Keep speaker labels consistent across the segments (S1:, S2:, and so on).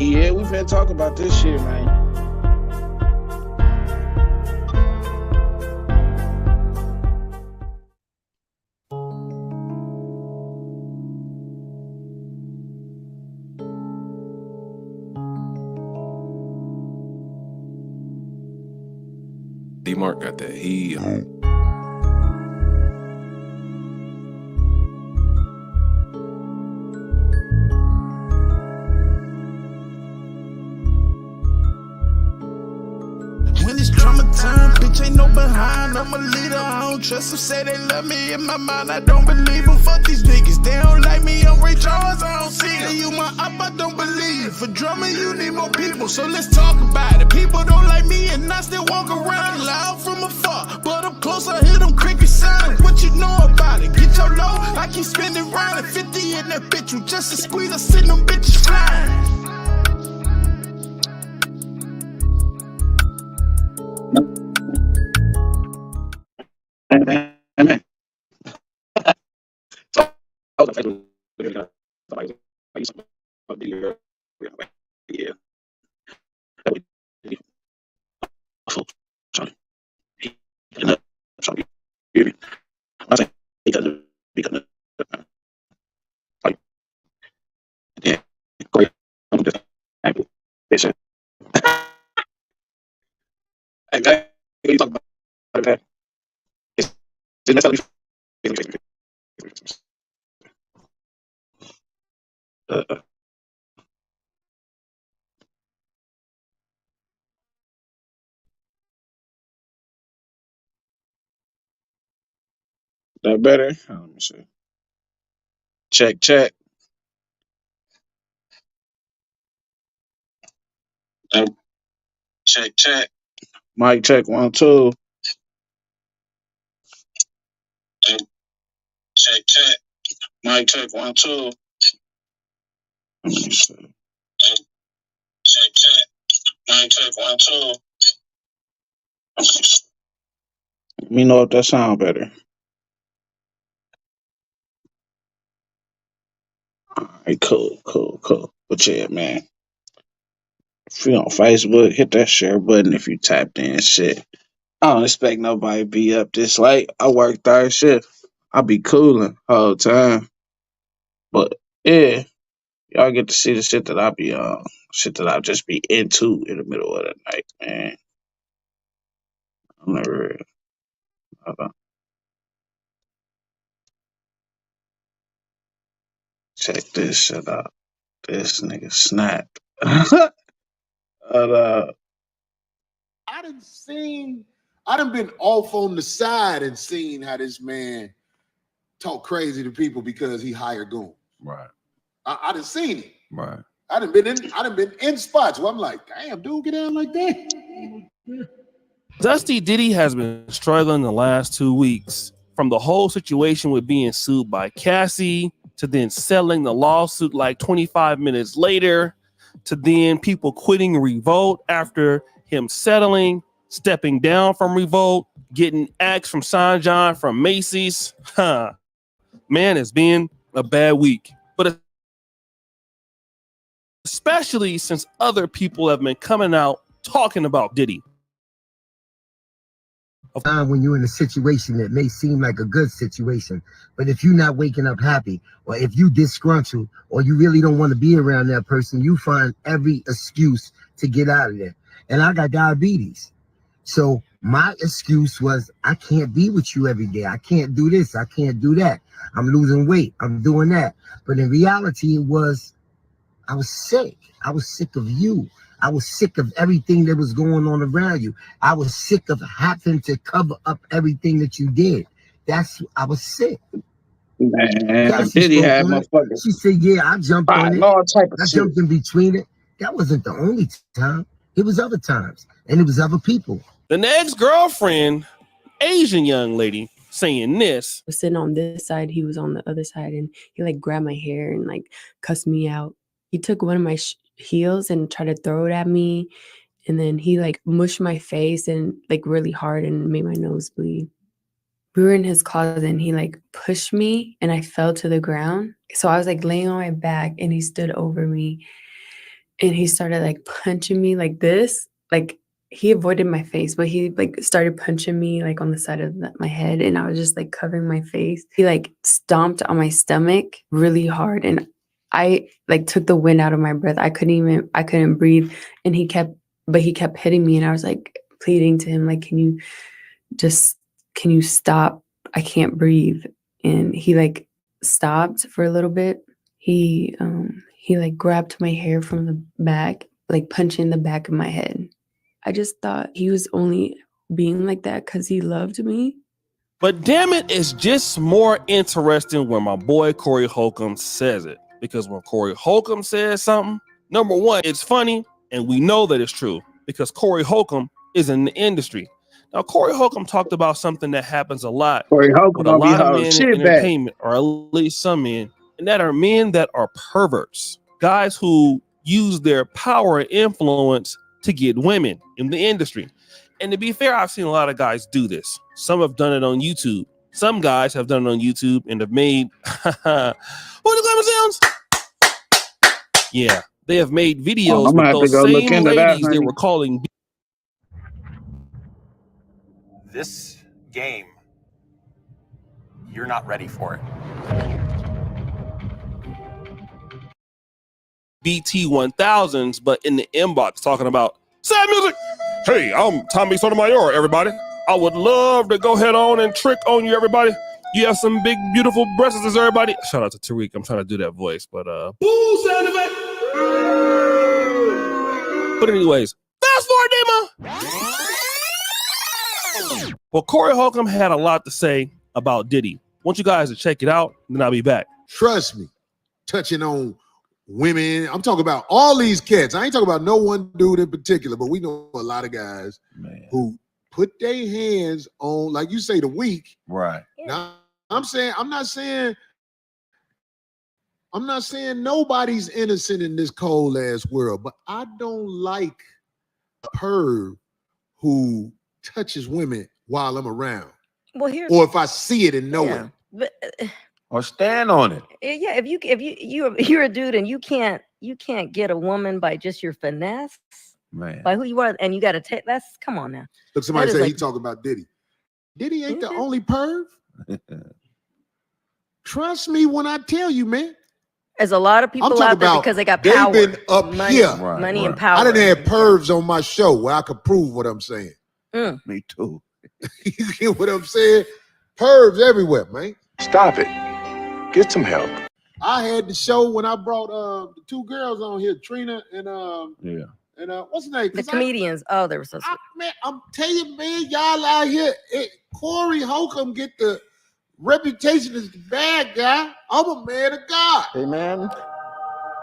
S1: Yeah, we finna talk about this shit, man.
S2: D-Mark got that heat.
S3: When it's drama time, bitch, ain't no behind. I'm a leader, I don't trust them. Say they love me in my mind, I don't believe them. Fuck these niggas, they don't like me. I'm Ray Charles, I don't see them. You my up, I don't believe. For drama, you need more people, so let's talk about it. People don't like me, and I still walk around loud from afar. But I'm close, I hear them crickets sounding. What you know about it? Get your low, I keep spinning round at 50 in that bitch. You just a squeeze, I send them bitches flying.
S1: That better? Let me see. Check. Check, check. Mic check 1, 2. Check. Mic check 1, 2. Let me see. Check. Mic check 1, 2. Let me know if that sound better. Alright, cool. But yeah, man. If you on Facebook, hit that share button if you tapped in shit. I don't expect nobody to be up this late. I work third shift. I be cooling whole time. But yeah, y'all get to see the shit that I be on. Shit that I just be into in the middle of the night, man. I'm never hold on. Check this shit out. This nigga snapped. Hold up.
S4: I done been off on the side and seen how this man talk crazy to people because he hired goons.
S2: Right.
S4: I done seen it.
S2: Right.
S4: I done been in spots where I'm like, damn, dude, get down like that.
S5: Dusty Diddy has been struggling the last 2 weeks, from the whole situation with being sued by Cassie to then settling the lawsuit like 25 minutes later to then people quitting Revolt after him settling, stepping down from Revolt, getting axed from Sanjon from Macy's. Man, it's been a bad week. But especially since other people have been coming out talking about Diddy.
S6: When you're in a situation that may seem like a good situation, but if you're not waking up happy, or if you disgruntled, or you really don't want to be around that person, you find every excuse to get out of there. And I got diabetes. So my excuse was, I can't be with you every day. I can't do this. I can't do that. I'm losing weight. I'm doing that. But in reality, it was, I was sick. I was sick of you. I was sick of everything that was going on around you. I was sick of having to cover up everything that you did. I was sick.
S1: Man, Diddy had motherfuckers.
S6: She said, yeah, I jumped on it.
S1: All type of
S6: I
S1: shit.
S6: jumped in between it. That wasn't the only time. It was other times. And it was other people.
S5: The next girlfriend, Asian young lady, saying this.
S7: I was sitting on this side, he was on the other side, and he like grabbed my hair and like cussed me out. He took one of my heels and tried to throw it at me, and then he like mushed my face and like really hard and made my nose bleed. We were in his closet and he like pushed me and I fell to the ground. So I was like laying on my back and he stood over me and he started like punching me like this. Like he avoided my face, but he like started punching me like on the side of my head, and I was just like covering my face. He like stomped on my stomach really hard, and I like took the wind out of my breath. I couldn't breathe, and he kept hitting me, and I was like pleading to him, like, can you stop? I can't breathe. And he like stopped for a little bit. He like grabbed my hair from the back, like punching the back of my head. I just thought he was only being like that because he loved me.
S5: But damn it, it's just more interesting when my boy Corey Holcomb says it. Because when Corey Holcomb says something, number one, it's funny, and we know that it's true because Corey Holcomb is in the industry. Now, Corey Holcomb talked about something that happens a lot
S1: Corey Holcomb
S5: with a
S1: gonna be
S5: lot of
S1: holding
S5: men in
S1: shit back.
S5: entertainment, or at least some men, and that are men that are perverts, guys who use their power and influence to get women in the industry. And to be fair, I've seen a lot of guys do this. Some have done it on YouTube. Some guys have done it on YouTube and have made what the glamour sounds? Yeah, they have made videos with those same ladies they were calling.
S2: This game, you're not ready for it.
S5: BT 1000s, but in the inbox talking about sad music. Hey, I'm Tommy Sotomayor, everybody. I would love to go head on and trick on you, everybody. You have some big, beautiful breasts, everybody. Shout out to Tariq. I'm trying to do that voice, but But anyways, fast forward, Dima. Well, Corey Holcomb had a lot to say about Diddy. I want you guys to check it out, and then I'll be back.
S4: Trust me, touching on women. I'm talking about all these cats. I ain't talking about no one dude in particular, but we know a lot of guys who put their hands on, like you say, the weak.
S8: Right.
S4: Now, I'm not saying nobody's innocent in this cold ass world, but I don't like a perv who touches women while I'm around.
S9: Well,
S4: or if I see it and know it.
S9: But
S8: or stand on it.
S9: Yeah, if you're a dude and you can't get a woman by just your finesse,
S8: man,
S9: by who you are, and you got to take come on now.
S4: Look, somebody say he talking about Diddy. Diddy ain't the only perv. Trust me when I tell you, man.
S9: There's a lot of people out there because they got power,
S4: been up
S9: money,
S4: here,
S9: money and power.
S4: I done had pervs on my show where I could prove what I'm saying.
S8: Me too.
S4: You get what I'm saying? Pervs everywhere, man.
S10: Stop it. Get some help.
S4: I had the show when I brought the two girls on here, Trina and what's the name?
S9: The comedians. They were so sweet.
S4: Man, I'm telling you, man, y'all out here. Corey Holcomb get the reputation as the bad guy. I'm a man of God.
S10: A man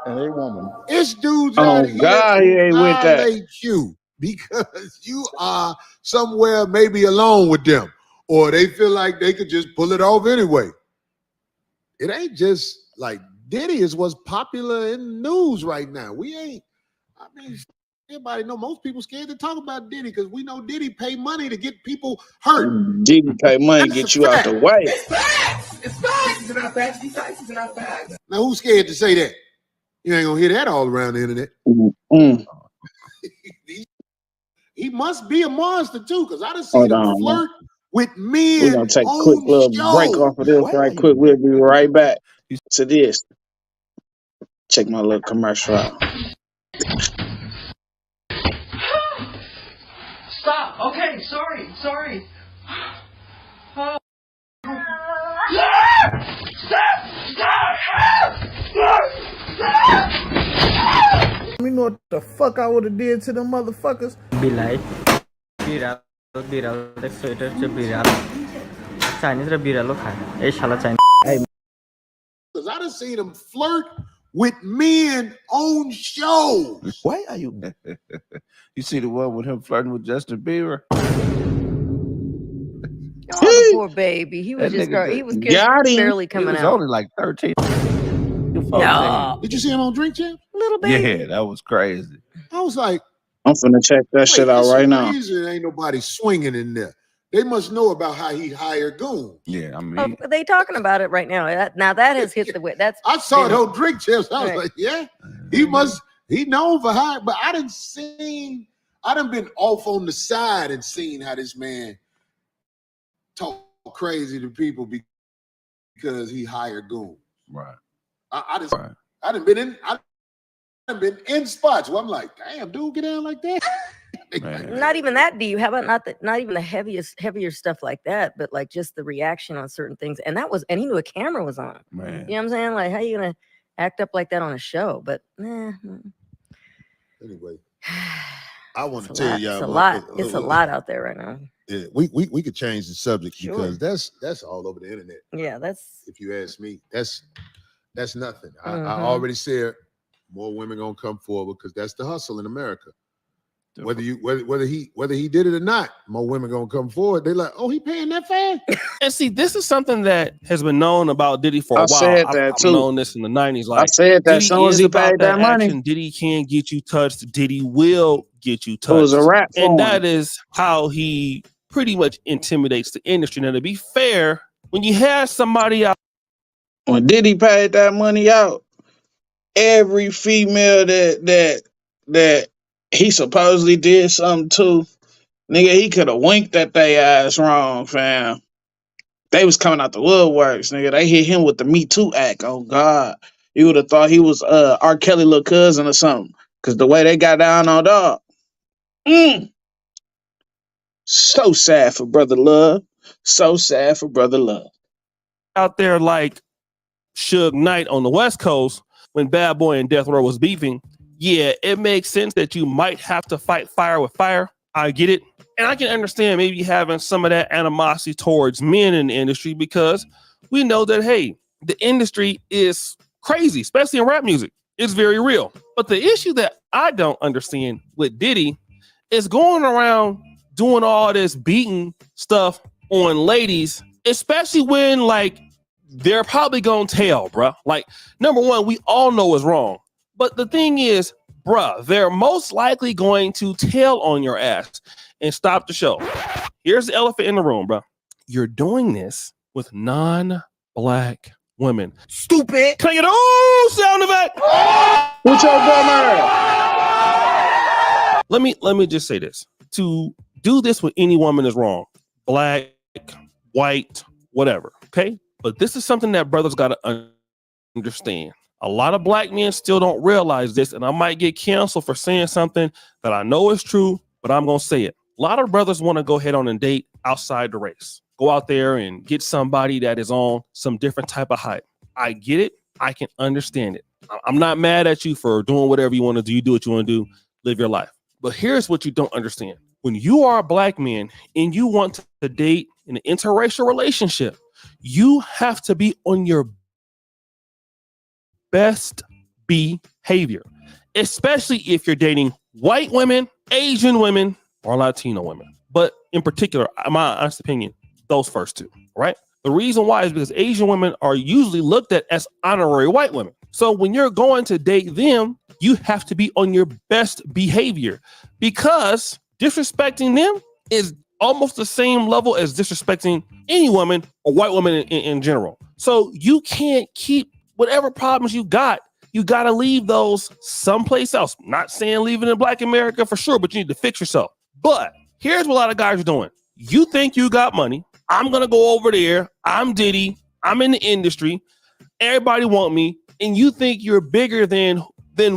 S10: and a woman.
S4: It's dudes out here
S1: God, he ain't with that.
S4: violate you because you are somewhere maybe alone with them, or they feel like they could just pull it off anyway. It ain't just like Diddy is what's popular in the news right now. Everybody know most people scared to talk about Diddy because we know Diddy pay money to get people hurt.
S1: Diddy pay money to get you out the way.
S10: It's facts. It's facts. It's not facts. These facts are not facts.
S4: Now who's scared to say that? You ain't gonna hear that all around the internet. He must be a monster too, because I done seen him flirt with men.
S1: We're gonna take a quick little break off of this right quick. We'll be right back to this. Check my little commercial out.
S11: Stop. Okay, sorry. Oh.
S12: You know what the fuck I would have did to them motherfuckers?
S13: Be like, viral, sweater, viral. Chinese viral khaya. Hey, shala Chinese.
S4: Hey, because I done seen him flirt with men on shows.
S8: Why are you? You see the one with him flirting with Justin Bieber?
S9: Oh, poor baby. He was just barely coming out.
S8: He was only like 13.
S9: No.
S4: Did you see him on Drink Champ?
S9: Little bit.
S8: Yeah, that was crazy.
S4: I was like,
S1: I'm finna check that shit out right now.
S4: Ain't nobody swinging in there. They must know about how he hired goons.
S8: Yeah, I mean,
S9: they talking about it right now. Now that has hit the way. I
S4: saw it on Drink Champs. I was like, yeah, he must. He known for high, but I done been off on the side and seen how this man talk crazy to people because he hired goons.
S8: Right.
S4: I done been in spots where I'm like, damn, dude, get down like that.
S9: Not even that deep. How about not even the heavier stuff like that, but like just the reaction on certain things. And he knew a camera was on.
S8: Man.
S9: You know what I'm saying? Like, how you gonna act up like that on a show? But
S4: anyway, I want to
S9: it's
S4: tell
S9: lot.
S4: y'all
S9: It's a lot. It's a lot out there right now.
S4: Yeah, we could change the subject
S9: Sure.
S4: because that's all over the internet.
S9: Yeah, that's.
S4: If you ask me, that's nothing. I
S9: Mhm.
S4: already said more women gonna come forward because that's the hustle in America. Whether he did it or not, more women gonna come forward. They're like, oh, he paying that fast?
S5: And see, this is something that has been known about Diddy for a
S1: I
S5: while.
S1: said that
S5: I've
S1: too.
S5: known this in the 90s.
S1: I
S5: Like,
S1: said that as
S5: Diddy
S1: soon as
S5: is
S1: he
S5: about
S1: paid
S5: that
S1: that money,
S5: action. Diddy can get you touched. Diddy will get you
S1: it was
S5: touched.
S1: a rap for
S5: And
S1: him.
S5: that is how he pretty much intimidates the industry. Now, to be fair, when you have somebody out,
S1: When Diddy paid that money out, every female that he supposedly did something to, nigga, he could have winked at they ass wrong, fam. They was coming out the woodworks, nigga. They hit him with the Me Too act. Oh God, you would have thought he was R. Kelly little cousin or something, cause the way they got down on dog. So sad for Brother Love. So sad for Brother Love.
S5: out there like Suge Knight on the West Coast when Bad Boy and Death Row was beefing, yeah, it makes sense that you might have to fight fire with fire. I get it. And I can understand maybe having some of that animosity towards men in the industry because we know that, hey, the industry is crazy, especially in rap music. It's very real. But the issue that I don't understand with Diddy is going around doing all this beating stuff on ladies, especially when like they're probably gonna tell, bruh. Like, number one, we all know is wrong. But the thing is, bruh, they're most likely going to tell on your ass and stop the show. Here's the elephant in the room, bruh. You're doing this with non-black women. Stupid. Can I get a sound effect?
S1: What's your bummer?
S5: Let me just say this. To do this with any woman is wrong. Black, white, whatever. Okay? But this is something that brothers got to understand. A lot of black men still don't realize this, and I might get canceled for saying something that I know is true, but I'm going to say it. A lot of brothers want to go ahead on and date outside the race. Go out there and get somebody that is on some different type of hype. I get it. I can understand it. I'm not mad at you for doing whatever you want to do. You do what you want to do. Live your life. But here's what you don't understand. When you are a black man and you want to date in an interracial relationship, you have to be on your best behavior, especially if you're dating white women, Asian women, or Latino women. But in particular, my honest opinion, those first two, right? The reason why is because Asian women are usually looked at as honorary white women. So when you're going to date them, you have to be on your best behavior because disrespecting them is almost the same level as disrespecting any woman or white woman in general. So you can't keep whatever problems you got to leave those someplace else. Not saying leave it in Black America for sure, but you need to fix yourself. But here's what a lot of guys are doing. You think you got money. I'm going to go over there. I'm Diddy. I'm in the industry. Everybody want me. And you think you're bigger than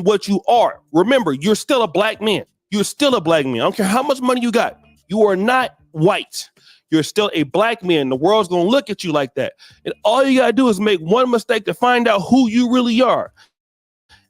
S5: what you are. Remember, you're still a black man. You're still a black man. I don't care how much money you got. You are not white. You're still a black man. The world's going to look at you like that. And all you got to do is make one mistake to find out who you really are.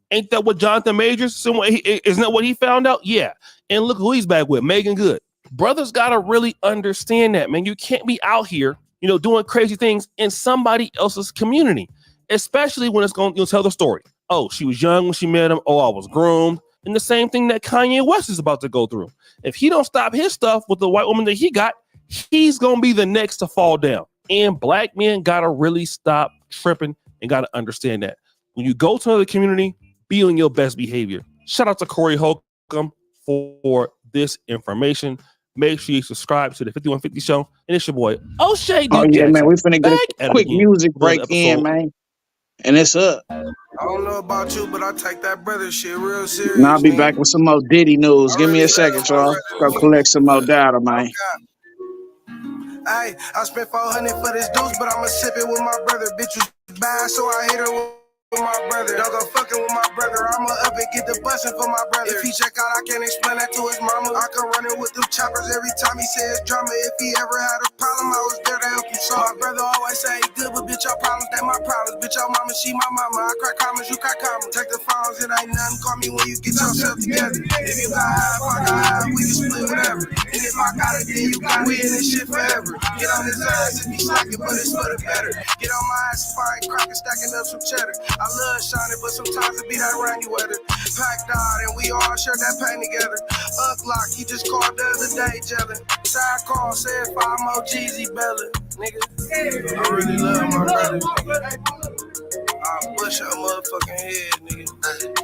S5: Ain't that what Jonathan Majors, isn't that what he found out? Yeah. And look who he's back with, Megan Good. Brothers got to really understand that, man. You can't be out here, doing crazy things in somebody else's community, especially when it's going to tell the story. Oh, she was young when she met him. Oh, I was groomed. And the same thing that Kanye West is about to go through. If he don't stop his stuff with the white woman that he got, he's going to be the next to fall down. And black men got to really stop tripping and got to understand that. When you go to another community, be on your best behavior. Shout out to Corey Holcomb for this information. Make sure you subscribe to the 5150 Show. And it's your boy, O'Shea D.
S1: Oh, yeah,
S5: Jackson.
S1: man. We finna get a quick music break in, man. And it's up.
S3: I don't know about you, but I take that brother shit real serious.
S1: Now I'll be back
S3: Nigga.
S1: with some more Diddy news.
S3: I
S1: Give me
S3: really
S1: a
S3: love
S1: second,
S3: my
S1: y'all.
S3: brother.
S1: Go collect some more data, man.
S3: Hey, I spent 400 for this deuce, but I'ma sip it with my brother. Bitch was bad, so I hit her with my brother. Don't go fucking with my brother. I'ma up and get the bustin' for my brother. If he check out, I can't explain that to his mama. I can run it with them choppers every time he says drama. If he ever had a problem, I was there to help him solve. My brother always say he good, but bitch, your problems, they my problems. Bitch, your mama, she my mama. I crack commas, you crack commas. Take the phones, it ain't nothing. Call me when you get yourself together. If you got half, I got half, we can split whatever. And if I got it, then you got me in this shit forever. Get on his ass if he slacking, but it's for the better. Get on my ass if I ain't cracking, stacking up some cheddar. I love shining, but sometimes it be that rainy weather. Packed out and we all share that pain together. Lock, he just called the other day, gelling. Side call, said 5 more G's, belling. Nigga, I really love my brother, nigga. I'll push your motherfucking head, nigga.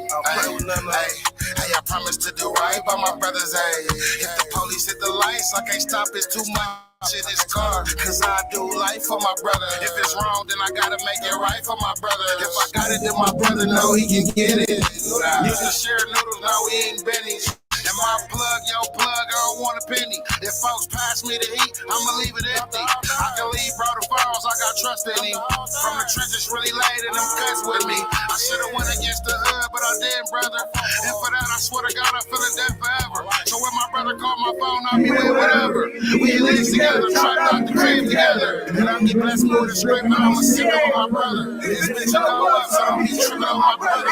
S3: I'll play with nothing else. Hey, I promise to do right by my brothers, hey. If the police hit the lights, I can't stop, it's too much in this car. Cause I do life for my brother. If it's wrong, then I gotta make it right for my brother. If I got it, then my brother know he can get it. Used to share noodles, now we eating Benny's. And my plug, yo plug, I don't want a penny. If folks pass me the heat, I'ma leave it empty. I can leave bro the falls, I got trust in him. From the trenches really laid in them cuts with me. I should've went against the hood, but I didn't, brother. And for that, I swear to God, I'm feeling dead forever. So when my brother called my phone, I'll be with whatever. We at least together, try not to crib together. And I'll get blessed more than script, but I'ma sit with my brother. This bitch will go up, so don't be tripping on my brother.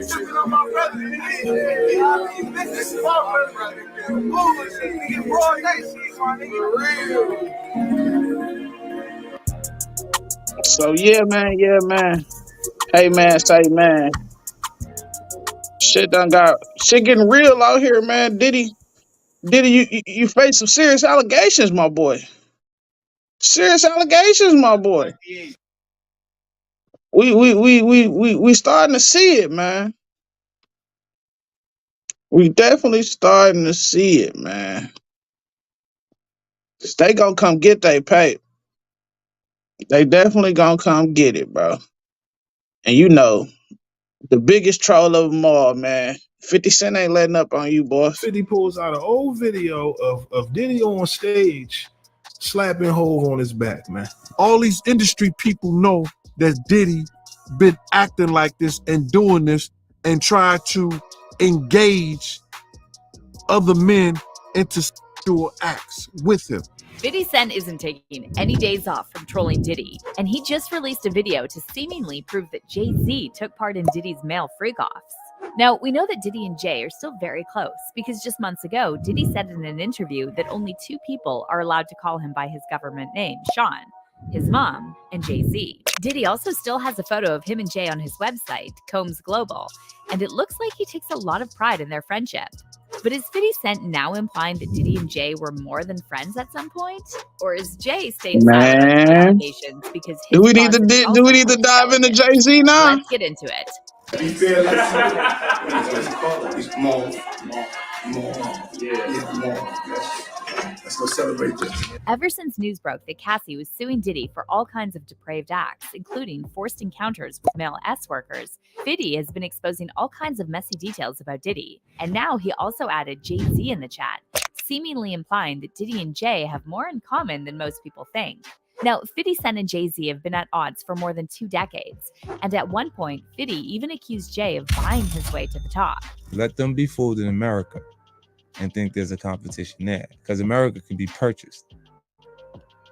S3: Tripping on my brother. This is my brother. Bullshit, nigga. Broad day, my nigga. Real.
S1: So yeah, man. Hey man, say man. Shit getting real out here, man. Diddy, you face some serious allegations, my boy. Serious allegations, my boy. We starting to see it, man. We definitely starting to see it, man. They gonna come get their pay. They definitely gonna come get it, bro. And you know, the biggest troll of them all, man. 50 Cent ain't letting up on you, boss.
S12: 50 pulls out an old video of Diddy on stage slapping Hov on his back, man. All these industry people know that Diddy been acting like this and doing this and try to engage other men into sexual acts with him.
S14: 50 Cent isn't taking any days off from trolling Diddy, and he just released a video to seemingly prove that Jay-Z took part in Diddy's male freak-offs. Now, we know that Diddy and Jay are still very close because just months ago, Diddy said in an interview that only 2 people are allowed to call him by his government name, Sean, his mom, and Jay-Z. Diddy also still has a photo of him and Jay on his website, Combs Global, and it looks like he takes a lot of pride in their friendship. But is 50 Cent now implying that Diddy and Jay were more than friends at some point? Or is Jay staying silent on the allegations because his
S1: do we need to dive into Jay-Z now?
S14: Let's get into it.
S3: Let's go celebrate this.
S14: Ever since news broke that Cassie was suing Diddy for all kinds of depraved acts, including forced encounters with male S-workers, 50 has been exposing all kinds of messy details about Diddy. And now he also added Jay-Z in the chat, seemingly implying that Diddy and Jay have more in common than most people think. Now, 50 Cent and Jay-Z have been at odds for more than 2 decades, and at one point, 50 even accused Jay of buying his way to the top.
S15: Let them be fooled in America and think there's a competition there, because America can be purchased.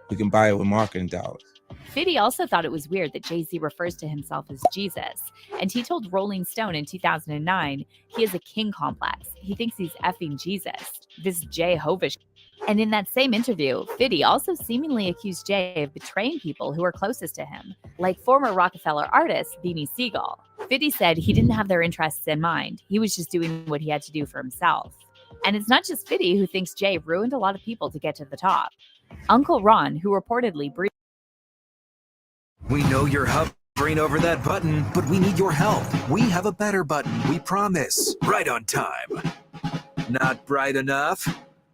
S15: We can buy it with marketing dollars.
S14: 50 also thought it was weird that Jay-Z refers to himself as Jesus, and he told Rolling Stone in 2009 he has a king complex. He thinks he's effing Jesus, this Jay-hovish. And in that same interview, 50 also seemingly accused Jay of betraying people who are closest to him, like former Rockefeller artist Beanie Siegel. 50 said he didn't have their interests in mind. He was just doing what he had to do for himself. And it's not just 50 who thinks Jay ruined a lot of people to get to the top. Uncle Ron, who reportedly breathed.
S16: We know you're hovering over that button, but we need your help. We have a better button, we promise. Right on time. Not bright enough?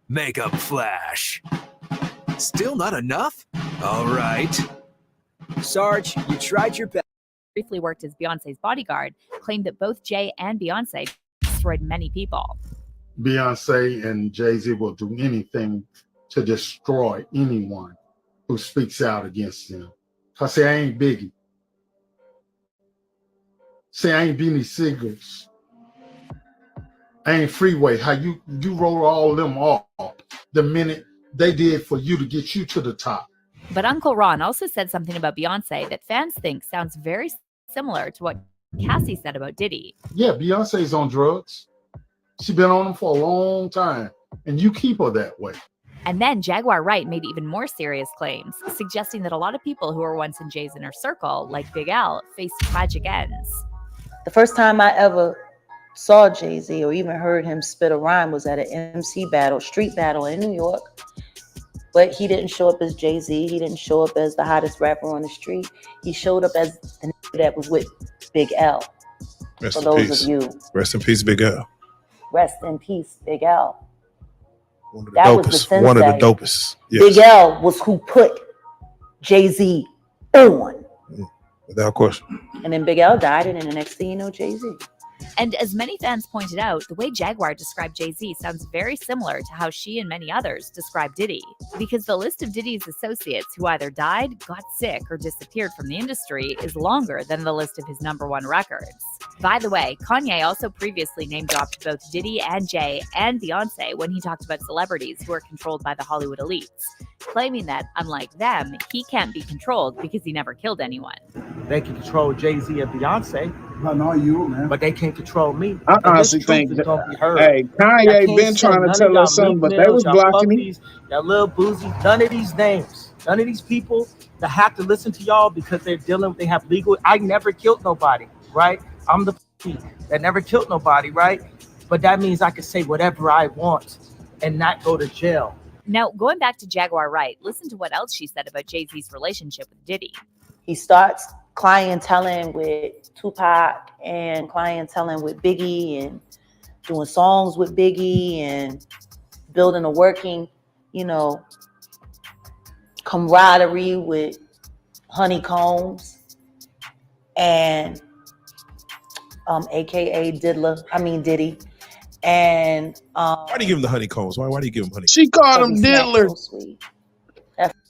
S16: Makeup flash. Still not enough? All right.
S17: Sarge, you tried your best.
S14: briefly worked as Beyonce's bodyguard, claimed that both Jay and Beyonce destroyed many people.
S17: Beyonce and Jay-Z will do anything to destroy anyone who speaks out against them. Cause say I ain't Biggie. Say I ain't Beanie Siegels. I ain't Freeway. How you wrote all them off the minute they did for you to get you to the top.
S14: But Uncle Ron also said something about Beyonce that fans think sounds very similar to what Cassie said about Diddy.
S17: Yeah, Beyonce's on drugs. She's been on them for a long time, and you keep her that way.
S14: And then Jaguar Wright made even more serious claims, suggesting that a lot of people who were once in Jay's inner circle, like Big L, faced tragic ends.
S18: The first time I ever saw Jay-Z or even heard him spit a rhyme was at an MC battle, street battle in New York. But he didn't show up as Jay-Z. He didn't show up as the hottest rapper on the street. He showed up as the nigga that was with Big L.
S12: Rest
S18: For
S12: in
S18: those
S12: peace.
S18: of you,
S12: Rest in peace, Big L.
S18: rest in peace, Big L.
S12: One of the
S18: That was the
S12: dopest.
S18: sensei.
S12: One of the dopest. Yes.
S18: Big L was who put Jay-Z on.
S12: Without question.
S18: And then Big L died, and then the next thing you know, Jay-Z.
S14: And as many fans pointed out, the way Jaguar described Jay-Z sounds very similar to how she and many others describe Diddy. Because the list of Diddy's associates who either died, got sick, or disappeared from the industry is longer than the list of his #1 records. By the way, Kanye also previously name-dropped both Diddy and Jay and Beyonce when he talked about celebrities who are controlled by the Hollywood elites, claiming that, unlike them, he can't be controlled because he never killed anyone.
S19: They can control Jay-Z and Beyonce.
S17: No, you, man.
S19: But they can't control me.
S1: I
S19: And this
S1: honestly
S19: truth
S1: think
S19: is
S1: that,
S19: gonna be heard.
S1: hey,
S19: Y'all
S1: Kanye
S19: can't
S1: been
S19: say
S1: trying to
S19: none of
S1: tell
S19: y'all
S1: us something, but
S19: Meek
S1: they was
S19: Mills, y'all
S1: blocking him.
S19: puppies, y'all little boozy, none of these names, none of these people that have to listen to y'all because they have legal. I never killed nobody, right? I'm the that never killed nobody, right? But that means I can say whatever I want and not go to jail.
S14: Now, going back to Jaguar Wright, listen to what else she said about Jay-Z's relationship with Diddy.
S18: He starts clienteling with Tupac and clienteling with Biggie and doing songs with Biggie and building a working, camaraderie with Honeycombs and AKA Diddy. And
S12: Why do you give him the honeycombs? Why do you give him honeycombs?
S1: She called him Diddler.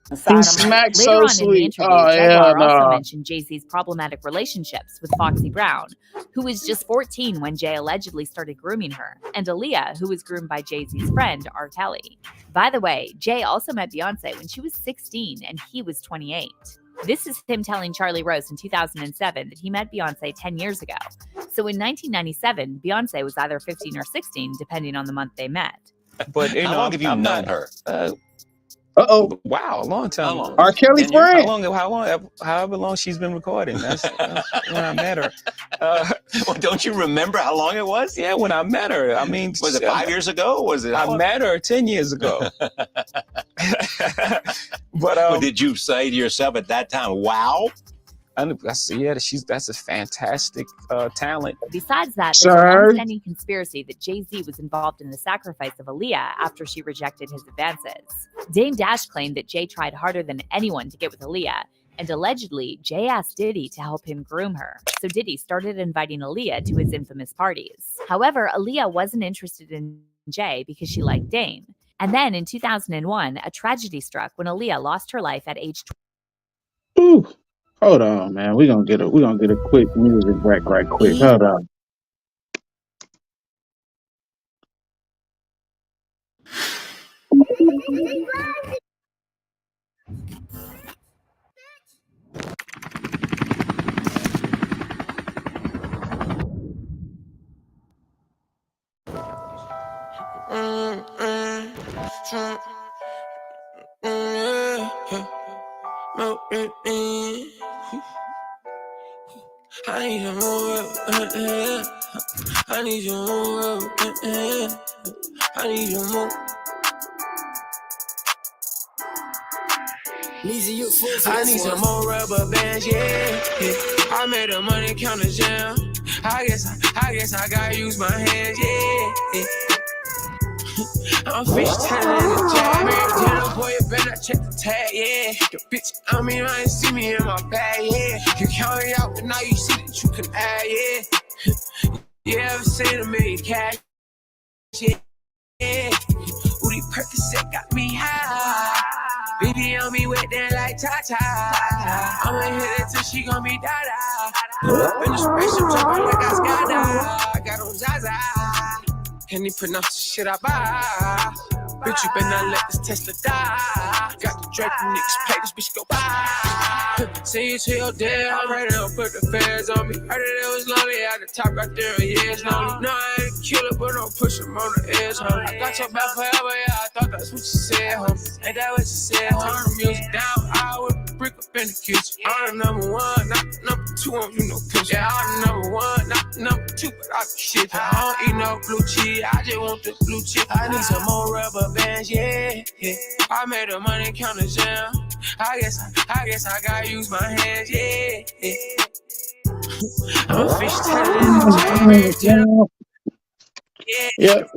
S1: He smacked
S14: Later
S1: so
S14: on in the
S1: sweet.
S14: interview,
S1: Oh,
S14: Jaguar
S1: hell
S14: also
S1: no.
S14: mentioned Jay-Z's problematic relationships with Foxy Brown, who was just 14 when Jay allegedly started grooming her, and Aaliyah, who was groomed by Jay-Z's friend, R. Kelly. By the way, Jay also met Beyonce when she was 16 and he was 28. This is him telling Charlie Rose in 2007 that he met Beyonce 10 years ago. So in 1997, Beyonce was either 15 or 16, depending on the month they met.
S2: But how long have you known her?
S15: Wow, a long time.
S1: R. Kelly friend.
S15: However long she's been recording. That's when I met her.
S2: Well, don't you remember how long it was?
S15: Yeah, when I met her. I mean,
S2: Was it 5 years ago? Was it?
S15: I met her 10 years ago.
S2: But did you say to yourself at that time, "Wow"?
S15: That's a fantastic talent.
S14: Besides that, there's a long-standing conspiracy that Jay-Z was involved in the sacrifice of Aaliyah after she rejected his advances. Dame Dash claimed that Jay tried harder than anyone to get with Aaliyah, and allegedly, Jay asked Diddy to help him groom her. So Diddy started inviting Aaliyah to his infamous parties. However, Aaliyah wasn't interested in Jay because she liked Dame. And then in 2001, a tragedy struck when Aaliyah lost her life at age 20.
S1: Ooh. Hold on, man. We're gonna get a quick music break right quick. Hold on.
S10: I need you more. I need you more. I need you more. I need some more rubber bands, yeah. I made the money count a jam. I guess I gotta use my hands, yeah. I'm fish tanning in the jam. Boy, you better check the tag, yeah. The bitch on me, I ain't see me in my bag, yeah. You count me out, but now you see that you can add, yeah. You ever seen a million cash? Yeah. Woody Percocet got me high. Baby on me wet there like Tata. I'ma hit it till she gon' be Dada. In the spaceship jumping like I Skada. I got on Zaza. And he pronounce the shit I buy. Bitch, you better not let this Tesla die. Got the Drake and niggas play this bitch go by. See you till dead, I'm ready to put the feds on me. Heard that it was lonely at the top right there, yeah, it's lonely. No, I ain't a killer, but don't push him on the edge, homie. I got your back forever, yeah, I thought that's what you said, homie. Ain't that what you said, homie? Turn the music down, I whip the brick up in the kitchen. I'm the number one, not the number two, on you no push. Yeah, I'm the number one, not the number two, but I be shit. I don't eat no blue cheese, I just want the blue chip. I need some more rubber bands, yeah, yeah. I made the money count the jam. I guess I gotta use my hands, yeah, yeah. I'm a fish tatted in the jam.
S1: Yep.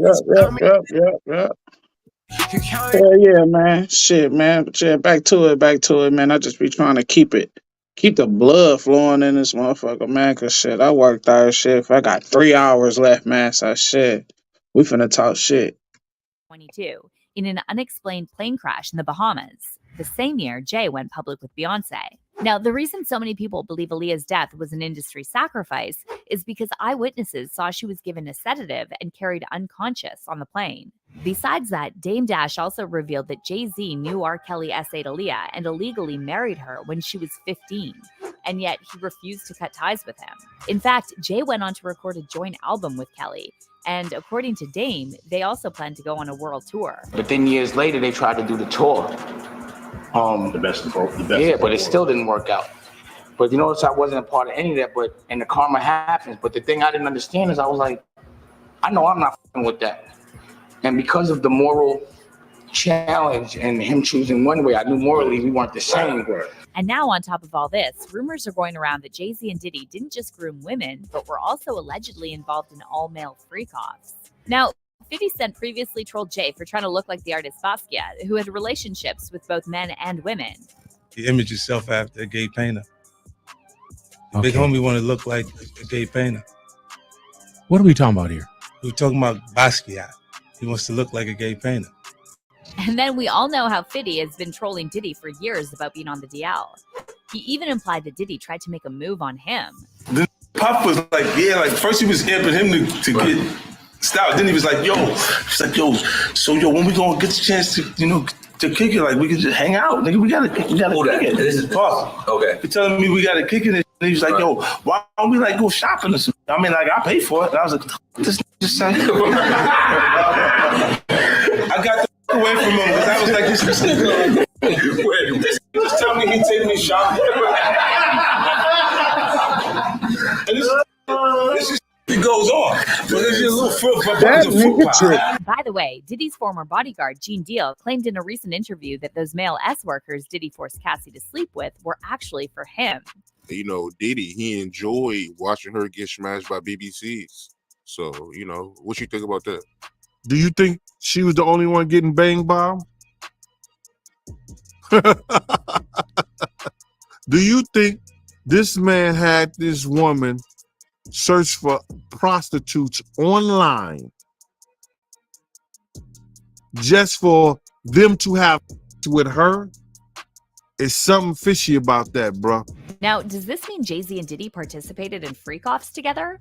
S1: Hell yeah, man. Shit, man. But yeah, back to it, man. I just be trying to keep the blood flowing in this motherfucker, man. Cause shit, I worked third shift. I got 3 hours left, man. So shit, we finna talk shit.
S14: 22 in an unexplained plane crash in the Bahamas. The same year, Jay went public with Beyonce. Now, the reason so many people believe Aaliyah's death was an industry sacrifice is because eyewitnesses saw she was given a sedative and carried unconscious on the plane. Besides that, Dame Dash also revealed that Jay-Z knew R. Kelly essayed Aaliyah and illegally married her when she was 15, and yet he refused to cut ties with him. In fact, Jay went on to record a joint album with Kelly, and according to Dame, they also plan to go on a world tour.
S20: But then years later, they tried to do the tour. The best of both. Yeah, but it still didn't work out. But you notice I wasn't a part of any of that, and the karma happens. But the thing I didn't understand is I was like, I know I'm not f***ing with that. And because of the moral challenge and him choosing one way, I knew morally we weren't the same.
S14: And now on top of all this, rumors are going around that Jay-Z and Diddy didn't just groom women, but were also allegedly involved in all-male freak-offs. Now, 50 Cent previously trolled Jay for trying to look like the artist Basquiat, who had relationships with both men and women.
S15: You image yourself after a gay painter. The big homie want to look like a gay painter.
S21: What are we talking about here?
S15: We're talking about Basquiat. He wants to look like a gay painter.
S14: And then we all know how 50 has been trolling Diddy for years about being on the DL. He even implied that Diddy tried to make a move on him.
S22: Then Puff was like, yeah, like first he was amping him to get style. Then he was like, yo, so when we gonna get the chance to, to kick it, like we can just hang out. Nigga, we gotta kick it.
S23: This is Puff. Okay.
S22: He's telling me we gotta kick it. And he was like, yo, why don't we like go shopping or something? I mean, like I pay for it. And I was like, this just sounds. I got the away from him because I was like, this nigga. Just tell me he take me shopping. And this is it goes on. But there's just a little foot.
S14: By the way, Diddy's former bodyguard, Gene Deal, claimed in a recent interview that those male S-workers Diddy forced Cassie to sleep with were actually for him.
S24: Diddy, he enjoyed watching her get smashed by BBCs. So, what you think about that?
S12: Do you think she was the only one getting banged by him? Do you think this man had this woman search for prostitutes online just for them to have with her? It's something fishy about that, bro.
S14: Now, does this mean Jay-Z and Diddy participated in freak-offs together?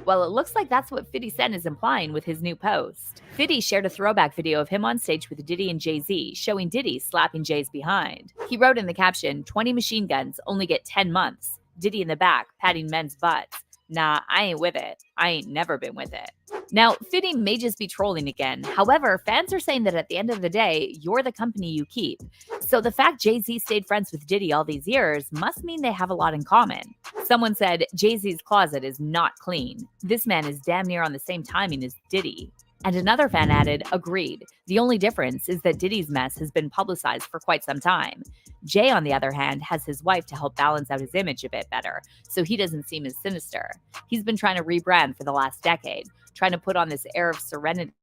S14: Well, it looks like that's what 50 Cent is implying with his new post. 50 shared a throwback video of him on stage with Diddy and Jay-Z, showing Diddy slapping Jay's behind. He wrote in the caption, 20 machine guns only get 10 months. Diddy in the back, patting men's butts. Nah, I ain't with it. I ain't never been with it. Now, 50 may just be trolling again. However, fans are saying that at the end of the day, you're the company you keep. So the fact Jay-Z stayed friends with Diddy all these years must mean they have a lot in common. Someone said, Jay-Z's closet is not clean. This man is damn near on the same timing as Diddy. And another fan added, agreed. The only difference is that Diddy's mess has been publicized for quite some time. Jay, on the other hand, has his wife to help balance out his image a bit better, so he doesn't seem as sinister. He's been trying to rebrand for the last decade, trying to put on this air of serenity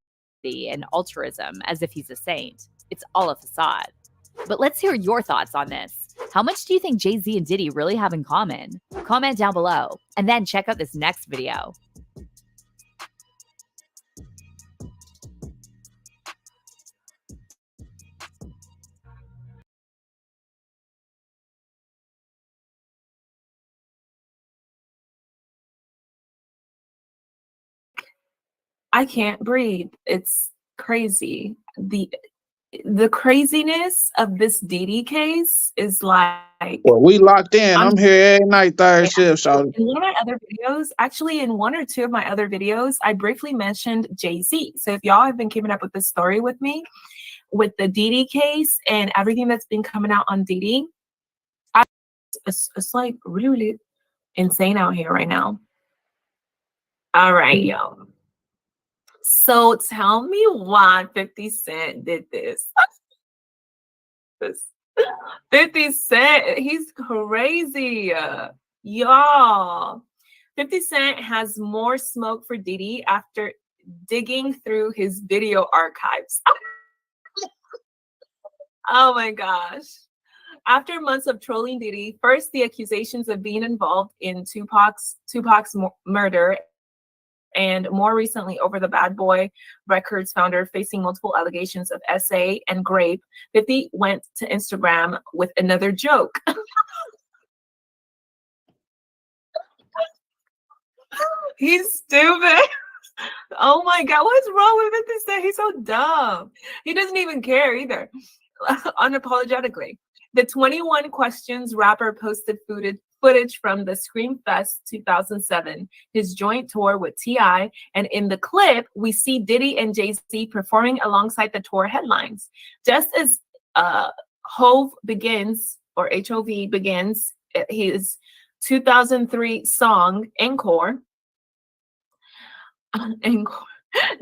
S14: and altruism as if he's a saint. It's all a facade. But let's hear your thoughts on this. How much do you think Jay-Z and Diddy really have in common? Comment down below, and then check out this next video.
S6: I can't breathe. It's crazy. The craziness of this DIDDY case is like,
S1: Well, we locked in.
S6: I'm
S1: I'm here every night, third shift. So
S6: in one of my other videos, actually in one or two of my other videos, I briefly mentioned Jay-Z. So if y'all have been keeping up with this story with me, with the DIDDY case and everything that's been coming out on DIDDY, it's like really, really insane out here right now. All right, y'all. So tell me why 50 Cent did this. 50 Cent, he's crazy. Y'all. 50 Cent has more smoke for Diddy after digging through his video archives. Oh my gosh. After months of trolling Diddy, first the accusations of being involved in Tupac's murder, and more recently over the Bad Boy Records founder facing multiple allegations of SA and grape, 50 went to Instagram with another joke. He's stupid. Oh my God, what's wrong with 50 Cent? He's so dumb. He doesn't even care either, unapologetically. The 21 Questions rapper posted footage from the Screamfest 2007, his joint tour with T.I., and in the clip, we see Diddy and Jay-Z performing alongside the tour headlines. Just as Hove begins, or H-O-V begins, his 2003 song, Encore,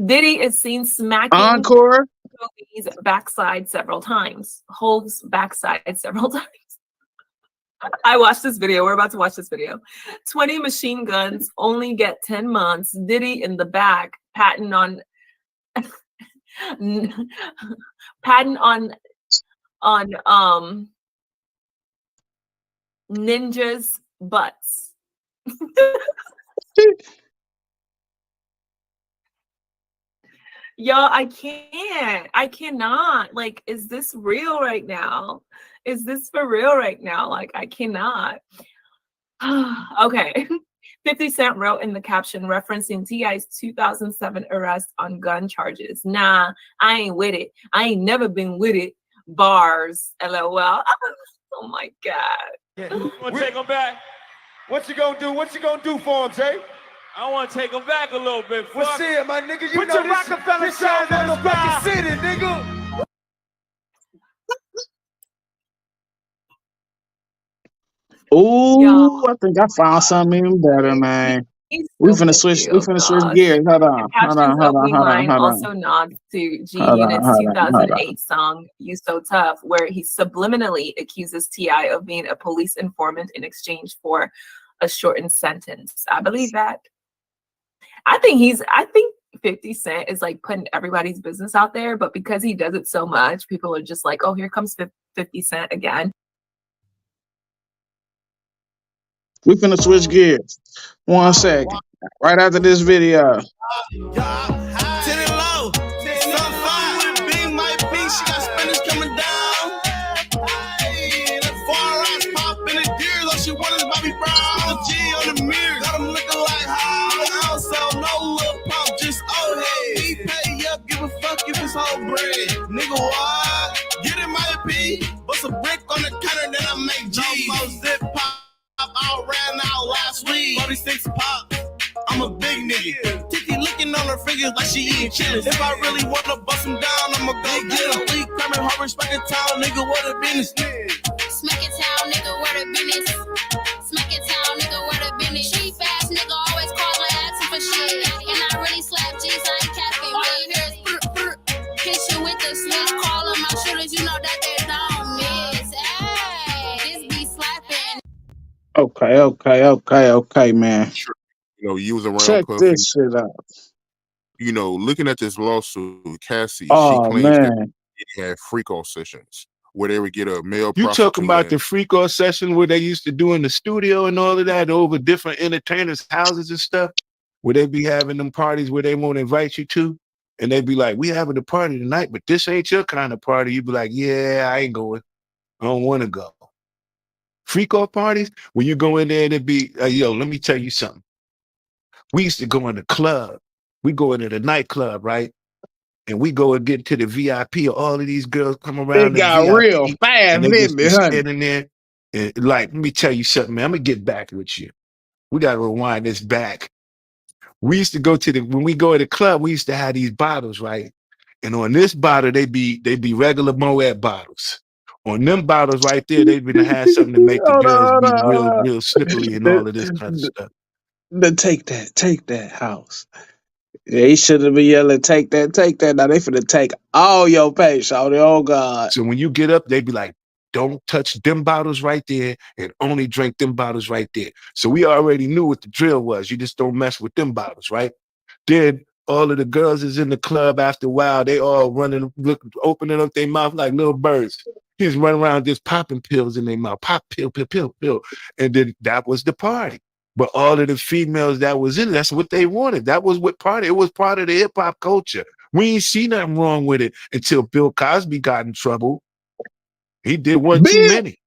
S6: Diddy is seen smacking
S1: Encore.
S6: Hove's backside several times. Hove's backside several times. I watched this video. We're about to watch this video. 20 machine guns only get 10 months. Diddy in the back, patting on ninjas' butts. Y'all, I cannot. Like, is this real right now? Is this for real right now? Like, I cannot. Okay. 50 Cent wrote in the caption referencing T.I.'s 2007 arrest on gun charges. Nah, I ain't with it. I ain't never been with it. Bars. LOL. Oh my God.
S7: You want to take him back? What you gonna do? What you gonna do for him, Jay? I want to take him back a little bit. Well, see it, my nigga. You know this shit on the fucking city, nigga.
S1: Ooh, I think I found something even better, man. We finna switch gears. Hold on.
S6: Caption's opening line also nods to G Unit's 2008 song "You So Tough," where he subliminally accuses T.I. of being a police informant in exchange for a shortened sentence. I believe that. I think 50 Cent is like putting everybody's business out there, but because he does it so much, people are just like, oh, here comes 50 Cent again.
S1: We finna switch gears. 1 second. Right after this video.
S3: Nigga, what? Get in my P, bust a brick on the counter, then I make G. No zip pop, I ran out last week. 46 pop, I'm a big nigga. Tiki licking on her fingers like she eating chilies. If I really wanna bust him down, I'ma go get him. We coming home, respect the town, nigga, what a business.
S11: Smack it town, nigga, what a business. Smack it town, nigga, what a business. Cheap ass nigga always calling, asking for shit. And I really slap G's, I ain't capping. All you hear is hit you with the switch, call them my shooters, you know that they don't miss. Hey, this be slapping.
S1: Okay, man.
S24: Sure. You know, you was around
S1: Check
S24: Puffy.
S1: this shit out.
S24: You know, looking at this lawsuit, Cassie, she
S1: Oh,
S24: claims that
S1: man.
S24: he had freak off sessions where they would get a male
S12: You talking
S24: prostitute
S12: about
S24: in.
S12: the freak off session where they used to do in the studio and all of that over different entertainers' houses and stuff, where they be having them parties where they won't invite you to, and they be like, "We having a party tonight, but this ain't your kind of party." You be like, "Yeah, I ain't going. I don't want to go." Freak off parties when you go in there and it be, yo, let me tell you something. We used to go in the club. We go into the nightclub, right? And we go and get to the VIP. All of these girls come
S1: It
S12: around the
S1: got real
S12: VIP and
S1: fast,
S12: they just
S1: didn't
S12: be
S1: it, honey?
S12: standing there. And like, let me tell you something, man. I'm gonna get back with you. We gotta rewind this back. We used to go to when we go to the club, we used to have these bottles, right? And on this bottle, they be regular Moet bottles. On them bottles right there, they've been had something to make the
S1: Hold
S12: girls
S1: on,
S12: be
S1: hold on.
S12: real slippery and all of this kind of stuff.
S1: Take that house. They should have been yelling, take that, take that. Now they finna take all your pay, shawty. Oh God.
S12: So when you get up, they be like, don't touch them bottles right there and only drink them bottles right there. So we already knew what the drill was. You just don't mess with them bottles, right? Then all of the girls is in the club after a while. They all running, opening up their mouth like little birds. He's running around just popping pills in their mouth. Pop pill, pill, pill, pill. And then that was the party. But all of the females that was in it, that's what they wanted. That was what party. It was part of the hip hop culture. We ain't see nothing wrong with it until Bill Cosby got in trouble. He did one too
S1: Bitch.
S12: many.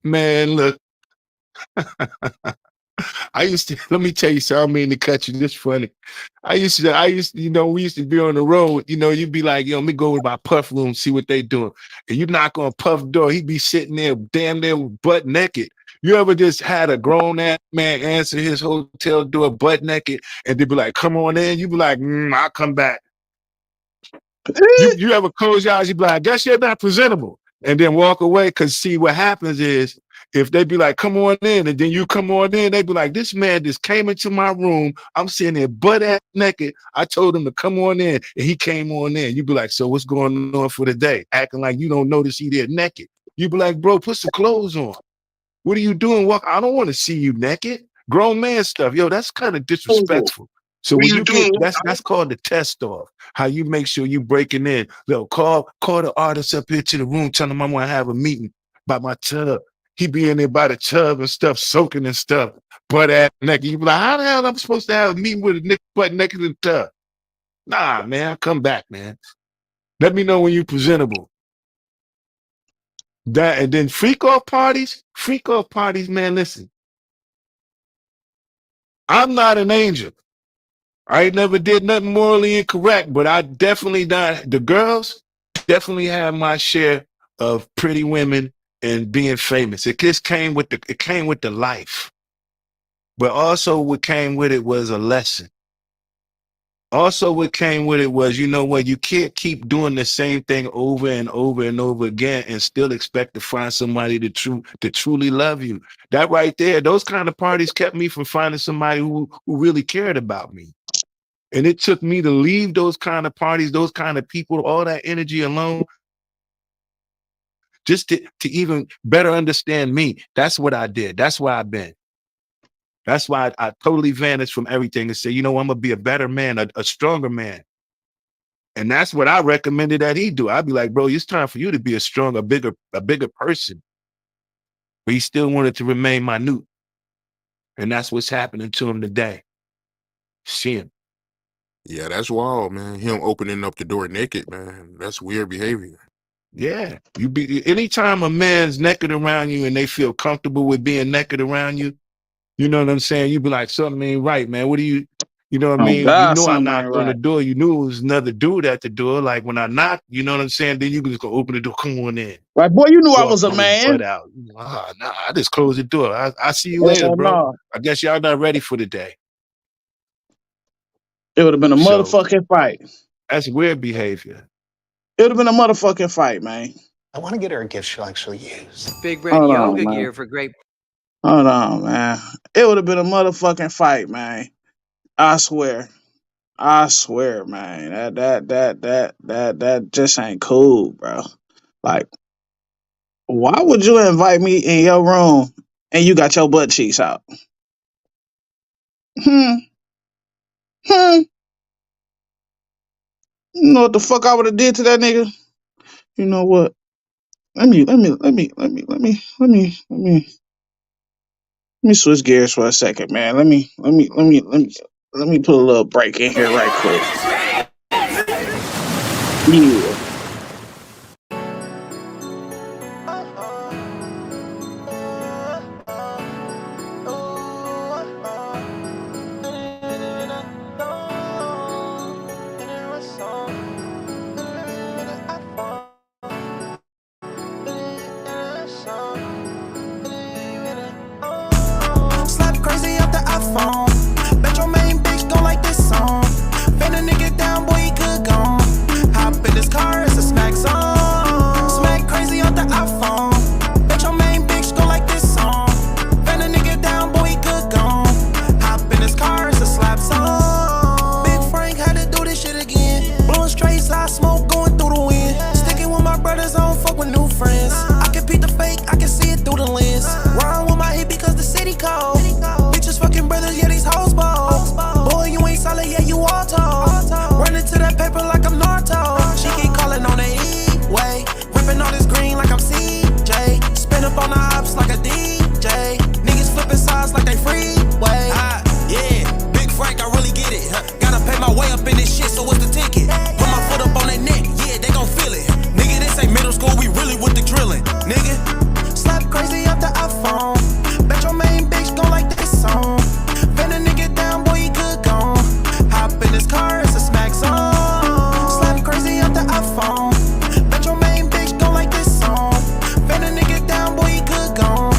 S12: Man, look. I used to, let me tell you something, I mean to cut you, this funny. I used to, you know, we used to be on the road, you know, you'd be like, yo, let me go to my Puff room, see what they doing. And you knock on Puff door, he'd be sitting there damn near butt naked. You ever just had a grown ass man answer his hotel door butt naked and they'd be like, come on in? You'd be like, I'll come back. You ever close your eyes, you be like, I guess you're not presentable. And then walk away, because see what happens is if they be like, come on in, and then you come on in, they be like, this man just came into my room. I'm sitting there butt ass naked. I told him to come on in, and he came on in. You be like, so what's going on for the day? Acting like you don't notice he there naked. You be like, bro, put some clothes on. What are you doing? Walk. I don't want to see you naked. Grown man stuff. Yo, that's kind of disrespectful. So
S1: What
S12: when
S1: you
S12: you get
S1: doing?
S12: that's called the test off. How you make sure you breaking in. Yo, call the artist up here to the room, tell him I want to have a meeting by my tub. He be in there by the tub and stuff, soaking and stuff, butt ass naked. You be like, how the hell am I supposed to have a meeting with a nigga butt naked in the tub? Nah, man, come back, man. Let me know when you presentable. That and then freak off parties, man. Listen, I'm not an angel. I ain't never did nothing morally incorrect, but I definitely not. The girls definitely have my share of pretty women and being famous. It just came with the life, but also what came with it was a lesson. Also, what came with it was, you know what, you can't keep doing the same thing over and over and over again and still expect to find somebody to truly love you. That right there, those kind of parties kept me from finding somebody who really cared about me. And it took me to leave those kind of parties, those kind of people, all that energy alone, just to even better understand me. That's what I did. That's why I've been. That's why I totally vanished from everything and said, you know, I'm going to be a better man, a stronger man. And that's what I recommended that he do. I'd be like, bro, it's time for you to be a stronger, a bigger person. But he still wanted to remain minute. And that's what's happening to him today. See him.
S24: Yeah, that's wild, man. Him opening up the door naked, man. That's weird behavior.
S12: Yeah. Anytime a man's naked around you and they feel comfortable with being naked around you, you know what I'm saying? You be like, something ain't right, man. What do you know what I
S1: Oh
S12: mean? You
S1: God,
S12: know, I
S1: something ain't
S12: knocked on the
S1: right.
S12: door. You knew it was another dude at the door. Like when I knocked, you know what I'm saying? Then you can just go open the door, come on in.
S1: Like, boy, you knew I
S12: Walk
S1: was a
S12: all his butt
S1: man.
S12: out. Nah, I just closed the door. I see you later,
S1: Hell
S12: bro.
S1: no.
S12: I guess y'all not ready for the day.
S1: It would have been a
S12: So
S1: motherfucking fight.
S12: that's weird behavior.
S1: It would have been a motherfucking fight, man.
S8: I want to get her a gift she'll actually use.
S9: Big red
S1: Hold
S9: yoga
S1: on, man.
S9: gear for great.
S1: Hold on, man. It would have been a motherfucking fight, man. I swear. I swear, man. That just ain't cool, bro. Like, why would you invite me in your room and you got your butt cheeks out? Hmm. Hmm. You know what the fuck I would have did to that nigga? You know what? Let me switch gears for a second, man. Let me put a little break in here right quick. Yeah.
S3: Slap crazy off the iPhone. Bet your main bitch gon' like this song. Bend a nigga down, boy, he could gone. Hop in his car, it's a smack song. Smack crazy off the iPhone. Bet your main bitch gon' like this song. Bend a nigga down, boy, he could gone. Hop in his car, it's a slap song. Big Frank had to do this shit again. Blowing straight side smoke going through the wind. Sticking with my brothers, I don't fuck with new friends. I can peep the fake, I can see it through the lens. Run with my hit because the city cold. Bitches fucking brothers, yeah, these hoes bold. Boy, you ain't solid, yeah, you all told. Run into that paper like I'm Naruto. She keep calling on the E-way. Ripping all this green like I'm CJ. Spin up on the ops like a DJ. Niggas flipping sides like they freeway. Yeah, Big Frank, I really get it. Gotta pay my way up in this shit, so what's the ticket? Put my foot up on their neck, yeah, they gon' feel it. Nigga, this ain't middle school, we really with the drilling. Nigga, slap crazy off the iPhone. Bet your main bitch gon' like this song. Bend a nigga down, boy, he could gone. Hop in his car, it's a smack song. Slap crazy off the iPhone. Bet your main bitch gon' like this song. Bend a nigga down, boy, he could gone.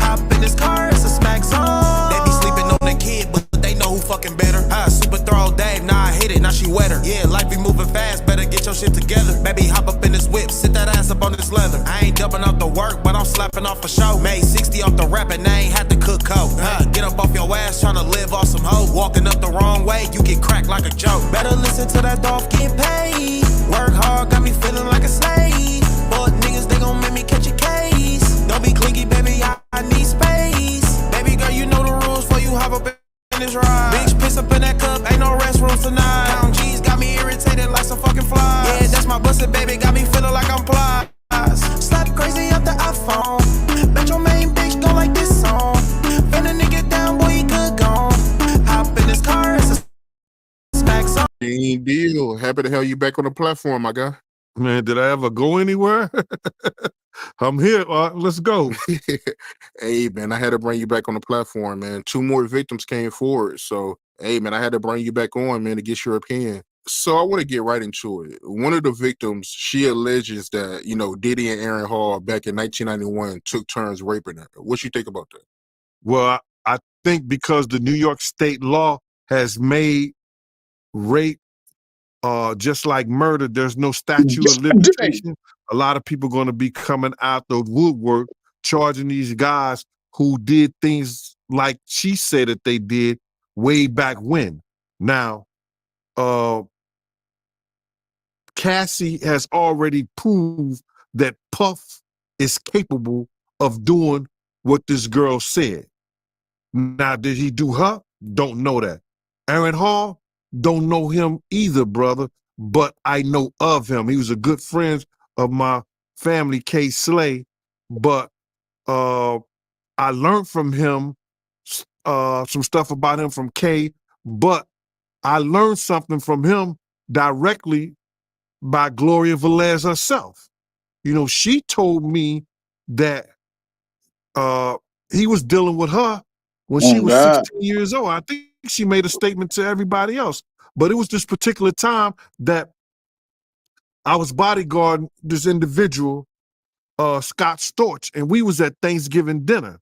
S3: Hop in his car, it's a smack song. They be sleeping on the kid, but they know who fucking better. Super throw Dave, now I hit it, now she wetter. Yeah, life be moving fast, better get your shit together. Baby, hop up in this whip, sit that ass up on this leather. I ain't dumping off the work, but I'm slapping off a show. Made 60 off the rap and I ain't had to cook coke. Get up off your ass, tryna live off some hoe. Walking up the wrong way, you get cracked like a joke. Better listen to that Dolph get paid. Work hard, got me feeling like a slave. But niggas, they gon' make me catch a case. Don't be clingy, baby, I need space. Baby girl, you know the rules before you hop up in this ride. Bitch, piss up in that cup, ain't no restrooms tonight. Count G's got me irritated like some fucking flies. Yeah, that's my busted baby, got me feeling like I'm plies. Slap crazy off the iPhone. Bet your main bitch gon' like this song. Bend a nigga down, boy, he could gone. Hop in his car, it's a smack song.
S24: Ain't deal. Happy to have you back on the platform, my guy.
S12: Man, did I ever go anywhere? I'm here. Let's go.
S24: Hey, man, I had to bring you back on the platform, man. 2 more victims came forward. So, hey, man, I had to bring you back on, man, to get your opinion. So I want to get right into it. One of the victims, she alleges that, Diddy and Aaron Hall back in 1991 took turns raping her. What you think about that?
S12: Well, I think because the New York state law has made rape just like murder, there's no statute of limitation. A lot of people going to be coming out the woodwork charging these guys who did things like she said that they did way back when. Now, Cassie has already proved that Puff is capable of doing what this girl said. Now, did he do her? Don't know that. Aaron Hall? Don't know him either, brother, but I know of him. He was a good friend of my family, K. Slay, but I learned from him some stuff about him from K, but I learned something from him directly by Gloria Velez herself. She told me that he was dealing with her when she was 16 years old. I think she made a statement to everybody else. But it was this particular time that I was bodyguarding this individual, Scott Storch, and we was at Thanksgiving dinner.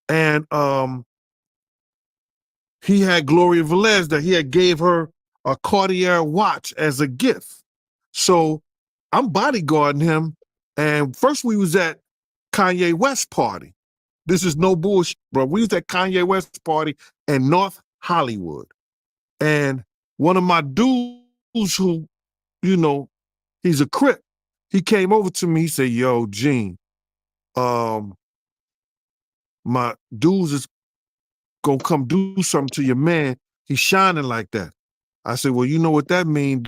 S12: And he had Gloria Velez that he had gave her a Cartier watch as a gift. So I'm bodyguarding him. And first we was at Kanye West party. This is no bullshit, bro. We was at Kanye West party in North Hollywood. And one of my dudes who, he's a Crip, he came over to me, he said, yo, Gene, my dudes is gonna come do something to your man. He's shining like that. I said, well, you know what that means,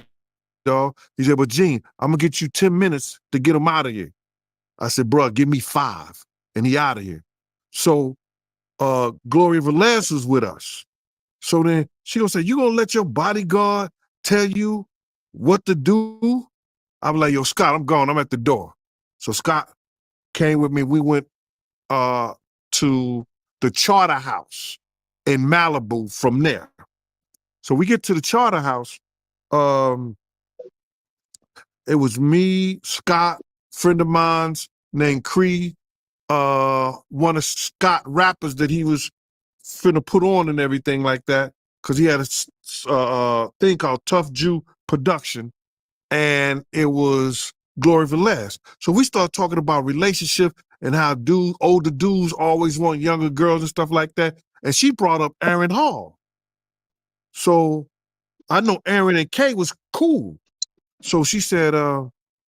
S12: dog. He said, but Gene, I'm gonna get you 10 minutes to get him out of here. I said, bro, give me 5 and he out of here. So Gloria Velez was with us. So then she gonna say, you gonna let your bodyguard tell you what to do? I'm like, yo, Scott, I'm gone. I'm at the door. So Scott came with me. We went to the Charter House in Malibu from there. So we get to the Charter House. It was me, Scott, friend of mine's named Cree, one of Scott rappers that he was finna put on and everything like that, because he had a thing called Tough Jew Production, and it was Gloria Velez. So we started talking about relationship and how older dudes always want younger girls and stuff like that. And she brought up Aaron Hall. So I know Aaron and Kay was cool. So she said,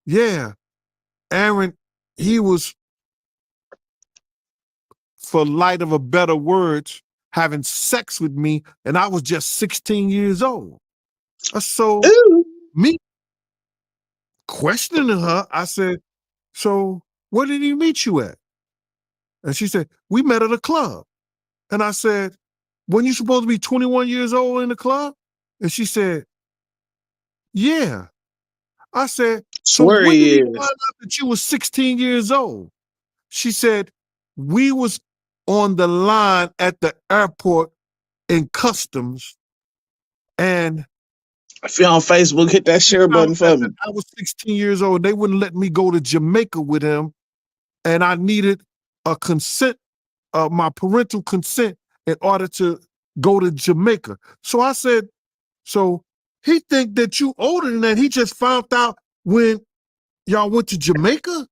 S12: yeah, Aaron, he was, for light of a better words, having sex with me, and I was just 16 years old. So me questioning her, I said, so where did he meet you at? And she said, we met at a club. And I said, when you supposed to be 21 years old in the club? And she said, yeah. I said, so
S1: Swear
S12: when did
S1: he
S12: he
S1: is.
S12: find out that you were 16 years old? She said, we was on the line at the airport in customs, and
S1: if you're on Facebook, hit that share button for me.
S12: I was 16 years old. They wouldn't let me go to Jamaica with him, and I needed a consent, my parental consent, in order to go to Jamaica. So I said, so he think that you older than that. He just found out when y'all went to Jamaica?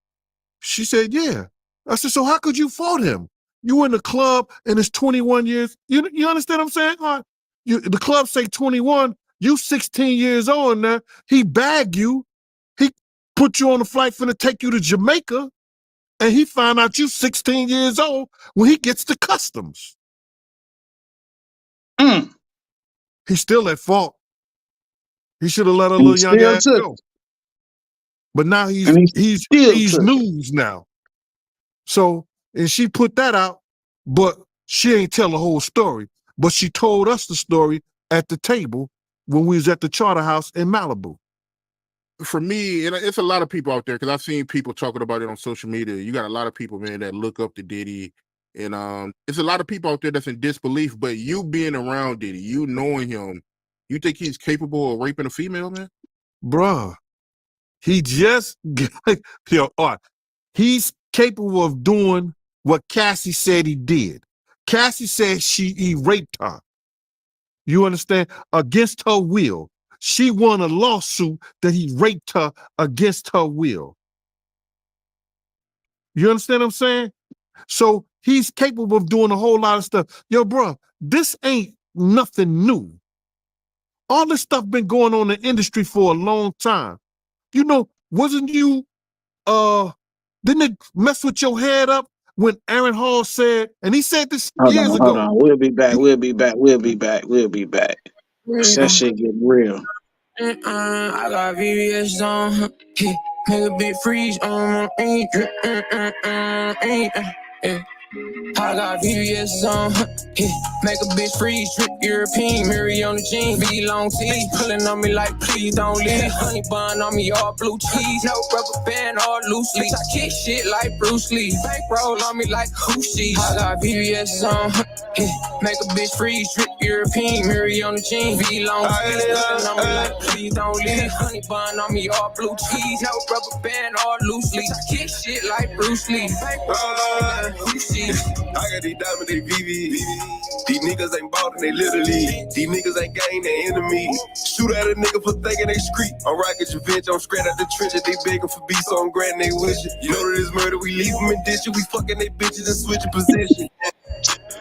S12: She said, yeah. I said, so how could you fault him? You in the club and it's 21 years. You understand what I'm saying? The club say 21. You 16 years old now. He bagged you. He put you on a flight finna take you to Jamaica, and he found out you 16 years old when he gets to customs. He's still at fault. He should have let a little young ass go. But now he's news now. So, and she put that out, but she ain't tell the whole story. But she told us the story at the table when we was at the Charter House in Malibu.
S24: For me, and it's a lot of people out there, because I've seen people talking about it on social media. You got a lot of people, man, that look up to Diddy. And it's a lot of people out there that's in disbelief, but you being around Diddy, you knowing him, you think he's capable of raping a female, man?
S12: Bruh, he just, he's capable of doing what Cassie said he did. Cassie said he raped her. You understand? Against her will. She won a lawsuit that he raped her against her will. You understand what I'm saying? So he's capable of doing a whole lot of stuff. Yo, bro, this ain't nothing new. All this stuff been going on in the industry for a long time. You know, wasn't you, didn't it mess with your head up when Aaron Hall said, and he said this years ago.
S1: Hold on. We'll be back. That shit get real.
S10: I got VVS on, make a big freeze on, I got VVS on, make a bitch freeze, trip European, Mary on the jean, V long T, pulling on me like please don't leave, honey bun on me all blue cheese, no rubber band all loose leaf, I kick shit like Bruce Lee, bankroll on me like Hoochie, I got VVS on, make a bitch freeze, trip European, Mary on the jean, V long T, pulling on me like please don't leave, honey bun on me all blue cheese, no rubber band all loose leaf, I kick shit like Bruce Lee, bankroll on me like Hoochie.
S4: I got these diamonds, they VV. These niggas ain't ballin', they literally. These niggas ain't gang, they enemy. Shoot at a nigga for thinking they street. I'm rockin' your bitch, I'm scratch out the trenches. They begging for beats, so I'm granting they wishin'. You know that it's murder, we leave them in ditches. We fucking they bitches and switching position.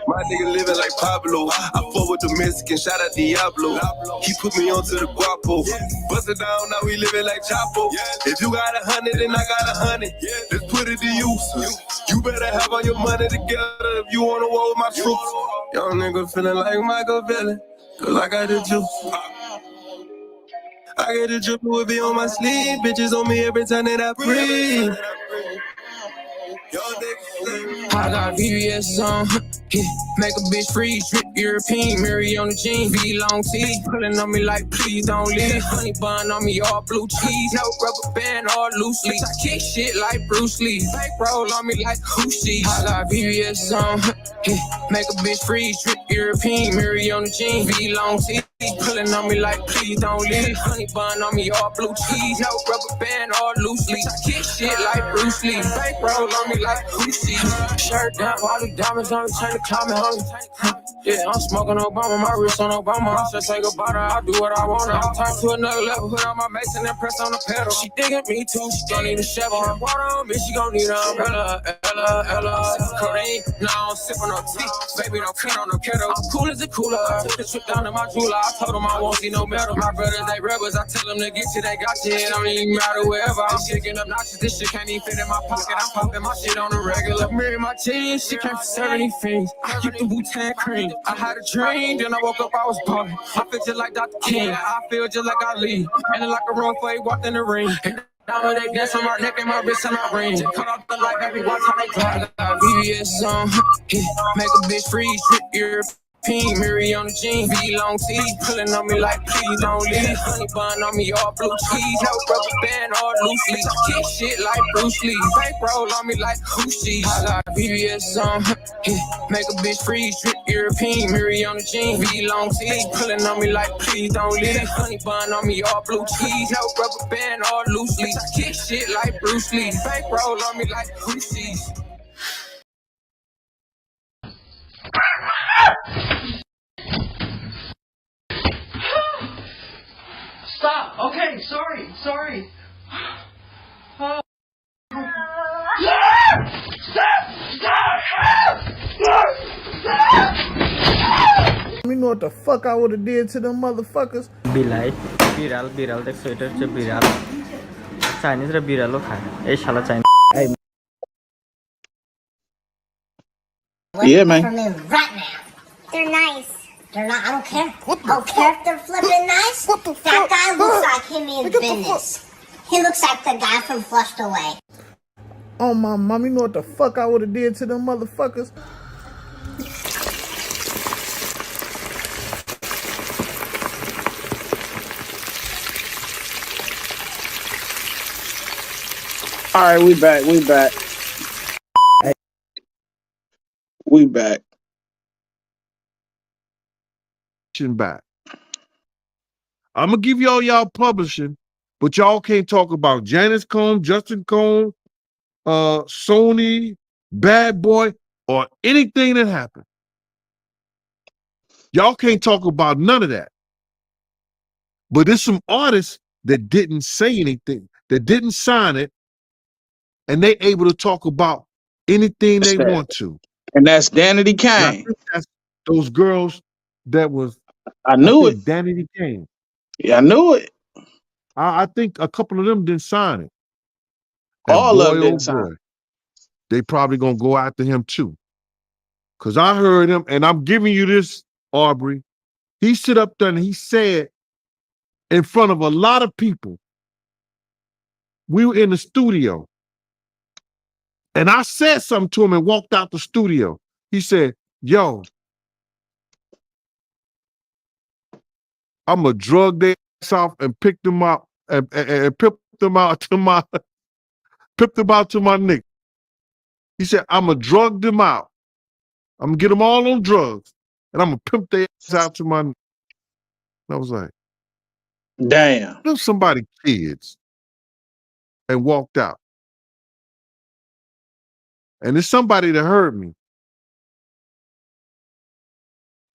S4: My nigga living like Pablo. I fuck with the Mexican, shout out Diablo. He put me onto the guapo. Bust it down, now we living like Chapo. If you got 100, then I got 100. Let's put it to use. You better have all your money together if you wanna war with my troops. Young nigga feeling like Michael Villain, cause I got the juice. I get the drip, will be on my sleeve. Bitches on me every time that I breathe.
S10: I got VVS on, make a bitch freeze, drip European, Mary on the jean, V long T, pulling on me like please don't leave, honey bun on me all blue cheese, no rubber band all loose leaf, I kick shit like Bruce Lee, fake roll on me like Hoochie. I got VVS on, make a bitch freeze, drip European, Mary on the jean, V long T, pulling on me like please don't leave, honey bun on me all blue cheese, no rubber band all loose leaf, I kick shit like Bruce Lee, fake roll on me like Hoochie. Shirt down, all the diamonds on me, turn the climate on me. Yeah, I'm smoking Obama, my wrist on Obama. I just take a bottle, I do what I want. I'm time to another level, put on my mason and press on the pedal. She digging me too, she gon' need a shovel. Water on me, she gon' need an umbrella. Ella, Codeine, now I'm sipping on tea. Baby, don't cut on no kettle. I'm cool as a cooler. I took the trip down to my jeweler. I told them I won't see no metal. My brothers, they rebels. I tell them to get you, they got you. It don't even matter wherever. I'm shaking obnoxious. This shit can't even fit in my pocket. I'm popping my shit on the regular. Marry my team, she can't for 70 things. I keep the Wu-Tang cream. I had a dream, then I woke up, I was ballin'. I feel just like Dr. King. I feel just like Ali. And like a run for he walked in the ring. Now they dance on my neck and my wrist and my ring. Cut off the light, baby, watch how they drive. VVS on, make a bitch freeze, drip European, Mary on the jean, V long T, pulling on me like please don't leave. Honey bun on me all blue cheese, no rubber band all loose leaf. Kick shit like Bruce Lee, fake roll on me like Hoochie. I got VVS on, make a bitch freeze, drip European, Mary on the jean, V long T, pulling on me like please don't leave. Honey bun on me all blue cheese, no rubber band all loose leaf. Kick shit like Bruce Lee, fake roll on me like Hoochie.
S5: Stop. Okay, sorry. Oh.
S9: You know what the fuck I would have did to them motherfuckers?
S13: बिलाई बिराल देख sweater से बिराल Chinese रे बिरालो खाए ए शाला Chinese
S1: Hey,
S23: Let's
S1: yeah, man.
S23: from them right now. They're nice. They're not. I don't care. I don't care if they're flipping nice. That guy looks like him in business. He looks like the guy from Flushed Away.
S9: Oh my mom, you know what the fuck I would have did to them motherfuckers?
S1: All right, we back. We back.
S12: Back. I'm gonna give y'all publishing, but y'all can't talk about Janice Combs, Justin Combs, Sony, Bad Boy, or anything that happened. Y'all can't talk about none of that. But there's some artists that didn't say anything, that didn't sign it, and they able to talk about anything they want to.
S1: And that's Danity
S12: And I
S1: Kane.
S12: think that's those girls that was,
S1: I knew it.
S12: Danity Kane.
S1: Yeah, I knew it.
S12: I think a couple of them didn't sign it. And
S1: All of
S12: boy,
S1: them
S12: oh
S1: didn't sign
S12: boy, they probably gonna go after him too. Cause I heard him, and I'm giving you this, Aubrey. He stood up there and he said in front of a lot of people, we were in the studio, and I said something to him and walked out the studio. He said, yo, I'm gonna drug their ass off and pick them up and pip them out to my nigga. He said, I'm gonna drug them out. I'm gonna get them all on drugs, and I'm gonna pimp their ass out to my nigga. I was like,
S1: damn.
S12: Them somebody kids, and walked out. And it's somebody that heard me.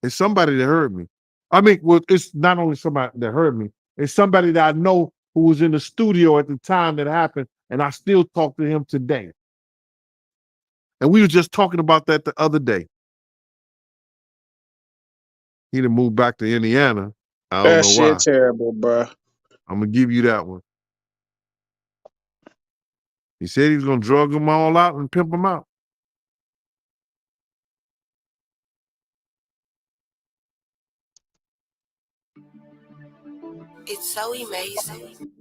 S12: It's somebody that heard me. I mean, well, it's not only somebody that heard me, it's somebody that I know who was in the studio at the time that happened, and I still talk to him today. And we were just talking about that the other day. He done moved back to Indiana. I don't
S1: That
S12: know
S1: shit
S12: why.
S1: terrible, bro.
S12: I'm gonna give you that one. He said he was gonna drug them all out and pimp them out.
S10: It's so amazing.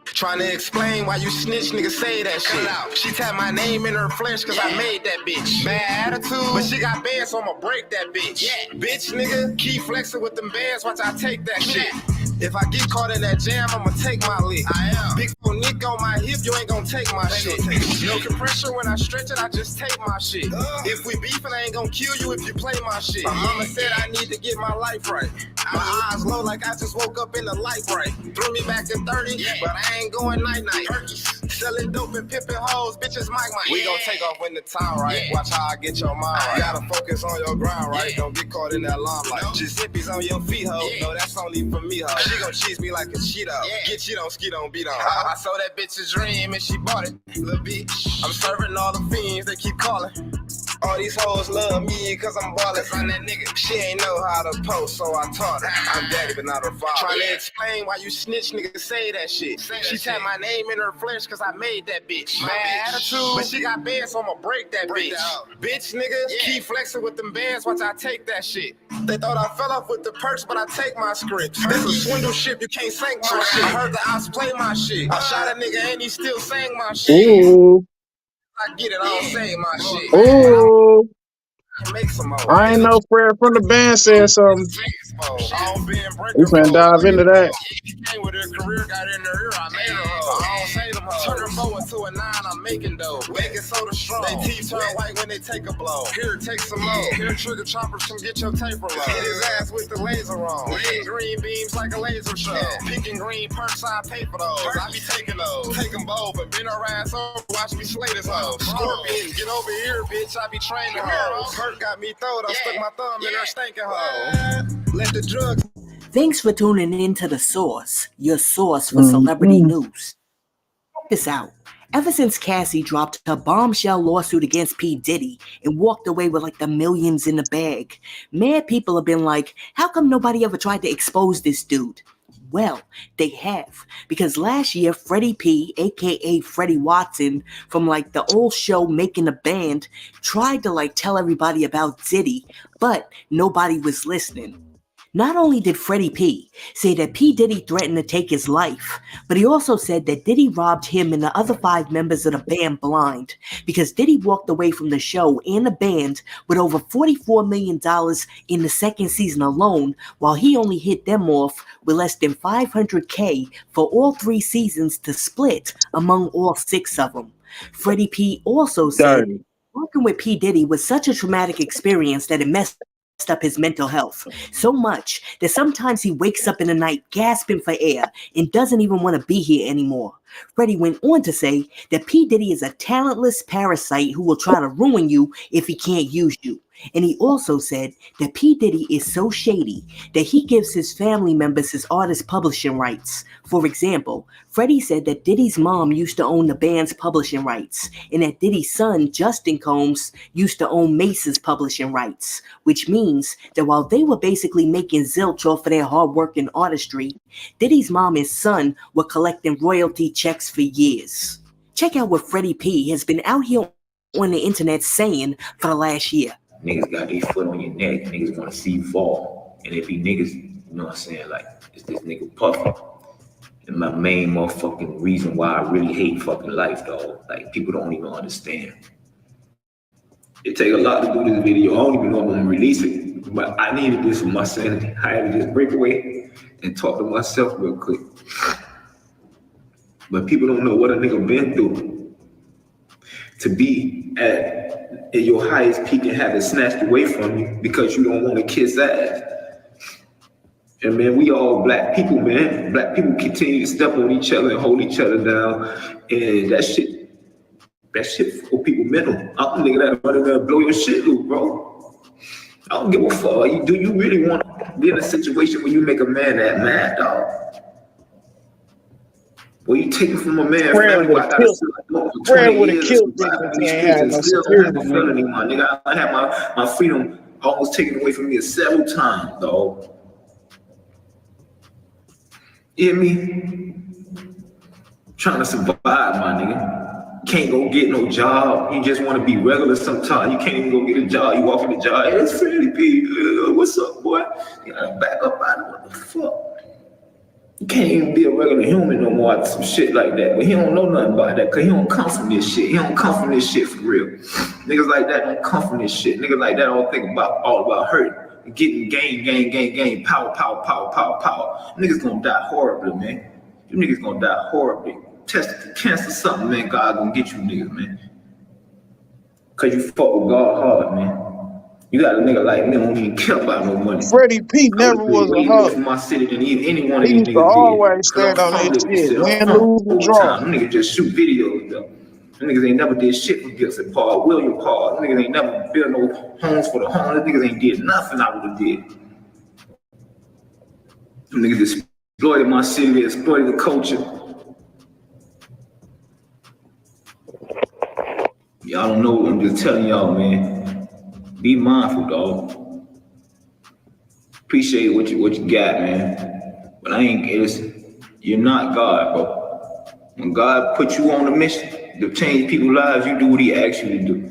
S16: Trying to explain why you snitch niggas say that shit. She tapped my name in her flesh cause I made that bitch. Bad attitude, but she got bands so I'ma break that bitch. Bitch nigga, keep flexing with them bands, watch I take that shit. If I get caught in that jam, I'ma take my lick. Big old nick on my hip, you ain't gon' take my shit. No compression when I stretch it, I just take my shit. If we beefin', I ain't gon' kill you if you play my shit. My mama said I need to get my life right. My eyes low like I just woke up in the light bright. Threw me back to 30, but I ain't going night-night. Selling dope and pimpin' hoes, bitches Mike. We gon' take off when the time right. Watch how I get your mind right. Gotta focus on your grind right. Don't get caught in that limelight. Giuseppe's on your feet, ho. No, that's only for me, ho. She gon' cheese me like a Cheeto. Get cheat on, ski don't beat on. I sold that bitch a dream and she bought it. Little bitch. I'm serving all the fiends, they keep calling. All these hoes love me cause I'm ballin'. I'm that nigga. She ain't know how to post, so I taught her. I'm daddy but not her father. Trying to explain why you snitch niggas say that shit. She tapped my name in her flesh cause I made that bitch. Bad attitude, but she got bands, so I'ma break that bitch. Bitch nigga, keep flexing with them bands, watch I take that shit. They thought I fell off with the perks, but I take my scripts. This a swindle ship, you can't sink my shit. I heard the ops play my shit. I shot a nigga and he still sang my shit.
S1: Ooh.
S16: I get it, I don't say my shit.
S1: Ooh.
S16: Make some more.
S1: I ain't know Fred from the band said something. We finna dive into that.
S16: Came with her career, got in her ear, I made her hoe. I don't say them hoes. Turn her 4 into a 9, I'm making dough. Baking soda strong. They teeth turn white when they take a blow. Here, take some more. Here, trigger choppers, come get your taper low. Hit his ass with the laser on. Hitting green beams like a laser show. Picking green perks, I pay for those. I be taking those. Take them both and bend her ass over. Watch me slay this hoe. Scorpion, get over here, bitch. I be training hoes. Perk got me throwed. I stuck my thumb in her stinking hoe. Let the drugs.
S17: Thanks for tuning in to The Source, your source for celebrity news. Check this out. Ever since Cassie dropped her bombshell lawsuit against P. Diddy and walked away with like the millions in the bag, mad people have been like, how come nobody ever tried to expose this dude? Well, they have, because last year, Freddie P, aka Freddie Watson, from like the old show Making a Band, tried to like tell everybody about Diddy, but nobody was listening. Not only did Freddie P say that P. Diddy threatened to take his life, but he also said that Diddy robbed him and the other 5 members of the band blind because Diddy walked away from the show and the band with over $44 million in the second season alone, while he only hit them off with less than $500K for all 3 seasons to split among all 6 of them. Freddie P also said working with P. Diddy was such a traumatic experience that it messed up his mental health so much that sometimes he wakes up in the night gasping for air and doesn't even want to be here anymore. Freddie went on to say that P. Diddy is a talentless parasite who will try to ruin you if he can't use you. And he also said that P. Diddy is so shady that he gives his family members his artist publishing rights. For example, Freddie said that Diddy's mom used to own the band's publishing rights, and that Diddy's son, Justin Combs, used to own Mace's publishing rights, which means that while they were basically making zilch off of their hard work and artistry, Diddy's mom and son were collecting royalty checks for years. Check out what Freddie P has been out here on the internet saying for the last year.
S18: Niggas got their foot on your neck. Niggas want to see you fall. And if you niggas, you know what I'm saying, like, it's this nigga Puffy. And my main motherfucking reason why I really hate fucking life, dog. Like, people don't even understand. It take a lot to do this video. I don't even know if I'm gonna release it. But I needed this for my sanity. I had to just break away and talk to myself real quick. But people don't know what a nigga been through. To be at your highest peak and have it snatched away from you because you don't want to kiss ass. And man, we all black people, man. Black people continue to step on each other and hold each other down. And that shit for people mental. I'm the nigga that running there and blow your shit loose, bro. I don't give a fuck. Do you really want to be in a situation where you make a man that mad, dog? Well, you take it from a man.
S1: Fred would have killed niggas if he ain't had no security.
S18: My nigga, I had my freedom almost taken away from me several times, dog. You hear me? Trying to survive, my nigga. can't go get no job. You just want to be regular sometimes. You can't even go get a job. You walk in the job, hey, it's Freddie P. What's up, boy? You gotta back up out of what the fuck. You can't even be a regular human no more after some shit like that. But he don't know nothing about that because he don't come from this shit. He don't come from this shit for real. Niggas like that don't come from this shit. Niggas like that don't think about all about hurt. Getting gain, power. Niggas gonna die horribly, man. You niggas gonna die horribly. Tested for cancer, something, man. God gonna get you niggas, man. Cause you fuck with God hard, man. You got a nigga like me don't even care about no money.
S1: Freddie P never was a hoe.
S18: From my city than any one of
S1: He
S18: these
S1: used to
S18: niggas
S1: always
S18: did.
S1: stand on his shit, win, lose, and
S18: Over
S1: draw.
S18: time, them niggas just shoot videos though. Them niggas ain't never did shit for Gibson Paul, William Paul. Them niggas ain't never built no homes for the homeless. Them niggas ain't did nothing I would have did. Them niggas exploited my city, they exploited the culture. Y'all don't know, I'm just telling y'all, man. Be mindful, dog. Appreciate what you got, man. But you're not God, bro. When God put you on a mission to change people's lives, you do what he asks you to do.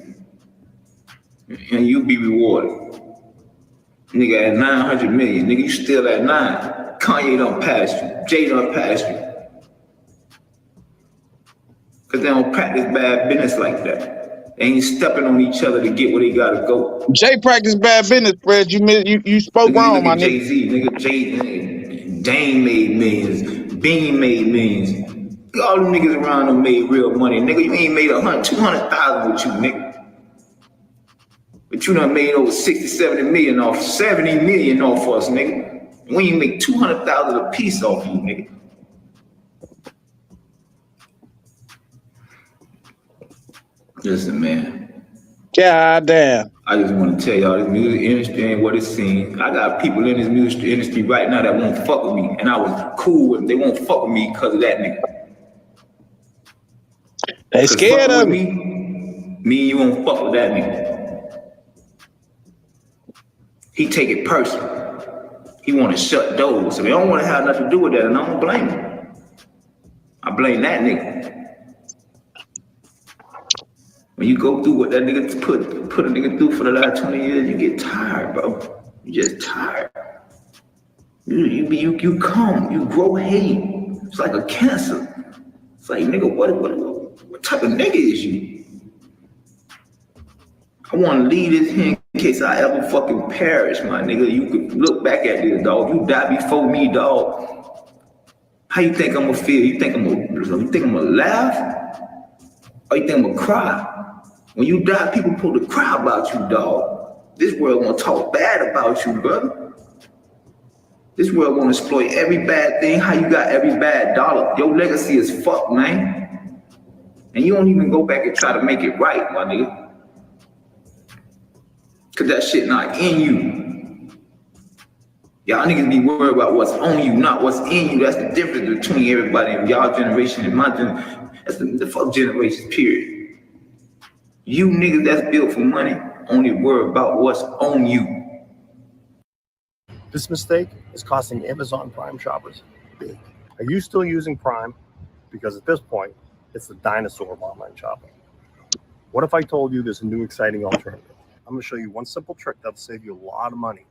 S18: And you'll be rewarded. Nigga at 900 million, nigga, you still at 9. Kanye done passed you. Jay done passed you. Cause they don't practice bad business like that. They ain't stepping on each other to get where they gotta go.
S1: Jay practiced bad business, Fred. You spoke wrong, my nigga.
S18: Jay-Z, nigga, Dame made millions. Bean made millions. All them niggas around them made real money. Nigga, you ain't made 200,000 with you, nigga. But you done made over 60, 70 million off, 70 million off us, nigga. We ain't make 200,000 a piece off you, nigga. Listen, man.
S1: God damn.
S18: I just want to tell y'all, this music industry ain't what it seems. I got people in this music industry right now that won't fuck with me, and I was cool with them. They won't fuck with me because of that nigga.
S1: They scared of
S18: me. Me and you won't fuck with that nigga. He take it personal. He want to shut doors. So they don't want to have nothing to do with that, and I don't blame him. I blame that nigga. When you go through what that nigga put a nigga through for the last 20 years, you get tired, bro. You just tired. You grow hate. It's like a cancer. It's like, nigga, what type of nigga is you? I want to leave this here in case I ever fucking perish, my nigga. You could look back at this, dog. You die before me, dog. How you think I'm gonna feel? You think I'm gonna laugh? Or you think I'm gonna cry? When you die, people supposed to cry about you, dog. This world gonna talk bad about you, brother. This world gonna exploit every bad thing. How you got every bad dollar? Your legacy is fucked, man. And you don't even go back and try to make it right, my nigga. Cause that shit not in you. Y'all niggas be worried about what's on you, not what's in you. That's the difference between everybody in y'all generation and my generation. That's the fuck generation, period. You niggas that's built for money only worry about what's on you.
S2: This mistake is costing Amazon Prime shoppers big. Are you still using Prime? Because at this point, it's the dinosaur of online shopping. What if I told you there's a new exciting alternative? I'm going to show you one simple trick that'll save you a lot of money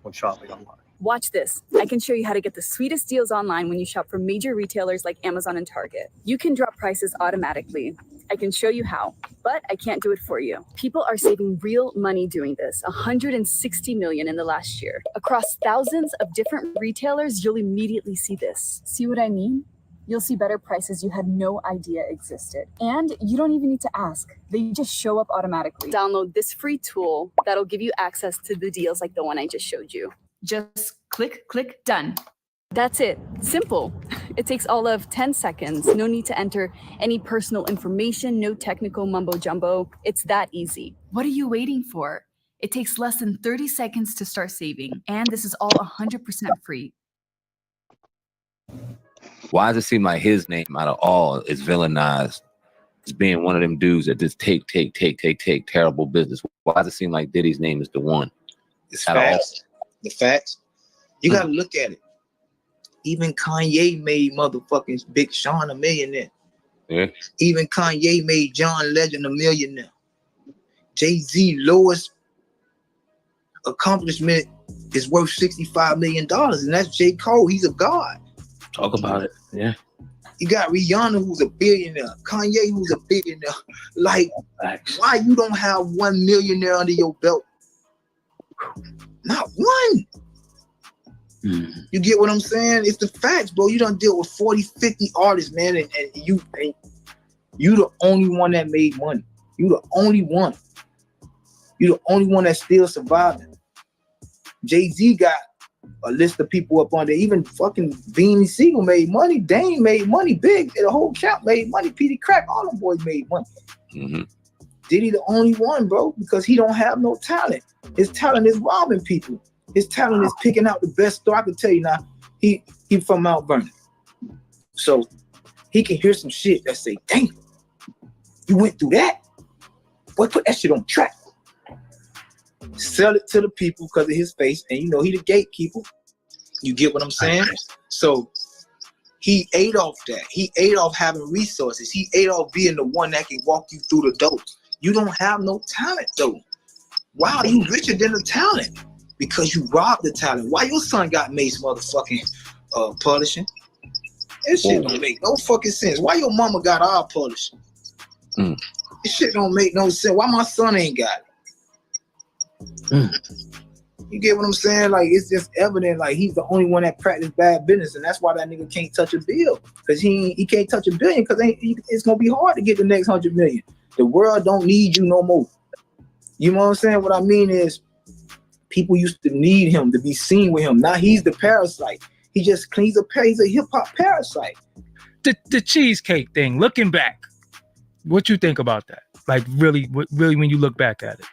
S2: when shopping online.
S19: Watch this. I can show you how to get the sweetest deals online when you shop from major retailers like Amazon and Target. You can drop prices automatically. I can show you how, but I can't do it for you. People are saving real money doing this, 160 million in the last year. Across thousands of different retailers, you'll immediately see this. See what I mean? You'll see better prices you had no idea existed. And you don't even need to ask. They just show up automatically. Download this free tool that'll give you access to the deals like the one I just showed you. Just click, done. That's it. Simple. It takes all of 10 seconds. No need to enter any personal information, no technical mumbo jumbo. It's that easy. What are you waiting for? It takes less than 30 seconds to start saving. And this is all 100% free.
S20: Why does it seem like his name out of all is villainized as being one of them dudes that just take terrible business? Why does it seem like Diddy's name is the one?
S21: It's facts. The facts. You gotta look at it. Even Kanye made motherfucking Big Sean a millionaire.
S20: Yeah.
S7: Even Kanye made John Legend a millionaire. Jay-Z lowest accomplishment is worth $65 million, and that's J. Cole. He's a god.
S20: Talk about it. Yeah.
S7: You got Rihanna, who's a billionaire. Kanye, who's a billionaire. Like, why you don't have one millionaire under your belt? Not one. You get what I'm saying? It's the facts, bro. You done deal with 40, 50 artists, man, and you the only one that made money. You the only one. You the only one that's still surviving. Jay-Z got a list of people up on there. Even fucking Beanie Siegel made money. Dame made money. Big, the whole camp made money. Petey Crack, all them boys made money. Diddy the only one, bro, because he don't have no talent. His talent is robbing people. His talent is picking out the best store. I can tell you now, he from Mount Vernon. So he can hear some shit that say, damn, you went through that? Boy, put that shit on track. Sell it to the people because of his face. And you know, he the gatekeeper. You get what I'm saying? So he ate off that. He ate off having resources. He ate off being the one that can walk you through the door. You don't have no talent though. Why are you richer than the talent? Because you robbed the talent. Why your son got Mace motherfucking publishing? This shit don't make no fucking sense. Why your mama got our publishing? This shit don't make no sense. Why my son ain't got it? You get what I'm saying? Like, it's just evident, like, he's the only one that practiced bad business, and that's why that nigga can't touch a bill. Because he can't touch $1 billion, because it's gonna be hard to get the next 100 million. The world don't need you no more. You know what I'm saying? What I mean is, people used to need him to be seen with him. Now he's the parasite. He just cleans up. He's a hip hop parasite.
S14: The cheesecake thing. Looking back, what you think about that? Like, really, when you look back at it.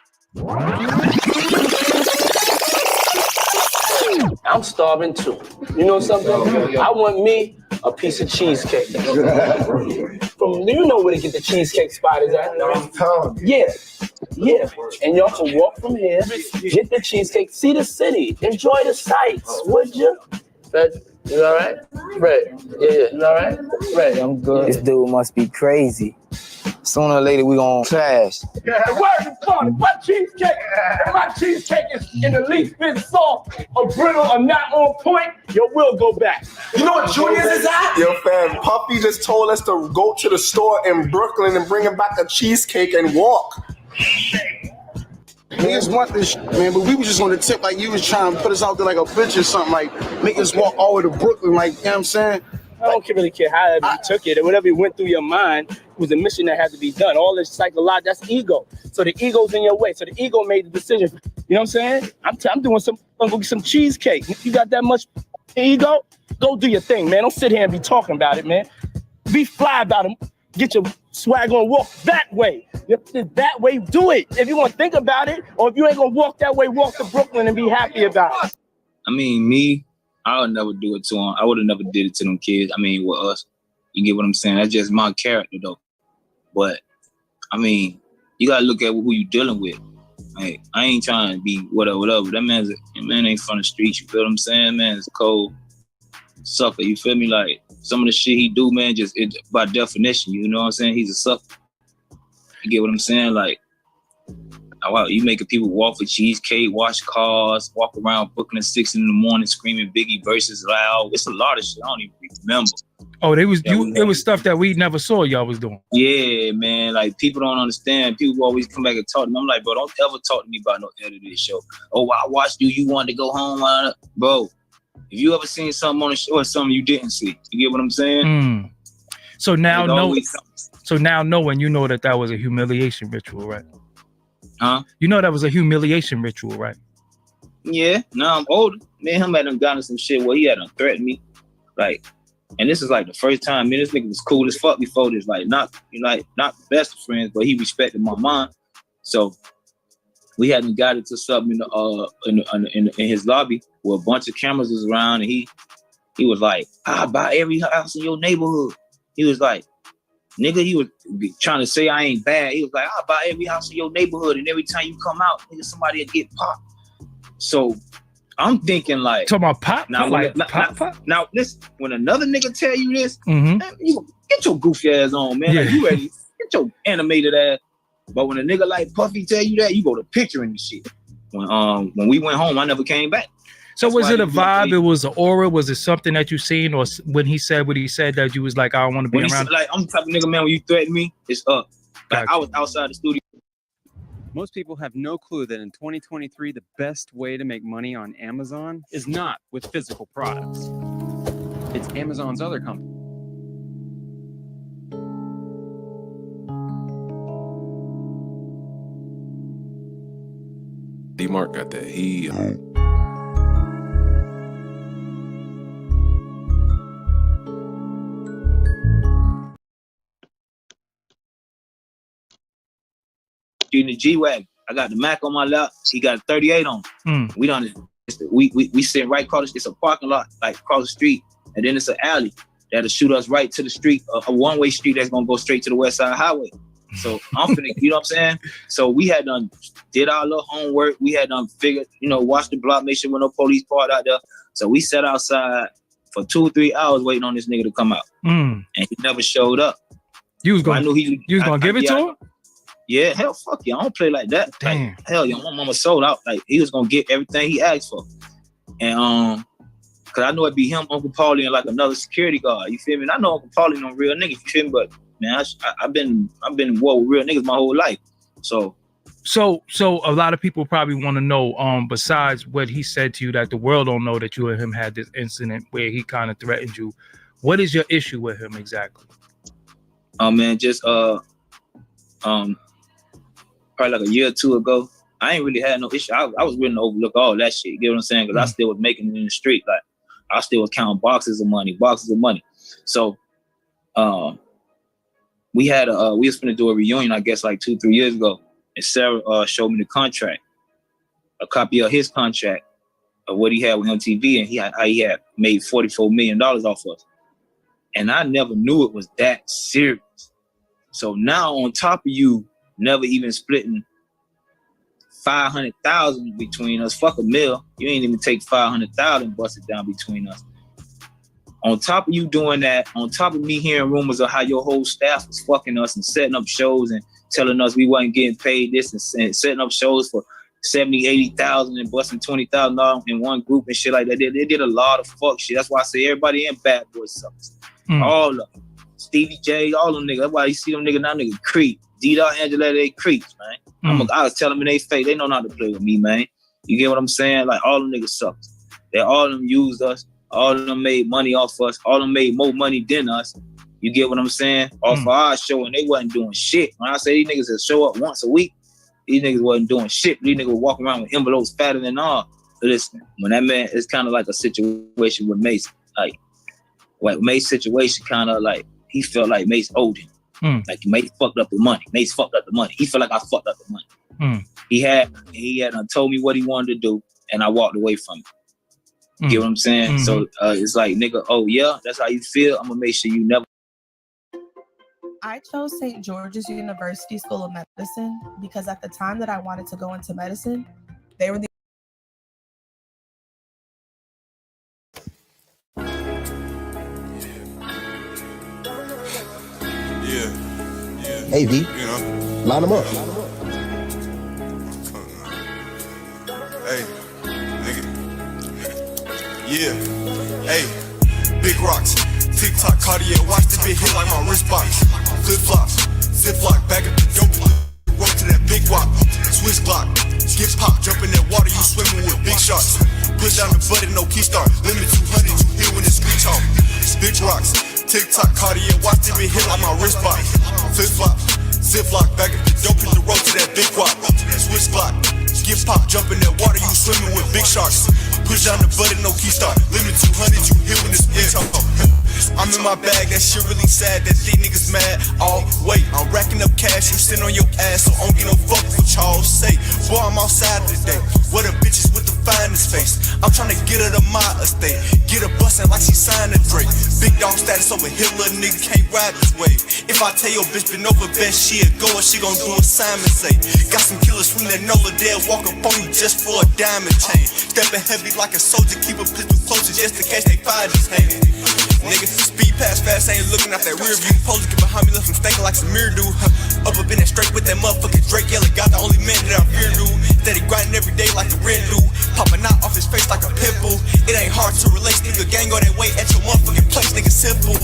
S15: I'm starving too. You know something? I want me a piece of cheesecake. From, you know where to get the cheesecake spot is at? Yeah. And y'all can walk from here, get the cheesecake, see the city, enjoy the sights, would you? Fred, you all right? Fred, yeah, you all right? Fred, I'm good.
S22: This dude must be crazy. Sooner or later, we gonna clash.
S15: Yeah, the word is calling. My cheesecake, if my cheesecake is in the least bit soft or brittle or not on point, we'll go back.
S16: You know what Junior's is at? Yo, fam, Puffy just told us to go to the store in Brooklyn and bring him back a cheesecake and walk.
S25: Niggas want this shit, man, but we was just on the tip like you was trying to put us out there like a bitch or something, like make us walk all the way to Brooklyn, like, you know what I'm saying?
S15: I don't really care how you took it or whatever went through your mind was a mission that had to be done. All this psychological, that's ego. So the ego's in your way. So the ego made the decision. You know what I'm saying? I'm doing some cheesecake. If you got that much ego, go do your thing, man. Don't sit here and be talking about it, man. Be fly about it. Get your swag on, walk that way. That way, do it. If you want to think about it, or if you ain't gonna walk that way, walk to Brooklyn and be happy about it.
S26: I mean, me, I would never do it to them. I would have never did it to them kids. I mean, with us. You get what I'm saying? That's just my character, though. But, I mean, you got to look at who you dealing with. Like, I ain't trying to be whatever. That man ain't from the streets. You feel what I'm saying? Man, it's cold sucker. You feel me? Like, some of the shit he do, man, by definition, you know what I'm saying? He's a sucker. You get what I'm saying? Like, wow, you making people walk for cheesecake, wash cars, walk around Brooklyn 6 in the morning screaming Biggie verses loud. It's a lot of shit I don't even remember.
S14: Oh, it was stuff that we never saw y'all was doing.
S26: Yeah, man. Like, people don't understand. People always come back and talk to me. I'm like, bro, don't ever talk to me about no edited show. Oh, I watched you. You wanted to go home. Bro, if you ever seen something on the show or something you didn't see, you get what I'm saying?
S14: So now knowing, you know that was a humiliation ritual, right?
S26: Huh?
S14: You know that was a humiliation ritual, right?
S26: Yeah. Now I'm older. Man, him had done gotten some shit where he had to threaten me. Like, and this is like the first time, man, this nigga was cool as fuck before this. Like, not the best of friends, but he respected my mom. So we hadn't got into something in his lobby where a bunch of cameras was around, and he was like, I'll buy every house in your neighborhood. He was like, nigga, he was trying to say I ain't bad. He was like, I'll buy every house in your neighborhood, and every time you come out, nigga, somebody will get popped. So I'm thinking like,
S14: talking about pop.
S26: Now,
S14: pop.
S26: now listen, when another nigga tell you this,
S14: Mm-hmm.
S26: man, you get your goofy ass on, man. Like, you ready? Get your animated ass. But when a nigga like Puffy tell you that, you go to picturing the shit. When we went home, I never came back.
S14: So
S26: That's
S14: was
S26: why
S14: it a
S26: he-
S14: vibe? It was an aura? Was it something that you seen? Or when he said what he said that you was like, I don't want to be
S26: When he
S14: around?
S26: said, like, I'm the type of nigga, man, when you threaten me, it's up. Like, I was outside the studio.
S3: Most people have no clue that in 2023, the best way to make money on Amazon is not with physical products. It's Amazon's other company.
S4: D-Mark got that heat.
S26: In the G-Wagon. I got the Mac on my lap. He got a 38 on. We done. We sitting right across. It's a parking lot, like across the street, and then it's an alley that'll shoot us right to the street, a one-way street that's gonna go straight to the West Side Highway. So I'm finna, you know what I'm saying? So we had did our little homework. We had figured, watch the block, make sure with no police part out there. So we sat outside for 2 or 3 hours waiting on this nigga to come out, and he never showed up.
S14: You was gonna,
S26: I knew
S14: you was gonna give it to him?
S26: Yeah, hell, fuck yeah, I don't play like that.
S14: Damn.
S26: Like, hell yeah, my mama sold out. Like, he was gonna get everything he asked for, and cause I know it'd be him, Uncle Paulie, and like another security guard. You feel me? And I know Uncle Paulie no real nigga. You feel me? But man, I've been in war with real niggas my whole life. So a lot of people probably want to know, besides what he said to you, that the world don't know that you and him had this incident where he kind of threatened you. What is your issue with him exactly? Man, just probably like a year or two ago, I ain't really had no issue. I was willing to overlook all that shit. You get what I'm saying? Because I still was making it in the street. Like, I still was counting boxes of money. So, we was gonna do a reunion, I guess, like 2-3 years ago, and Sarah showed me the contract, a copy of his contract of what he had with MTV, and he had made $44 million off us, and I never knew it was that serious. So now, on top of you never even splitting $500,000 between us, fuck $1 million, you ain't even take $500,000 and bust it down between us. On top of you doing that, on top of me hearing rumors of how your whole staff was fucking us and setting up shows and telling us we wasn't getting paid this and setting up shows for $70,000, $80,000 and busting $20,000 in one group and shit like that. They did a lot of fuck shit. That's why I say everybody in Bad Boys sucks. All of them. Stevie J, all them niggas. That's why you see them niggas now, niggas creep. D-Dot, Angela, they creeps, man. I was telling them in their face, they know not to play with me, man. You get what I'm saying? Like, all them niggas sucks. All of them used us. All of them made money off us. All of them made more money than us. You get what I'm saying? Off of our show, and they wasn't doing shit. When I say these niggas that show up once a week, these niggas wasn't doing shit. These niggas walking around with envelopes fatter than all. Listen, when that man, it's kind of like a situation with Mace. Like Mace's situation kind of like, he felt like Mace owed him. Like, Mace fucked up the money. Mace fucked up the money. He felt like I fucked up the money. He had told me what he wanted to do, and I walked away from it. You get what I'm saying? So it's like, nigga, oh yeah, that's how you feel. I'm gonna make sure you never.
S6: I chose St. George's University School of Medicine because at the time that I wanted to go into medicine, they were the
S8: Hey, V, line them up.
S11: Hey, nigga. Yeah. Hey, big rocks. TikTok, Cartier, watch the big hit like my wrist box. Flip flops, ziplock, bag of dope. Roll to that big wop. Swiss Glock, skip pop, jump in that water, you swimming with big sharks. Push down the button, no key start. Limit 200, you hear when it screech off. Big rocks. TikTok, Cartier, watch the big hit like my wrist box. Flip flops, ziplock, bag of dope in the road to that big wop. Swiss Glock, skip pop, jump in that water, you swimming with big sharks. Push down the button, no key start. Limit 200, you hear when it's big talk. I'm in my bag, that shit really sad, that these niggas mad. Oh, wait, I'm racking up cash, I'm sitting on your ass, so I don't get no fuck what y'all say. Boy, I'm outside today, where the bitches with the finest face. I'm trying to get her to my estate, get her bustin' like she signed a Drake. Big dog status over here, little nigga can't ride this wave. If I tell your bitch been over best, she'll go and she gon' do what Simon say. Got some killers swing that Nola, they'll walk up on you just for a diamond chain. Stepping heavy like a soldier, keep a pistol closer just in case they find his hand. Nigga, speed past fast, ain't looking out that rear view. Police get behind me, left him stinking like some mirror dude. Up in that straight with that motherfucking Drake yelling, got the only man that I fear, dude. Steady grinding every day like a red dude. Popping out off his face like a pit bull. It ain't hard to relate, nigga. Gang go that way at your motherfucking place, nigga. Simple.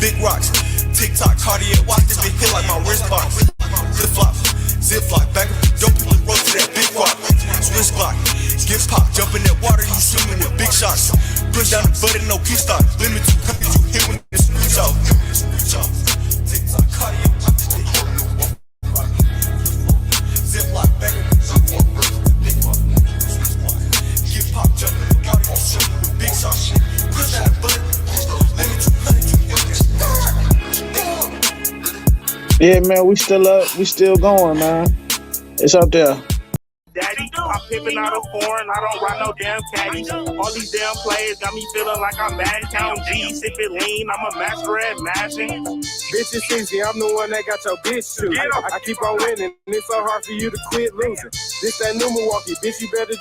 S11: Big rocks, TikTok, Cartier watch, this big hit like my wrist box. Flip flop, zip lock, back up the dope in the road to that big rock. Switch block, get pop, jump in that water, you swimming with big shots. Push down the button, no key stop. Limit 200, you hit when the switch off. TikTok, Cartier watch, this big hit. Zip lock, back up the big rock. Switch block, get pop, jump in the water, you swimming with big shots. Push down the button, limit 200, you hit when
S1: Yeah, man, we still up. We still going, man. It's up there.
S5: Daddy, I'm pimping out of foreign, I don't ride no damn caddy. All these damn players got me feeling like I'm back counting G's. If it lean, I'm a master at mashing.
S9: Bitch, it's easy, I'm the one that got your bitch too. I keep on winning, and it's so hard for you to quit losing. This that new Milwaukee, bitch, you better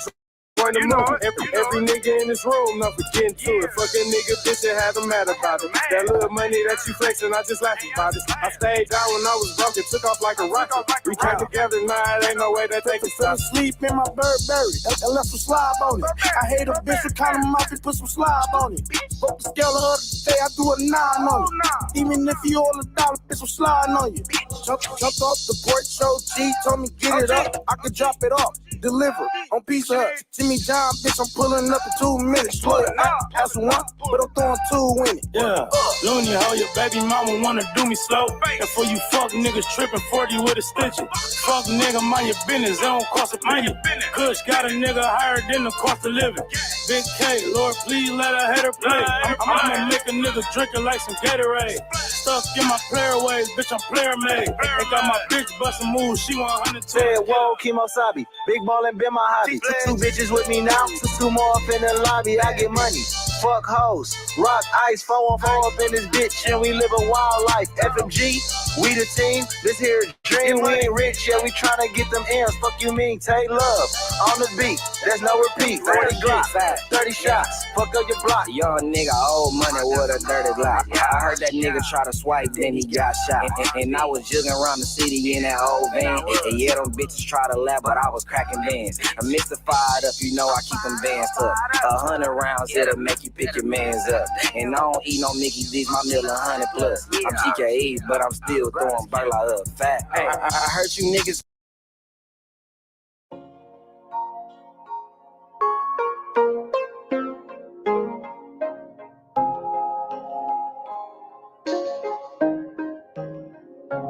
S9: join the movie. Every nigga in this room, not forgetting to it. Fucking nigga, bitch, it had them mad about it. That little money that you flexing, I just laugh about it. I stayed down when I was broke, it took off like a rocket. We came together, now it ain't no way that they can fell asleep in my Burberry and left some slob on it. I hate a bitch with kind of mouth and put some slob on it. Broke the scale of her today, I do a 9 on it. Even if you owe $1, bitch, I'm sliding on you. Jumped off the porch, show G, told me get it up. I could drop it off, deliver on Pizza Hut. Jimmy John, bitch, I'm pulling up in 2 minutes. Look, that's one, but I'm throwing 2 in it. Yeah, Looney, how your baby mama wanna do me slow. And for you fuck niggas tripping 40 with a stitching. Fuck nigga, mind your business, they don't cost a penny. Kush got a nigga higher than the cost of living. Big K, Lord, please let her header play. I'ma make a nigga drinking like some Gatorade. Stuck in my player ways, bitch, I'm player made. They got my bitch bustin' moves, she 100.
S12: Hey, whoa, Kimosabi, big ballin' been my hobby. 2 bitches with me now, 2 more up in the lobby, I get money. Fuck hoes, rock ice, 4 on 4 up in this bitch, and we live a wild life. FMG, we the team, this here dream, we ain't rich, yeah, we tryna get them M's, fuck you mean, take love, on the beat, there's no repeat, 40 Glock, 30 shots, fuck up your block.
S13: Young nigga, old money with a dirty Glock. I heard that nigga try to swipe, then he got shot. And I was jugging around the city in that old van. And yeah, them bitches try to laugh, but I was cracking bands. I'm mystified up, you know I keep them bands up. 100 rounds, it'll make you pick your mans up. And I don't eat no Mickey D's, my meal 100 plus. I'm GKEs, but I'm still throwing burla up fat. I heard you niggas.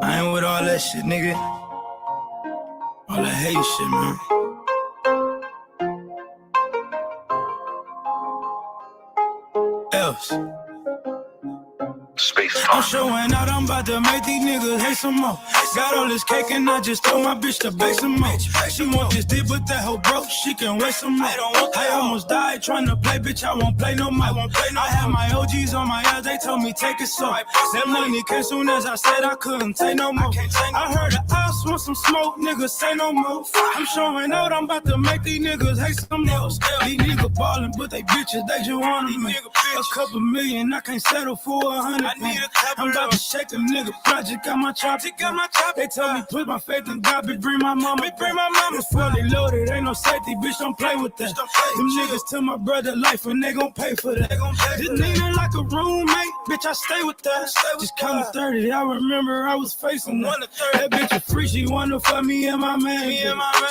S9: I ain't with all that shit, nigga. All that hate shit, man. Else. I'm showing out, I'm about to make these niggas hate some more. Got all this cake and I just told my bitch to bake some more. She want this dick, but that hoe broke, she can waste some more. I almost died trying to play, bitch, I won't play no more. I had my OGs on my ass, they told me take it slow. That money came soon as I said I couldn't take no more. I heard the ops want some smoke, niggas say no more. I'm showing out, I'm about to make these niggas hate some more. These niggas ballin', but they bitches, they just want me. A couple million, I can't settle for 100. I'm about to shake a nigga project, got my chop. They told me put my faith in God, bitch, bring my mama. It's fully loaded, ain't no safety, bitch, don't play with that. Them niggas took my brother life and they gon' pay for that. This nigga like a roommate, bitch, I stay with that. Just counted 30, I remember I was facing that. That bitch a free, she wanna fuck me and my man.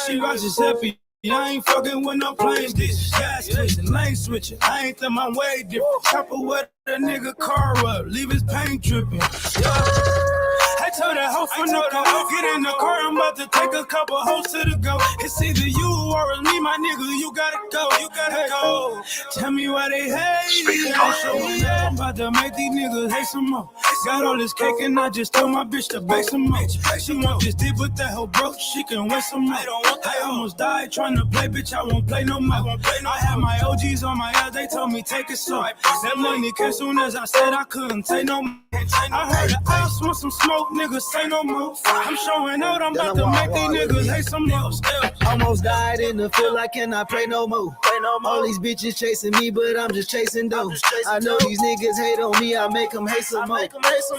S9: She watches happy. I ain't fucking with no planes, this gas station, lane switching. I ain't think my way different. Chopper with a nigga car up, leave his paint dripping. I told that hoe from the car, get in the car, I'm about to take a couple hoes to the go. It's either you or it's me, my nigga, you gotta go. psycho. Tell me why they hate. I'm about to make these niggas hate some more. Got all this cake and I just told my bitch to bake some more. She want this dick, but that hoe broke. She can wait some more. I almost died trying to play, bitch. I won't play no more. I had my OGs on my ass. They told me take it slow. That money came soon as I said I couldn't take no more. I heard the ops want some smoke, niggas say no more. I'm showing out, I'm about to make these niggas hate some more.
S12: Almost died in the field, I cannot pray no more. All these bitches chasing me, but I'm just chasing dough. I know these niggas hate on me, I make them hate some more.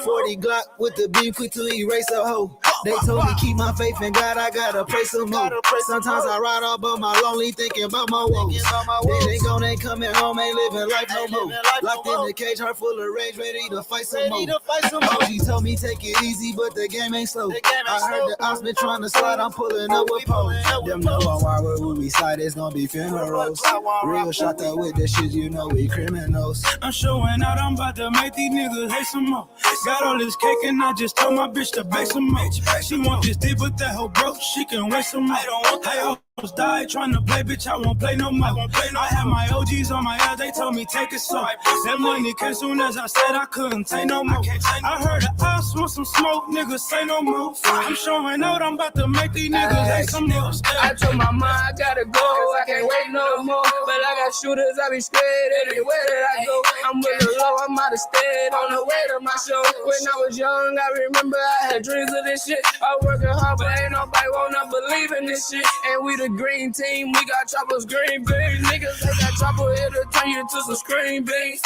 S12: 40 Glock with the beam, quick to erase a hoe. They told me keep my faith in God, I gotta pray some more. Sometimes I ride all by my lonely, thinking about my woes. Then they gone, ain't coming home, ain't living life no more. Locked in the cage, heart full of rage, ready to fight some more. OG told me take it easy, but the game ain't slow. I heard the ops been trying to slide, I'm pulling up with pole. Them know why we beside, it's gonna be funerals. Real shot that with the shit, you know we criminals.
S9: I'm showing out, I'm about to make these niggas hate some more. Got all this cake and I just told my bitch to bake some more. She want this dick, but that hoe broke, she can wait some more. I almost died trying to play, bitch, I won't play no more. I had my OGs on my ass, they told me take it slow. That money came soon as I said I couldn't take no more. I heard the ops want some smoke, niggas say no more. I'm showing out, I'm about to make these niggas hate some more.
S2: I told my mom I gotta go, I can't wait no more. But I got shooters, I be scared everywhere that I go. I'm with the low, I'm out of state on the way to my show. When I was young, I remember I had dreams of this shit. I working hard, but ain't nobody wanna believe in this shit. And we the green team, we got choppers, green beans. Niggas, they got chopper here to turn you into some screen beans.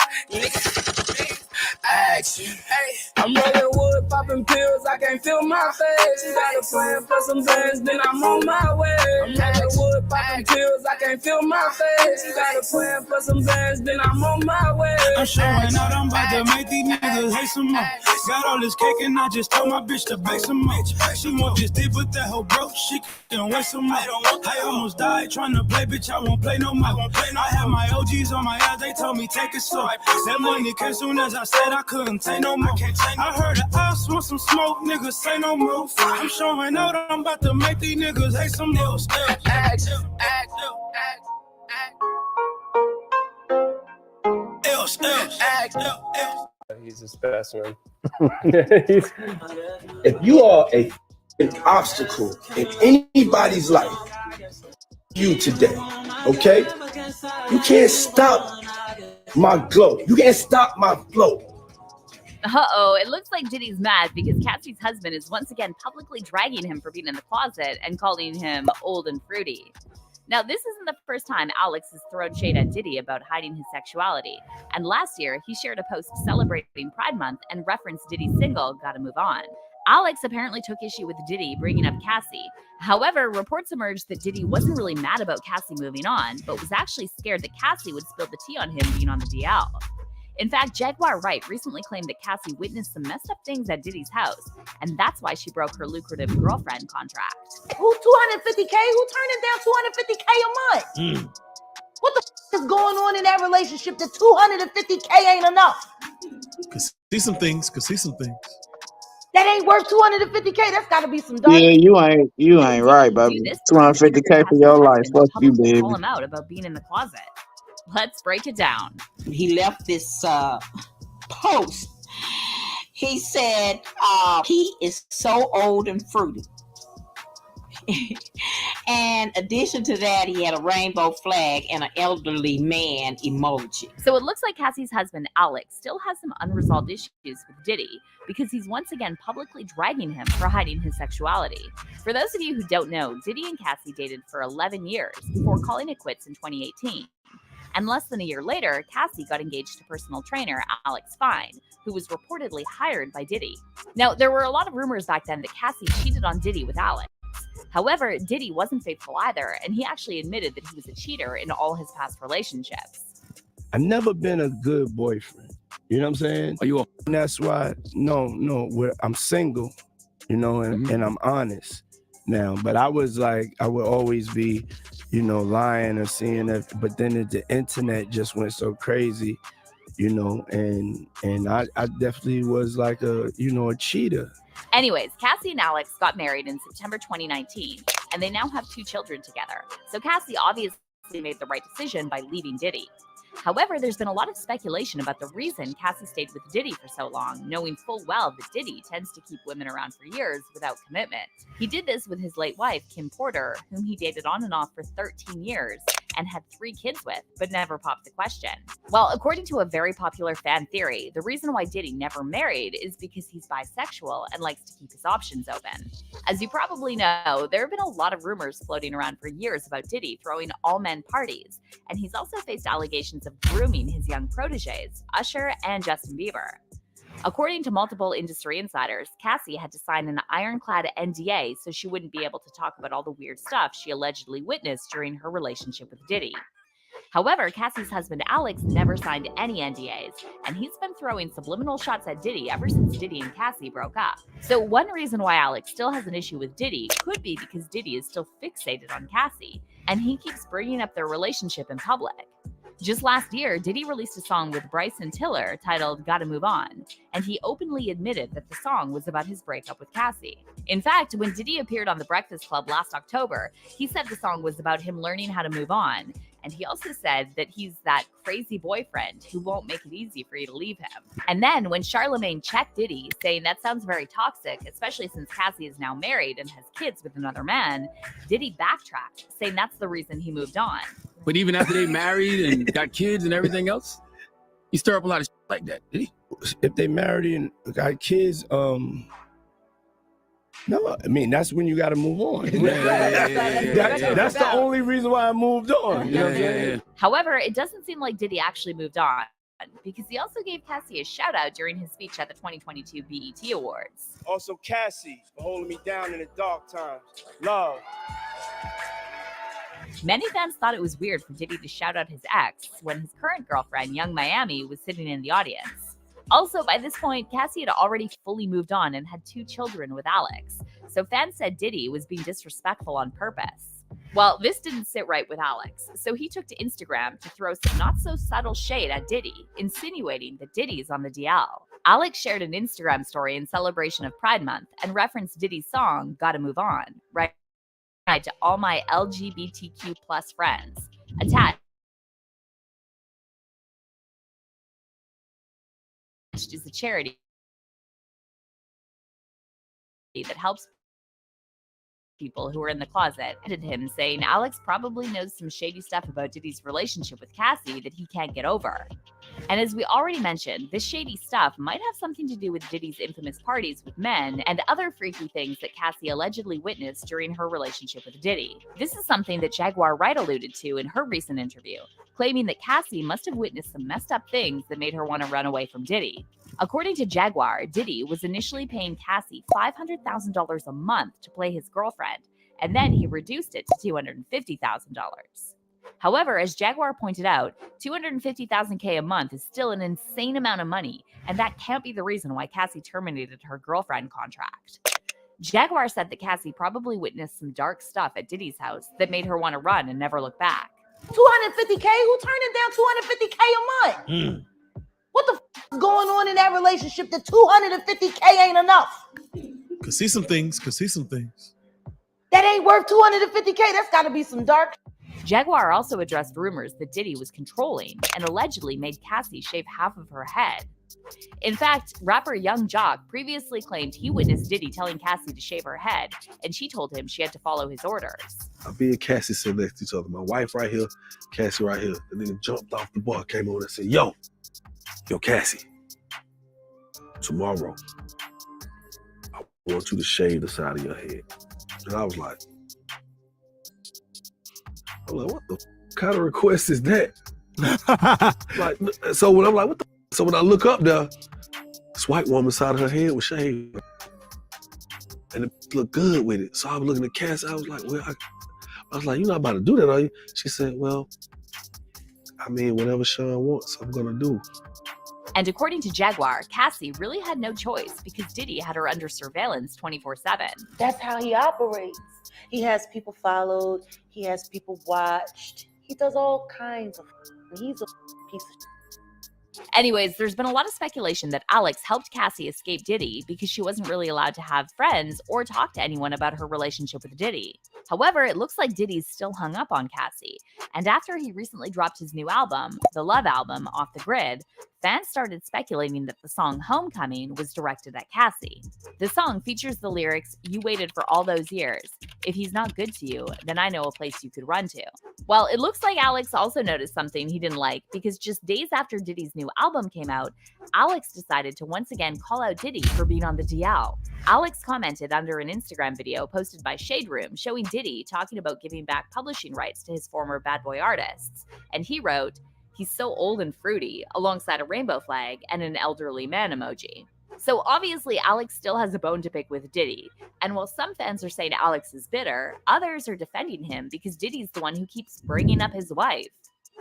S2: Action. Hey, I'm rolling wood, popping pills, I can't feel my face. Got a plan for some bands, then I'm on my way. I'm rolling wood, popping pills, I can't feel my face. Got a plan for some bands, then I'm on my way.
S9: I'm showing out, I'm about to make these niggas hate some more. Got all this cake and I just told my bitch to bake some more. She want this dick, but that hoe broke, she can wait some more. I almost died trying to play, bitch, I won't play no more. I had my OGs on my ass, they told me take it slow. That money came soon as I said I couldn't take no more. I heard the ops want some smoke, niggas say no more. I'm showing out, I'm about to make these niggas hate some more.
S10: He's a specimen.
S25: If you are an obstacle in anybody's life, you today, okay? You can't stop my glow. You can't stop my flow.
S17: Uh-oh, it looks like Diddy's mad because Cassie's husband is once again publicly dragging him for being in the closet and calling him old and fruity. Now, this isn't the first time Alex has thrown shade at Diddy about hiding his sexuality. And last year, he shared a post celebrating Pride Month and referenced Diddy's single, Gotta Move On. Alex apparently took issue with Diddy bringing up Cassie. However, reports emerged that Diddy wasn't really mad about Cassie moving on, but was actually scared that Cassie would spill the tea on him being on the DL. In fact, Jaguar Wright recently claimed that Cassie witnessed some messed up things at Diddy's house, and that's why she broke her lucrative girlfriend contract.
S18: Who 250K? Who turning down 250K a month? What the is going on in that relationship that 250K ain't enough?
S8: Could see some things.
S18: That ain't worth 250K. That's got to be some dark.
S1: Yeah, you ain't right, baby. 250K for your life. Fuck you, baby.
S17: Call him out about being in the closet. Let's break it down.
S23: He left this post. He said he is so old and fruity. And in addition to that, he had a rainbow flag and an elderly man emoji.
S17: So it looks like Cassie's husband, Alex, still has some unresolved issues with Diddy because he's once again publicly dragging him for hiding his sexuality. For those of you who don't know, Diddy and Cassie dated for 11 years before calling it quits in 2018. And less than a year later, Cassie got engaged to personal trainer Alex Fine, who was reportedly hired by Diddy. Now, there were a lot of rumors back then that Cassie cheated on Diddy with Alex. However, Diddy wasn't faithful either, and he actually admitted that he was a cheater in all his past relationships.
S24: I've never been a good boyfriend. You know what I'm saying?
S10: Are you?
S24: And that's why, I'm single, and I'm honest now. But I was like, I would always be, lying or seeing it. But then the internet just went so crazy, and I definitely was like a cheater.
S17: Anyways, Cassie and Alex got married in September 2019, and they now have 2 children together. So Cassie obviously made the right decision by leaving Diddy. However, there's been a lot of speculation about the reason Cassie stayed with Diddy for so long, knowing full well that Diddy tends to keep women around for years without commitment. He did this with his late wife, Kim Porter, whom he dated on and off for 13 years and had 3 kids with, but never popped the question. Well, according to a very popular fan theory, the reason why Diddy never married is because he's bisexual and likes to keep his options open. As you probably know, there have been a lot of rumors floating around for years about Diddy throwing all-men parties, and he's also faced allegations of grooming his young proteges, Usher and Justin Bieber. According to multiple industry insiders, Cassie had to sign an ironclad NDA so she wouldn't be able to talk about all the weird stuff she allegedly witnessed during her relationship with Diddy. However, Cassie's husband Alex never signed any NDAs, and he's been throwing subliminal shots at Diddy ever since Diddy and Cassie broke up. So one reason why Alex still has an issue with Diddy could be because Diddy is still fixated on Cassie, and he keeps bringing up their relationship in public. Just last year, Diddy released a song with Bryson Tiller titled Gotta Move On, and he openly admitted that the song was about his breakup with Cassie. In fact, when Diddy appeared on The Breakfast Club last October, he said the song was about him learning how to move on, and he also said that he's that crazy boyfriend who won't make it easy for you to leave him. And then when Charlemagne checked Diddy, saying that sounds very toxic, especially since Cassie is now married and has kids with another man, Diddy backtracked, saying that's the reason he moved on.
S7: But even after they married and got kids and everything else, he stirred up a lot of shit like that, did he?
S24: If they married and got kids, no, I mean, that's when you got to move on. That's the only reason why I moved on. You know what I'm saying?
S17: However, it doesn't seem like Diddy actually moved on, because he also gave Cassie a shout out during his speech at the 2022 BET Awards.
S25: Also, Cassie, for holding me down in the dark times. Love.
S17: Many fans thought it was weird for Diddy to shout out his ex when his current girlfriend, Young Miami, was sitting in the audience. Also, by this point, Cassie had already fully moved on and had 2 children with Alex, so fans said Diddy was being disrespectful on purpose. Well, this didn't sit right with Alex, so he took to Instagram to throw some not-so-subtle shade at Diddy, insinuating that Diddy's on the DL. Alex shared an Instagram story in celebration of Pride Month and referenced Diddy's song, Gotta Move On, right to all my LGBTQ plus friends. Attached is a charity that helps people who are in the closet. Edited him saying Alex probably knows some shady stuff about Diddy's relationship with Cassie that he can't get over. And as we already mentioned, this shady stuff might have something to do with Diddy's infamous parties with men and other freaky things that Cassie allegedly witnessed during her relationship with Diddy. This is something that Jaguar Wright alluded to in her recent interview, claiming that Cassie must have witnessed some messed up things that made her want to run away from Diddy. According to Jaguar, Diddy was initially paying Cassie $500,000 a month to play his girlfriend, and then he reduced it to $250,000. However, as Jaguar pointed out, $250,000 a month is still an insane amount of money, and that can't be the reason why Cassie terminated her girlfriend contract. Jaguar said that Cassie probably witnessed some dark stuff at Diddy's house that made her want to run and never look back.
S18: $250K? Who turning down $250K a month? What the is going on in that relationship that $250K ain't enough?
S16: Could see some things.
S18: That ain't worth $250K. That's got to be some dark.
S17: Jaguar also addressed rumors that Diddy was controlling and allegedly made Cassie shave half of her head. In fact, rapper Young Jock previously claimed he witnessed Diddy telling Cassie to shave her head, and she told him she had to follow his orders.
S16: Me and Cassie sit next to each other. My wife right here, Cassie right here. The nigga jumped off the bar, came over and said, yo, Cassie, tomorrow, I want you to shave the side of your head. And I was like, what the kind of request is that? So when I'm like, what the? So when I look up there, this white woman's side of her head was shaved. And it looked good with it. So I was looking at Cassie, I was like, I was like, you're not about to do that, are you? She said, well, I mean, whatever Sean wants, I'm gonna do.
S17: And according to Jaguar, Cassie really had no choice because Diddy had her under surveillance 24/7.
S18: That's how he operates. He has people followed. He has people watched. He does all kinds of. He's a piece of.
S17: Anyways, there's been a lot of speculation that Alex helped Cassie escape Diddy because she wasn't really allowed to have friends or talk to anyone about her relationship with Diddy. However, it looks like Diddy's still hung up on Cassie, and after he recently dropped his new album, the Love Album, Off the Grid, fans started speculating that the song Homecoming was directed at Cassie. The song features the lyrics, "You waited for all those years. If he's not good to you, then I know a place you could run to." Well, it looks like Alex also noticed something he didn't like because just days after Diddy's new album came out, Alex decided to once again call out Diddy for being on the DL. Alex commented under an Instagram video posted by Shade Room showing Diddy talking about giving back publishing rights to his former bad boy artists, and he wrote, "He's so old and fruity," alongside a rainbow flag and an elderly man emoji. So obviously Alex still has a bone to pick with Diddy, and while some fans are saying Alex is bitter, others are defending him because Diddy's the one who keeps bringing up his wife.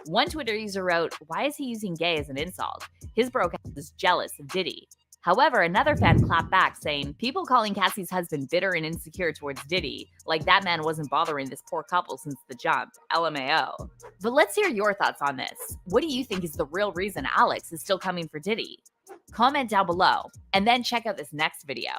S17: One Twitter user wrote, "Why is he using gay as an insult? His broke ass is jealous of Diddy." However, another fan clapped back saying, "People calling Cassie's husband bitter and insecure towards Diddy, like that man wasn't bothering this poor couple since the jump, LMAO." But let's hear your thoughts on this. What do you think is the real reason Alex is still coming for Diddy? Comment down below, and then check out this next video.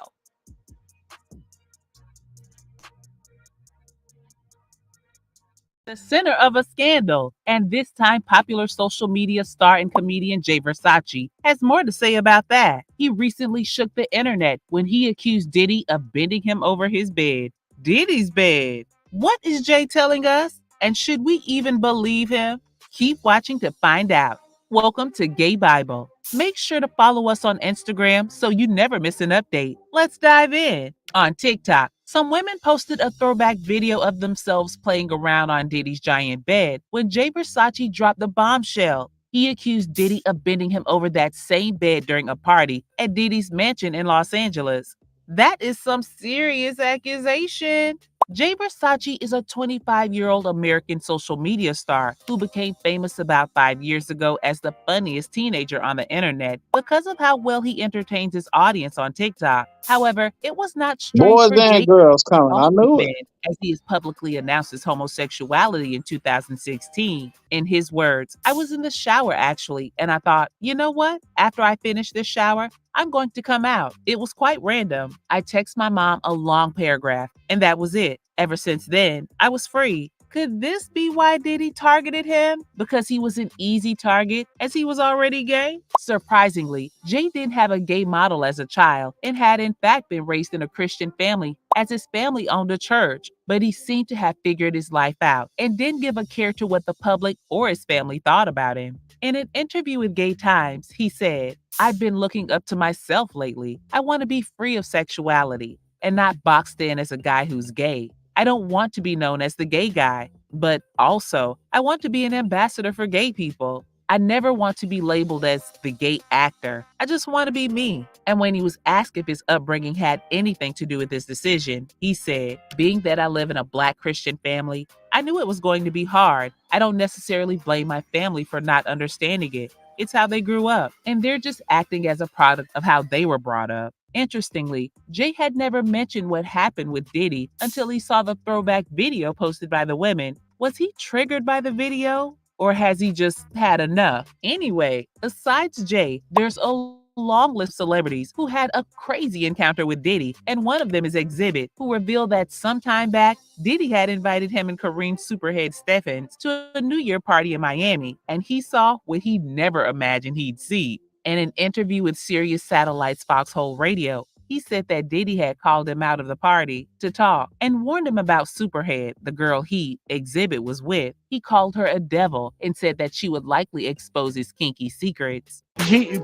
S3: The center of a scandal, and this time popular social media star and comedian Jay Versace has more to say about that. He recently shook the internet when he accused Diddy of bending him over his bed. Diddy's bed. What is Jay telling us? And should we even believe him? Keep watching to find out. Welcome to Gay Bible. Make sure to follow us on Instagram so you never miss an update. Let's dive in. On TikTok, some women posted a throwback video of themselves playing around on Diddy's giant bed when Jay Versace dropped the bombshell. He accused Diddy of bending him over that same bed during a party at Diddy's mansion in Los Angeles. That is some serious accusation. Jay Versace is a 25-year-old American social media star who became famous about 5 years ago as the funniest teenager on the internet because of how well he entertains his audience on TikTok. However, it was not strange
S1: Boys
S3: for Jay
S1: and girls coming. I
S3: off the
S1: knew it.
S3: bed as he has publicly announced his homosexuality in 2016. In his words, "I was in the shower actually, and I thought, you know what? After I finish this shower, I'm going to come out. It was quite random. I text my mom a long paragraph, and that was it. Ever since then, I was free." Could this be why Diddy targeted him? Because he was an easy target as he was already gay? Surprisingly, Jay didn't have a gay model as a child and had in fact been raised in a Christian family as his family owned a church, but he seemed to have figured his life out and didn't give a care to what the public or his family thought about him. In an interview with Gay Times, he said, "I've been looking up to myself lately. I want to be free of sexuality and not boxed in as a guy who's gay. I don't want to be known as the gay guy, but also I want to be an ambassador for gay people. I never want to be labeled as the gay actor. I just want to be me." And when he was asked if his upbringing had anything to do with this decision, he said, "Being that I live in a Black Christian family, I knew it was going to be hard. I don't necessarily blame my family for not understanding it. It's how they grew up, and they're just acting as a product of how they were brought up." Interestingly, Jay had never mentioned what happened with Diddy until he saw the throwback video posted by the women. Was he triggered by the video? Or has he just had enough? Anyway, besides Jay, there's a long list of celebrities who had a crazy encounter with Diddy, and one of them is Exhibit, who revealed that sometime back, Diddy had invited him and Kareem Superhead Steffens to a New Year party in Miami, and he saw what he never imagined he'd see. In an interview with Sirius Satellite's Foxhole Radio, he said that Diddy had called him out of the party to talk and warned him about Superhead, the girl he, Exhibit, was with. He called her a devil and said that she would likely expose his kinky secrets.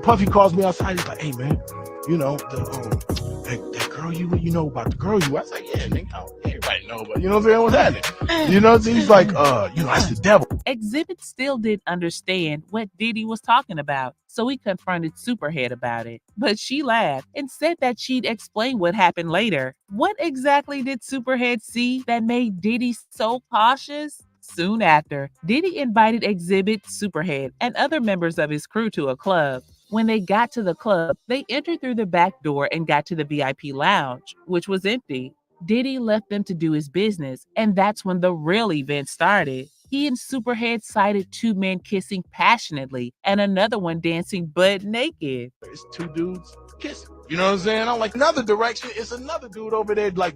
S15: Puffy calls me outside. He's like, "Hey man, you know that girl you know about the girl you." I was like, "Yeah, nigga, everybody know, but you know what I'm saying? What's happening?" You know, so he's like, "That's the devil."
S3: Exhibit still didn't understand what Diddy was talking about, so he confronted Superhead about it. But she laughed and said that she'd explain what happened later. What exactly did Superhead see that made Diddy so cautious? Soon after, Diddy invited Exhibit, Superhead, and other members of his crew to a club. When they got to the club, they entered through the back door and got to the VIP lounge, which was empty. Diddy left them to do his business, and that's when the real event started. He and Superhead cited 2 men kissing passionately and another one dancing butt naked.
S15: It's 2 dudes kissing. You know what I'm saying? I'm like, another direction, it's another dude over there, like,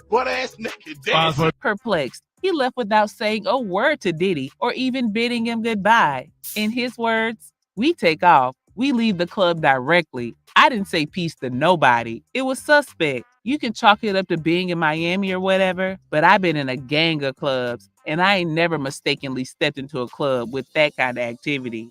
S15: butt-ass naked dancing.
S3: Perplexed, he left without saying a word to Diddy or even bidding him goodbye. In his words, "We take off. We leave the club directly. I didn't say peace to nobody. It was suspect. You can chalk it up to being in Miami or whatever, but I've been in a gang of clubs, and I ain't never mistakenly stepped into a club with that kind of activity."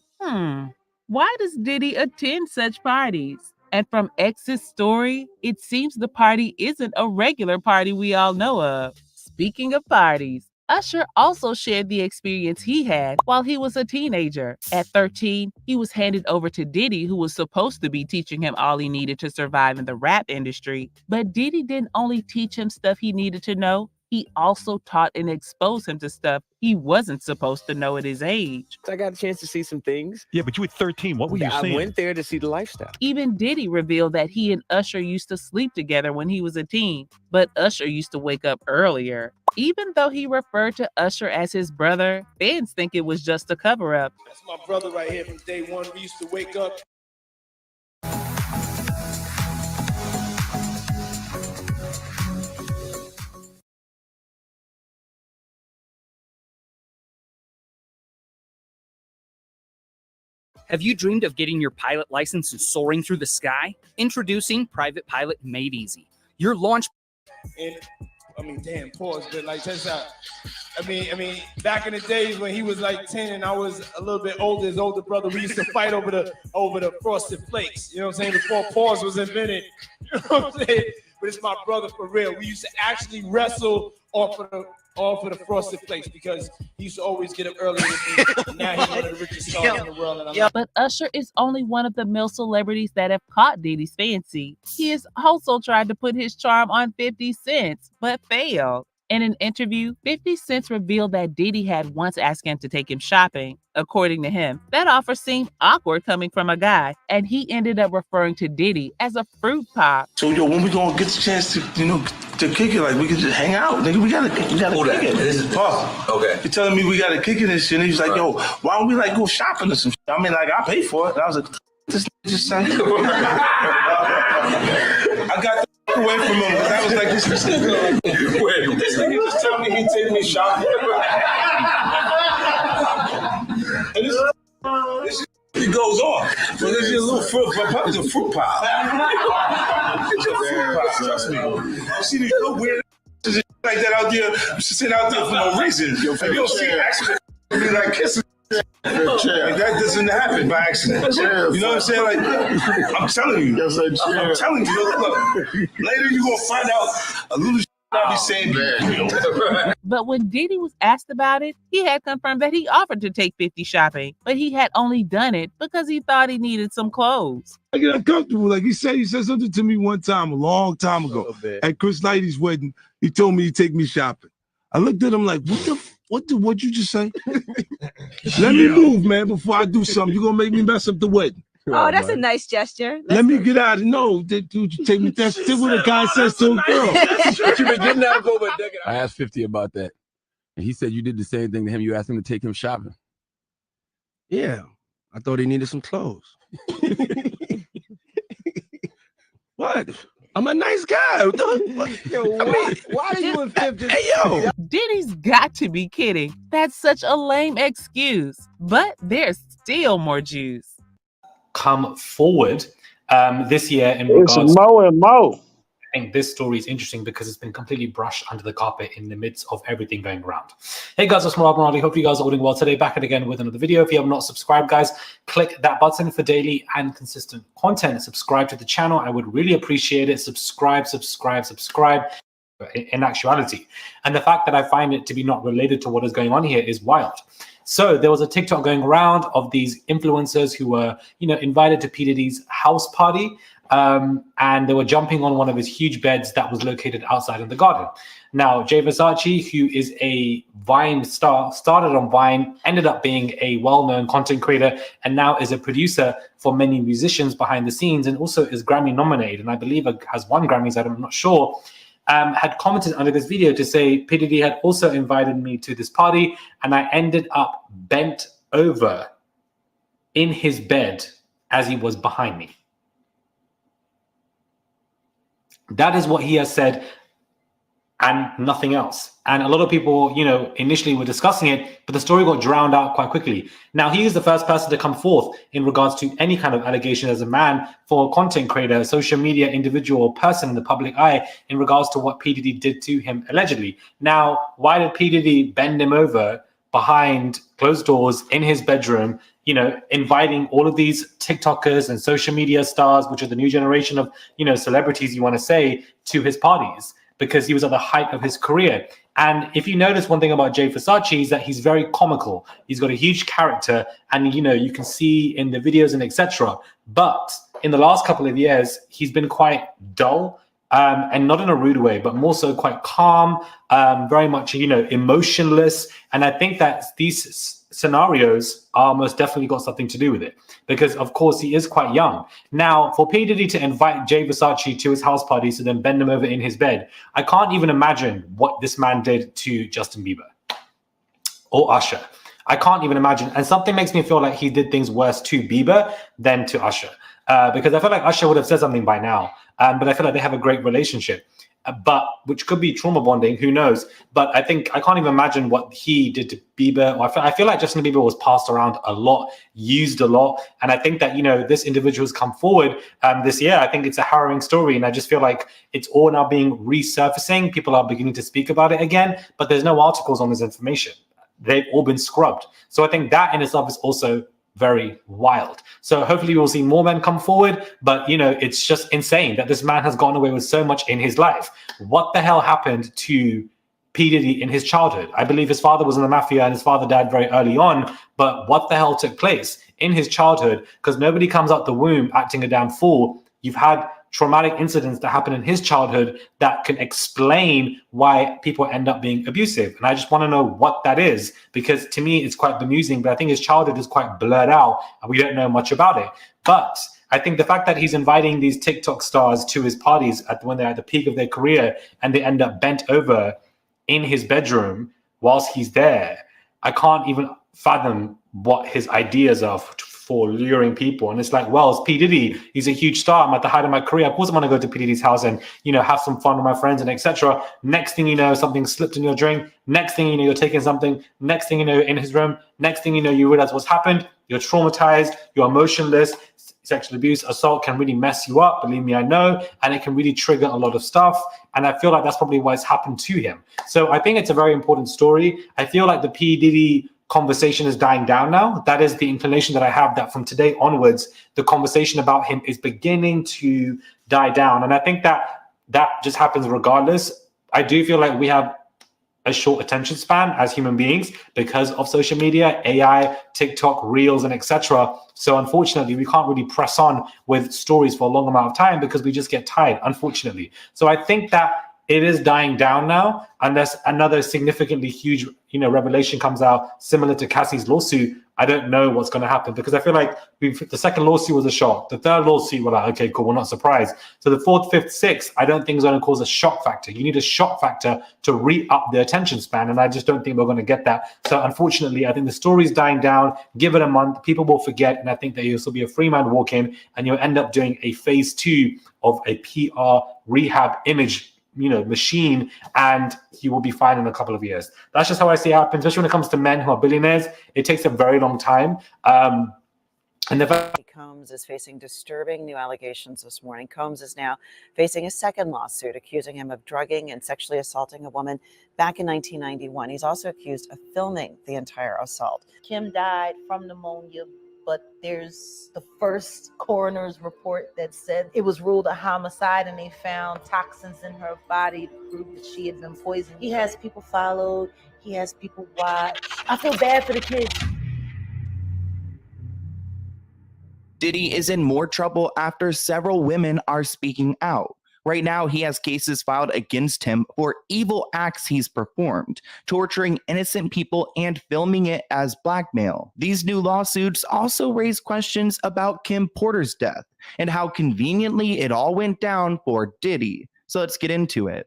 S3: Why does Diddy attend such parties? And from X's story, it seems the party isn't a regular party we all know of. Speaking of parties, Usher also shared the experience he had while he was a teenager. At 13, he was handed over to Diddy, who was supposed to be teaching him all he needed to survive in the rap industry. But Diddy didn't only teach him stuff he needed to know, he also taught and exposed him to stuff he wasn't supposed to know at his age.
S4: I got a chance to see some things.
S14: Yeah, but you were 13. What were you
S4: I
S14: seeing?
S4: went there to see the lifestyle.
S3: Even Diddy revealed that he and Usher used to sleep together when he was a teen, but Usher used to wake up earlier. Even though he referred to Usher as his brother, fans think it was just a cover-up.
S25: That's my brother right here from day one. We used to wake up.
S19: Have you dreamed of getting your pilot license and soaring through the sky? Introducing Private Pilot Made Easy. Your launch.
S25: And I mean, damn, pause, but like, check this out. I mean, back in the days when he was like 10 and I was a little bit older, his older brother, we used to fight over the frosted flakes. You know what I'm saying? Before pause was invented. You know what I'm saying? But it's my brother for real. We used to actually wrestle off of the frosted flakes because he used to always get up early with me. Now he's one of the richest stars in the world. And
S3: But Usher is only one of the male celebrities that have caught Diddy's fancy. He has also tried to put his charm on 50 Cent, but failed. In an interview, 50 Cent revealed that Diddy had once asked him to take him shopping. According to him, that offer seemed awkward coming from a guy, and he ended up referring to Diddy as a fruit pop.
S20: So, yo, when we gonna get the chance to, to kick it, like, we can just hang out, nigga, we gotta kick it. This is Puff. Okay. You're telling me we gotta kick it and shit, and he's like, yo, why don't we, like, go shopping or some shit? I mean, like, I pay for it. And I was like, this just saying. I got the away from him, because I was like, this nigga just tell me he take me shopping. And this it goes on. So there's your little fruit pop. It's a fruit pop. It's a fruit pop. Trust me. You see these little weird like that out there. You should sit out there for no reason. You don't see accident. Be like kissing. Like that doesn't happen by accident. You know what I'm saying? Like I'm telling you. I'm telling you. Look, later you gonna find out a little. I'll be saying
S3: But when Diddy was asked about it, he had confirmed that he offered to take 50 shopping, but he had only done it because he thought he needed some clothes.
S15: I get uncomfortable. Like he said something to me one time, a long time ago, at Chris Lighty's wedding. He told me he'd take me shopping. I looked at him like, what'd you just say? Let me move, man, before I do something. You're gonna make me mess up the wedding.
S21: Oh, that's a nice gesture.
S15: Let me get out of no, dude, you take me. That's what a guy says to a girl.
S7: You've been getting out of over a decade. I asked 50 about that, and he said you did the same thing to him. You asked him to take him shopping.
S15: Yeah, I thought he needed some clothes. What? I'm a nice guy.
S21: Yo, why are you in 50?
S15: Hey, yo.
S3: Diddy's got to be kidding. That's such a lame excuse. But there's still more juice.
S22: Come forward this year in
S1: It's
S22: regards
S1: Mo and Mo.
S22: I think this story is interesting because it's been completely brushed under the carpet in the midst of everything going around. Hey guys, it's Rob Ronaldo. Hope you guys are all doing well today. Back again with another video. If you have not subscribed, guys, click that button for daily and consistent content. Subscribe to the channel. I would really appreciate it. Subscribe in actuality. And the fact that I find it to be not related to what is going on here is wild. So there was a TikTok going around of these influencers who were, invited to P. Diddy's house party. And they were jumping on one of his huge beds that was located outside in the garden. Now, Jay Versace, who is a Vine star, started on Vine, ended up being a well-known content creator, and now is a producer for many musicians behind the scenes, and also is Grammy nominated, and I believe has won Grammys, I'm not sure. had commented under this video to say P. Diddy had also invited me to this party, and I ended up bent over in his bed as he was behind me. That is what he has said, and nothing else. And a lot of people, you know, initially were discussing it, but the story got drowned out quite quickly. Now, he is the first person to come forth in regards to any kind of allegation as a man, for a content creator, social media individual, or person in the public eye in regards to what P. Diddy did to him allegedly. Now, why did P. Diddy bend him over behind closed doors in his bedroom, you know, inviting all of these TikTokers and social media stars, which are the new generation of, you know, celebrities, you want to say, to his parties? Because he was at the height of his career. And if you notice one thing about Jay Versace is that he's very comical. He's got a huge character, and you know, you can see in the videos and etc. But in the last couple of years, he's been quite dull, and not in a rude way, but more so quite calm, very much, you know, emotionless. And I think that these scenarios are most definitely got something to do with it, because of course he is quite young. Now, for P. Diddy to invite Jay Versace to his house parties to then bend him over in his bed, I can't even imagine what this man did to Justin Bieber or Usher. I can't even imagine. And something makes me feel like he did things worse to Bieber than to Usher, because I feel like Usher would have said something by now, but I feel like they have a great relationship. But which could be trauma bonding, who knows? But I think I can't even imagine what he did to Bieber. I feel like Justin Bieber was passed around a lot, used a lot, and I think that, you know, this individual has come forward this year. I think it's a harrowing story, and I just feel like it's all now being resurfacing. People are beginning to speak about it again, but there's no articles on this information. They've all been scrubbed. So I think that in itself is also very wild. So hopefully we'll see more men come forward, but you know, it's just insane that this man has gotten away with so much in his life. What the hell happened to P. Diddy in his childhood? I believe his father was in the mafia and his father died very early on, but what the hell took place in his childhood? Because nobody comes out the womb acting a damn fool. You've had traumatic incidents that happen in his childhood that can explain why people end up being abusive. And I just want to know what that is, because to me, it's quite bemusing, but I think his childhood is quite blurred out and we don't know much about it. But I think the fact that he's inviting these TikTok stars to his parties when they're at the peak of their career and they end up bent over in his bedroom whilst he's there, I can't even fathom what his ideas are for luring people. And it's like, well, it's P. Diddy. He's a huge star. I'm at the height of my career. Of course, I'm going to go to P. Diddy's house and, you know, have some fun with my friends and etc. Next thing you know, something slipped in your drink. Next thing you know, you're taking something. Next thing you know, in his room. Next thing you know, you realize what's happened. You're traumatized. You're emotionless. Sexual abuse, assault can really mess you up. Believe me, I know. And it can really trigger a lot of stuff. And I feel like that's probably what's happened to him. So I think it's a very important story. I feel like the P. Diddy conversation is dying down now. That is the inclination that I have, that from today onwards, the conversation about him is beginning to die down. And I think that that just happens regardless. I do feel like we have a short attention span as human beings because of social media, AI, TikTok, Reels, and etc. So unfortunately, we can't really press on with stories for a long amount of time because we just get tired, unfortunately. So I think that it is dying down now, unless another significantly huge, you know, revelation comes out similar to Cassie's lawsuit. I don't know what's going to happen, because I feel like the second lawsuit was a shock. The third lawsuit, we're like, okay, cool, we're not surprised. So the fourth, fifth, sixth, I don't think is going to cause a shock factor. You need a shock factor to re-up the attention span, and I just don't think we're going to get that. So unfortunately, I think the story's dying down. Give it a month, people will forget, and I think that you'll still be a free man walking, and you'll end up doing a phase 2 of a PR rehab image, you know, machine, and he will be fine in a couple of years. That's just how I see it happen, especially when it comes to men who are billionaires. It takes a very long time. And the fact
S5: Combs is facing disturbing new allegations this morning. Combs is now facing a second lawsuit accusing him of drugging and sexually assaulting a woman back in 1991. He's also accused of filming the entire assault.
S18: Kim died from pneumonia, but there's the first coroner's report that said it was ruled a homicide, and they found toxins in her body to prove that she had been poisoned. He has people followed. He has people watch. I feel bad for the kids.
S6: Diddy is in more trouble after several women are speaking out. Right now, he has cases filed against him for evil acts he's performed, torturing innocent people and filming it as blackmail. These new lawsuits also raise questions about Kim Porter's death and how conveniently it all went down for Diddy. So let's get into it.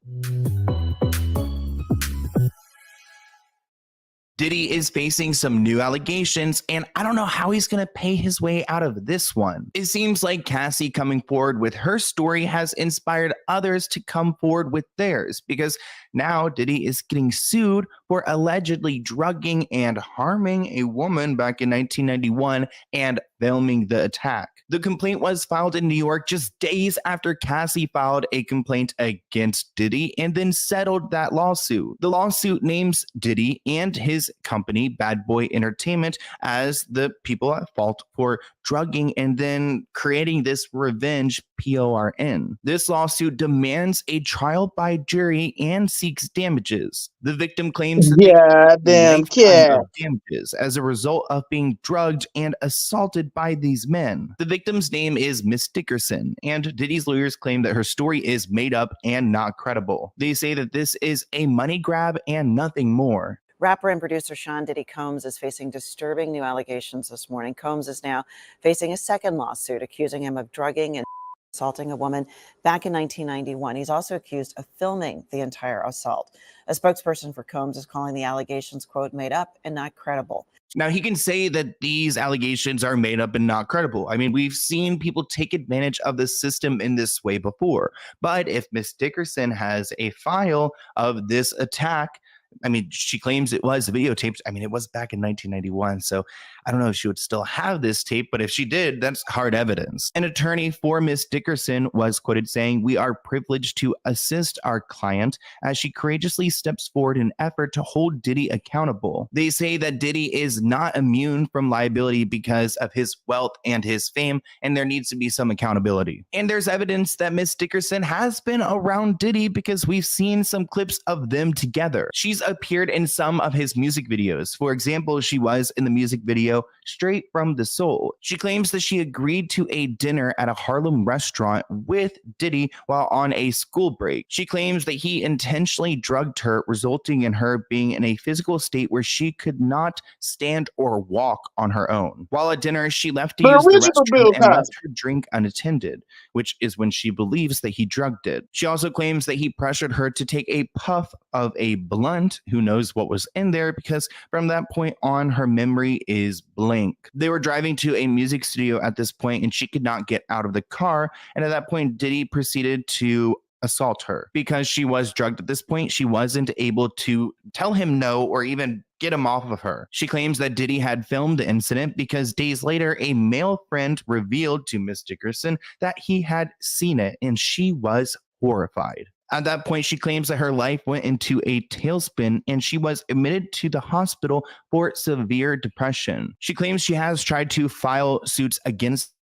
S6: Diddy is facing some new allegations, and I don't know how he's going to pay his way out of this one. It seems like Cassie coming forward with her story has inspired others to come forward with theirs, because now Diddy is getting sued for allegedly drugging and harming a woman back in 1991 and filming the attack. The complaint was filed in New York just days after Cassie filed a complaint against Diddy and then settled that lawsuit. The lawsuit names Diddy and his company, Bad Boy Entertainment, as the people at fault for drugging and then creating this revenge PORN. This lawsuit demands a trial by jury and seeks damages. The victim claims that
S1: Yeah,
S6: they
S1: damn
S6: lifetime
S1: cat.
S6: of damages as a result of being drugged and assaulted by these men. The victim's name is Miss Dickerson, and Diddy's lawyers claim that her story is made up and not credible. They say that this is a money grab and nothing more.
S5: Rapper and producer Sean Diddy Combs is facing disturbing new allegations this morning. Combs is now facing a second lawsuit accusing him of drugging and assaulting a woman back in 1991. He's also accused of filming the entire assault. A spokesperson for Combs is calling the allegations, quote, made up and not credible.
S6: Now, he can say that these allegations are made up and not credible. I mean, we've seen people take advantage of the system in this way before. But if Miss Dickerson has a file of this attack, I mean, she claims it was videotaped. I mean, it was back in 1991, so I don't know if she would still have this tape, but if she did, that's hard evidence. An attorney for Miss Dickerson was quoted saying, "We are privileged to assist our client as she courageously steps forward in an effort to hold Diddy accountable." They say that Diddy is not immune from liability because of his wealth and his fame, and there needs to be some accountability. And there's evidence that Miss Dickerson has been around Diddy because we've seen some clips of them together. She's appeared in some of his music videos. For example, she was in the music video Straight from the Soul. She claims that she agreed to a dinner at a Harlem restaurant with Diddy while on a school break. She claims that he intentionally drugged her, resulting in her being in a physical state where she could not stand or walk on her own. While at dinner, she left to
S1: The
S6: use the
S1: original Bill
S6: restroom and left
S1: Cosby.
S6: her drink unattended, which is when she believes that he drugged it. She also claims that he pressured her to take a puff of a blunt. Who knows what was in there, because from that point on, her memory is blank. They were driving to a music studio at this point, and she could not get out of the car. And at that point, Diddy proceeded to assault her. Because she was drugged at this point, she wasn't able to tell him no or even get him off of her. She claims that Diddy had filmed the incident because days later, a male friend revealed to Miss Dickerson that he had seen it, and she was horrified. At that point, she claims that her life went into a tailspin and she was admitted to the hospital for severe depression. She claims she has tried to file suits against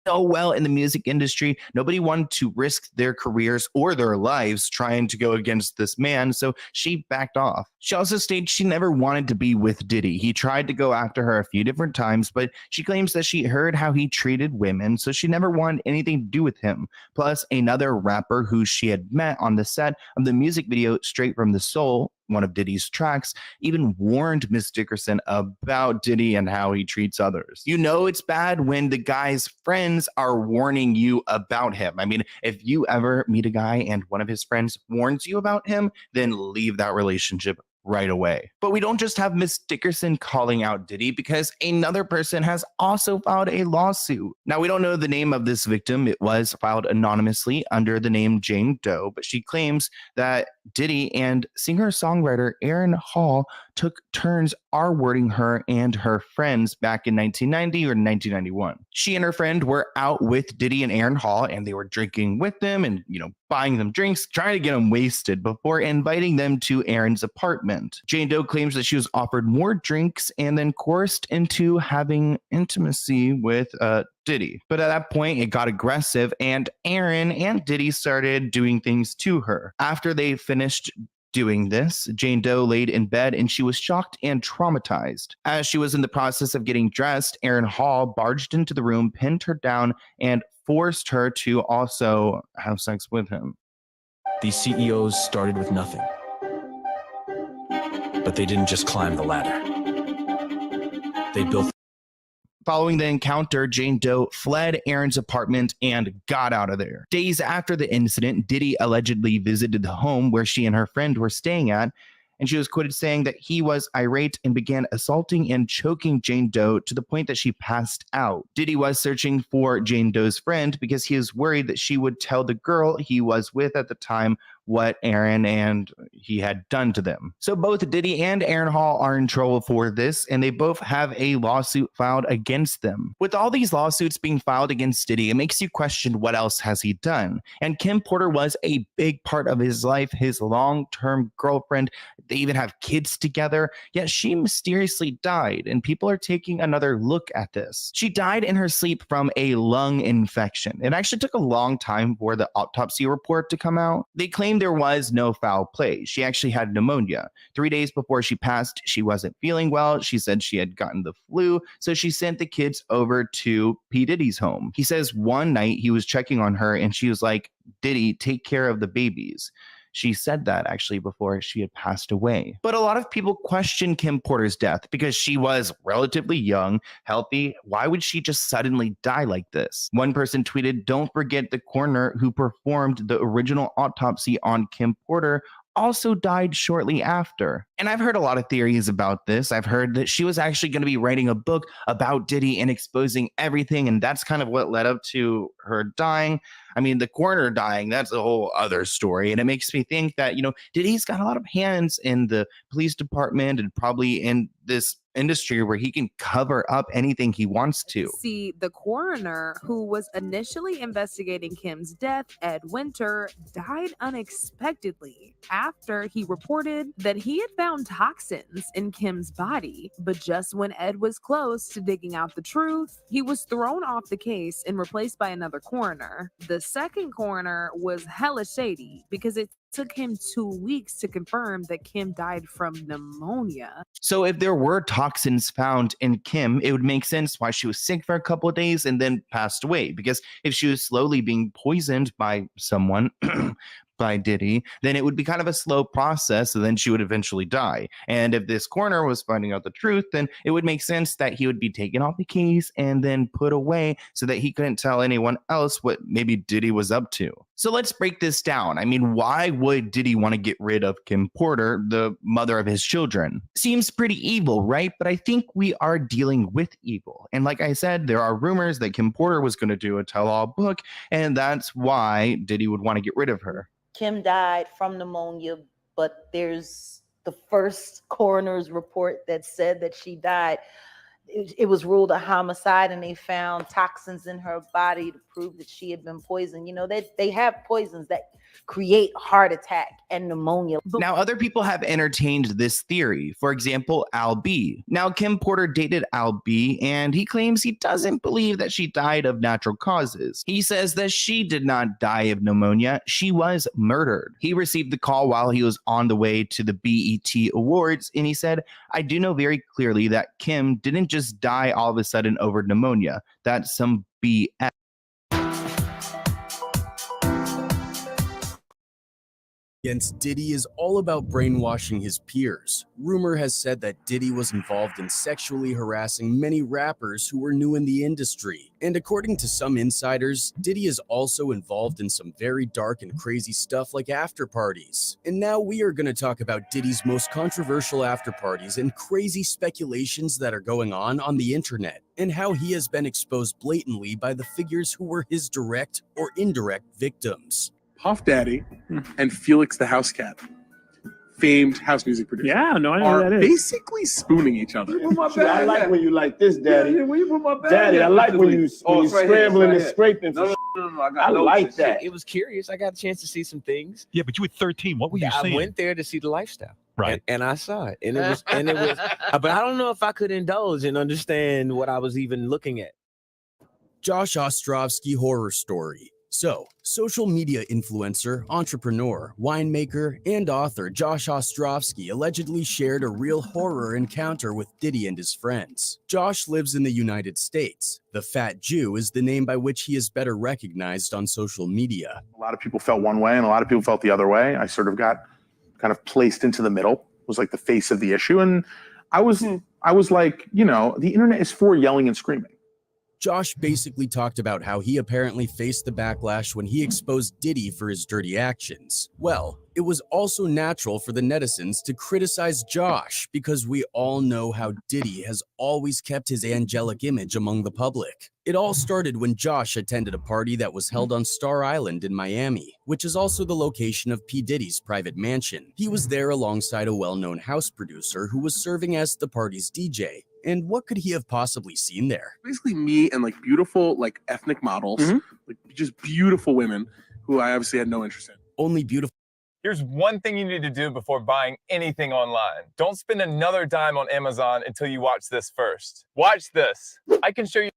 S6: so well in the music industry. Nobody wanted to risk their careers or their lives trying to go against this man, so she backed off. She also stated she never wanted to be with Diddy. He tried to go after her a few different times, but she claims that she heard how he treated women, so she never wanted anything to do with him. Plus, another rapper who she had met on the set of the music video Straight from the Soul, one of Diddy's tracks, even warned Miss Dickerson about Diddy and how he treats others. You know it's bad when the guy's friends are warning you about him. I mean, if you ever meet a guy and one of his friends warns you about him, then leave that relationship right away. But we don't just have Miss Dickerson calling out Diddy, because another person has also filed a lawsuit. Now, we don't know the name of this victim. It was filed anonymously under the name Jane Doe, but she claims that Diddy and singer-songwriter Aaron Hall took turns R-wording her and her friends back in 1990 or 1991. She and her friend were out with Diddy and Aaron Hall, and they were drinking with them and, buying them drinks, trying to get them wasted before inviting them to Aaron's apartment. Jane Doe claims that she was offered more drinks and then coerced into having intimacy with Diddy. But at that point, it got aggressive, and Aaron and Diddy started doing things to her. After they finished doing this, Jane Doe laid in bed and she was shocked and traumatized. As she was in the process of getting dressed, Aaron Hall barged into the room, pinned her down, and forced her to also have sex with him.
S2: These CEOs started with nothing, but But they didn't just climb the ladder. They built.
S6: Following the encounter, Jane Doe fled Aaron's apartment and got out of there. Days after the incident, Diddy allegedly visited the home where she and her friend were staying at, and she was quoted saying that he was irate and began assaulting and choking Jane Doe to the point that she passed out. Diddy was searching for Jane Doe's friend because he was worried that she would tell the girl he was with at the time what Aaron and he had done to them. So both Diddy and Aaron Hall are in trouble for this, and they both have a lawsuit filed against them. With all these lawsuits being filed against Diddy, it makes you question what else has he done. And Kim Porter was a big part of his life, his long-term girlfriend. They even have kids together, yet she mysteriously died, and people are taking another look at this. She died in her sleep from a lung infection. It actually took a long time for the autopsy report to come out. They claim there was no foul play. She actually had pneumonia. 3 days before she passed, she wasn't feeling well. She said she had gotten the flu, so she sent the kids over to P. Diddy's home. He says one night he was checking on her and she was like, "Diddy, take care of the babies." She said that actually before she had passed away. But a lot of people question Kim Porter's death because she was relatively young, healthy. Why would she just suddenly die like this? One person tweeted, "Don't forget the coroner who performed the original autopsy on Kim Porter also died shortly after." And I've heard a lot of theories about this. I've heard that she was actually going to be writing a book about Diddy and exposing everything, and that's kind of what led up to her dying. I mean, the coroner dying, that's a whole other story. And it makes me think that, Diddy's got a lot of hands in the police department and probably in this industry where he can cover up anything he wants to.
S11: See, the coroner who was initially investigating Kim's death, Ed Winter, died unexpectedly after he reported that he had found toxins in Kim's body. But just when Ed was close to digging out the truth, he was thrown off the case and replaced by another coroner. The second coroner was hella shady because it took him 2 weeks to confirm that Kim died from pneumonia.
S6: So if there were toxins found in Kim, it would make sense why she was sick for a couple of days and then passed away. Because if she was slowly being poisoned by someone, by Diddy, then it would be kind of a slow process, and then she would eventually die. And if this coroner was finding out the truth, then it would make sense that he would be taken off the case and then put away so that he couldn't tell anyone else what maybe Diddy was up to. So let's break this down. I mean, why would Diddy want to get rid of Kim Porter, the mother of his children? Seems pretty evil, right? But I think we are dealing with evil. And like I said, there are rumors that Kim Porter was going to do a tell-all book, and that's why Diddy would want to get rid of her.
S18: Kim died from pneumonia, but there's the first coroner's report that said that she died. It was ruled a homicide, and they found toxins in her body to prove that she had been poisoned. They have poisons that create heart attack and pneumonia.
S6: Now, other people have entertained this theory. For example, Al B. Now, Kim Porter dated Al B, and he claims he doesn't believe that she died of natural causes. He says that she did not die of pneumonia. She was murdered. He received the call while he was on the way to the BET Awards, and he said, "I do know very clearly that Kim didn't just die all of a sudden over pneumonia. That's some BS."
S12: Against Diddy is all about brainwashing his peers. Rumor has said that Diddy was involved in sexually harassing many rappers who were new in the industry. And according to some insiders, Diddy is also involved in some very dark and crazy stuff like after parties. And now we are going to talk about Diddy's most controversial after parties and crazy speculations that are going on the internet, and how he has been exposed blatantly by the figures who were his direct or indirect victims.
S13: Puff Daddy and Felix the House Cat, famed house music producer,
S14: Yeah, no, I know
S13: are
S14: who that is.
S13: basically spooning each other.
S25: I like when you like this, Daddy.
S14: Where you put my bag
S25: Daddy,
S14: at?
S25: I like when you
S14: Oh,
S25: when you
S14: it's right here,
S25: scrambling
S14: it's
S25: and
S14: right
S25: scraping.
S14: No,
S25: I like that.
S26: It was curious. I got a chance to see some things.
S27: Yeah, but you were 13. What were you
S26: I
S27: seeing?
S26: went there to see the lifestyle.
S27: Right.
S26: And I saw it. And it was, but I don't know if I could indulge and understand what I was even looking at.
S12: Josh Ostrovsky horror story. So, social media influencer, entrepreneur, winemaker, and author Josh Ostrovsky allegedly shared a real horror encounter with Diddy and his friends. Josh lives in the United States. The Fat Jew is the name by which he is better recognized on social media.
S28: A lot of people felt one way and a lot of people felt the other way. I sort of got kind of placed into the middle.
S8: was like the face of the issue. And I was like, you know, the internet is for yelling and screaming.
S12: Josh basically talked about how he apparently faced the backlash when he exposed Diddy for his dirty actions. Well, it was also natural for the netizens to criticize Josh because we all know how Diddy has always kept his angelic image among the public. It all started when Josh attended a party that was held on Star Island in Miami, which is also the location of P. Diddy's private mansion. He was there alongside a well-known house producer who was serving as the party's DJ. And what could he have possibly seen there?
S13: Basically me and like beautiful like ethnic models, like just beautiful women who I obviously had no interest in.
S12: Only beautiful.
S9: Here's one thing you need to do before buying anything online. Don't spend another dime on Amazon until you watch this first. Watch this. I can show you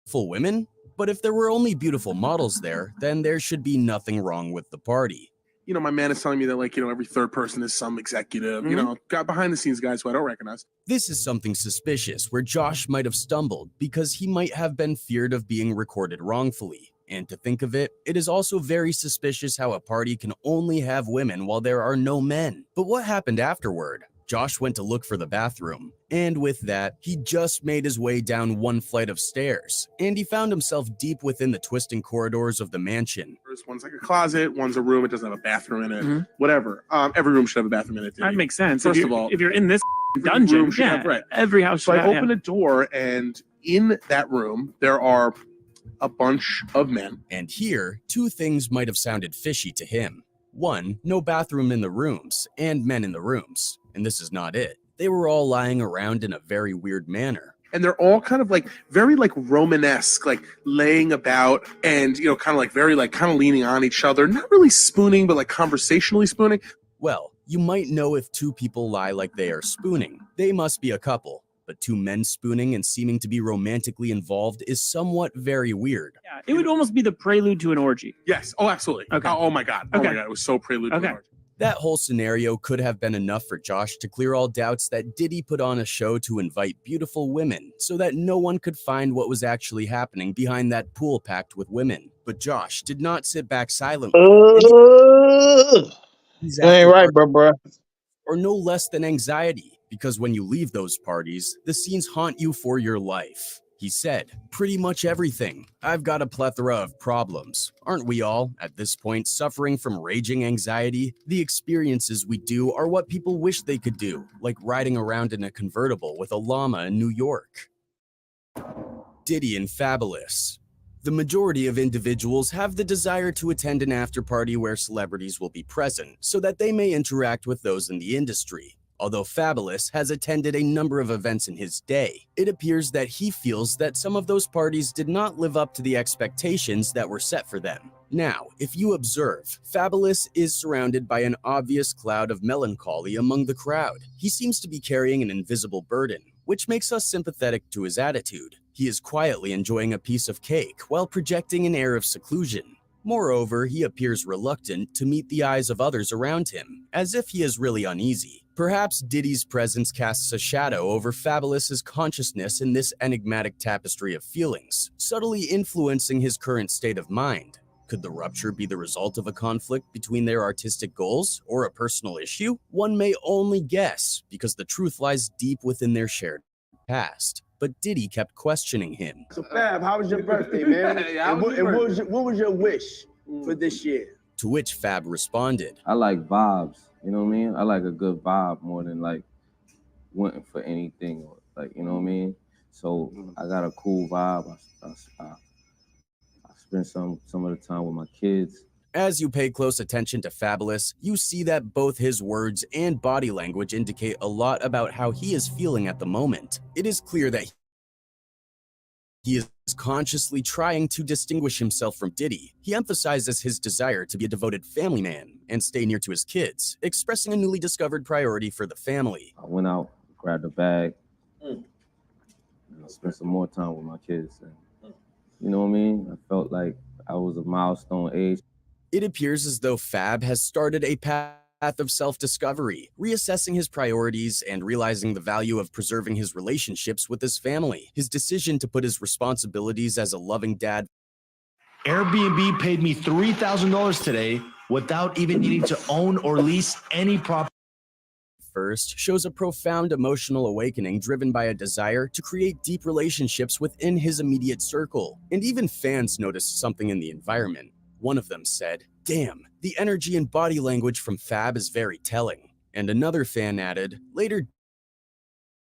S12: Beautiful women? But if there were only beautiful models there, then there should be nothing wrong with the party.
S13: You know, my man is telling me that, like, you know, every third person is some executive, you know, got behind the scenes guys who I don't recognize.
S12: This is something suspicious where Josh might have stumbled because he might have been feared of being recorded wrongfully. And to think of it, it is also very suspicious how a party can only have women while there are no men. But what happened afterward? Josh went to look for the bathroom, and with that, he just made his way down one flight of stairs, and he found himself deep within the twisting corridors of the mansion.
S13: One's like a closet, one's a room, it doesn't have a bathroom in it, whatever. Every room should have a bathroom in it.
S10: That makes sense.
S13: First
S10: If
S13: of all,
S10: if you're in this dungeon,
S13: room should
S10: yeah,
S13: have, right.
S10: every house
S13: So
S10: should
S13: I
S10: have,
S13: open a door, and in that room, there are a bunch of men.
S12: And here, two things might have sounded fishy to him. One, no bathroom in the rooms, and men in the rooms. And this is not it. They were all lying around in a very weird manner.
S13: And they're all kind of like very like Romanesque, like laying about and, you know, kind of like very like kind of leaning on each other. Not really spooning, but like conversationally spooning.
S12: Well, you might know if two people lie like they are spooning. They must be a couple. But two men spooning and seeming to be romantically involved is somewhat very weird.
S10: Yeah, it would almost be the prelude to an orgy.
S13: Yes. Oh, absolutely.
S10: Okay.
S13: Oh my God. Oh
S10: Okay.
S13: my God. It was so prelude to an orgy.
S12: That whole scenario could have been enough for Josh to clear all doubts that Diddy put on a show to invite beautiful women so that no one could find what was actually happening behind that pool packed with women. But Josh did not sit back silently.
S1: That ain't right, bro.
S12: Or no less than anxiety, because when you leave those parties, the scenes haunt you for your life. He said, pretty much everything. I've got a plethora of problems. Aren't we all, at this point, suffering from raging anxiety? The experiences we do are what people wish they could do, like riding around in a convertible with a llama in New York. Diddy and Fabulous. The majority of individuals have the desire to attend an after-party where celebrities will be present, so that they may interact with those in the industry. Although Fabulous has attended a number of events in his day, it appears that he feels that some of those parties did not live up to the expectations that were set for them. Now, if you observe, Fabulous is surrounded by an obvious cloud of melancholy among the crowd. He seems to be carrying an invisible burden, which makes us sympathetic to his attitude. He is quietly enjoying a piece of cake while projecting an air of seclusion. Moreover, he appears reluctant to meet the eyes of others around him, as if he is really uneasy. Perhaps Diddy's presence casts a shadow over Fabulous's consciousness in this enigmatic tapestry of feelings, subtly influencing his current state of mind. Could the rupture be the result of a conflict between their artistic goals or a personal issue? One may only guess, because the truth lies deep within their shared past. But Diddy kept questioning him.
S25: So Fab, how was your birthday, man? And what was your wish for this year?
S12: To which Fab responded,
S14: I like vibes, you know what I mean? I like a good vibe more than like wanting for anything, or like, you know what I mean? So I got a cool vibe. I spend some of the time with my kids.
S12: As you pay close attention to Fabulous, you see that both his words and body language indicate a lot about how he is feeling at the moment. It is clear that he is consciously trying to distinguish himself from Diddy. He emphasizes his desire to be a devoted family man and stay near to his kids, expressing a newly discovered priority for the family.
S14: I went out, grabbed a bag, and I spent some more time with my kids. And, you know what I mean? I felt like I was a milestone age.
S12: It appears as though Fab has started a path of self-discovery, reassessing his priorities and realizing the value of preserving his relationships with his family. His decision to put his responsibilities as a loving dad.
S23: Airbnb paid me $3,000 today without even needing to own or lease any property.
S12: 1st shows a profound emotional awakening driven by a desire to create deep relationships within his immediate circle, and even fans noticed something in the environment. One of them said, "Damn, the energy and body language from Fab is very telling." And another fan added, "Later,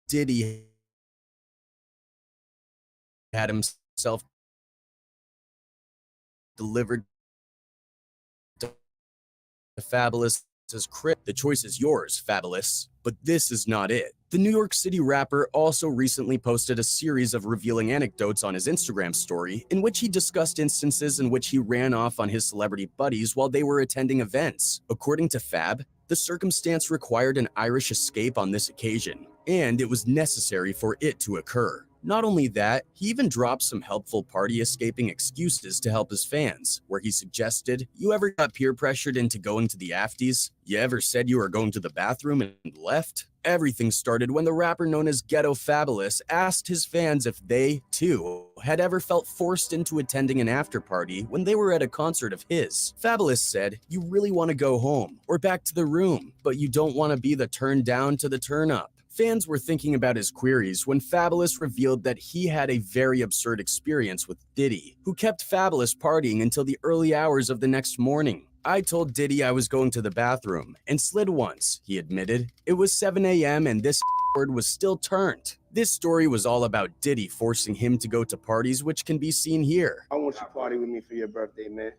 S12: Diddy had himself delivered to Fabulous's crib. The choice is yours, Fabulous." But this is not it. The New York City rapper also recently posted a series of revealing anecdotes on his Instagram story in which he discussed instances in which he ran off on his celebrity buddies while they were attending events. According to Fab, the circumstance required an Irish escape on this occasion, and it was necessary for it to occur. Not only that, he even dropped some helpful party escaping excuses to help his fans, where he suggested, "You ever got peer pressured into going to the afties? You ever said you were going to the bathroom and left?" Everything started when the rapper known as Ghetto Fabulous asked his fans if they, too, had ever felt forced into attending an after party when they were at a concert of his. Fabulous said, "You really want to go home or back to the room, but you don't want to be the turn down to the turn up." Fans were thinking about his queries when Fabulous revealed that he had a very absurd experience with Diddy, who kept Fabulous partying until the early hours of the next morning. "I told Diddy I was going to the bathroom and slid once," he admitted. "It was 7 a.m. and this word was still turned." This story was all about Diddy forcing him to go to parties, which can be seen here.
S25: I want you to party with me for your birthday, man.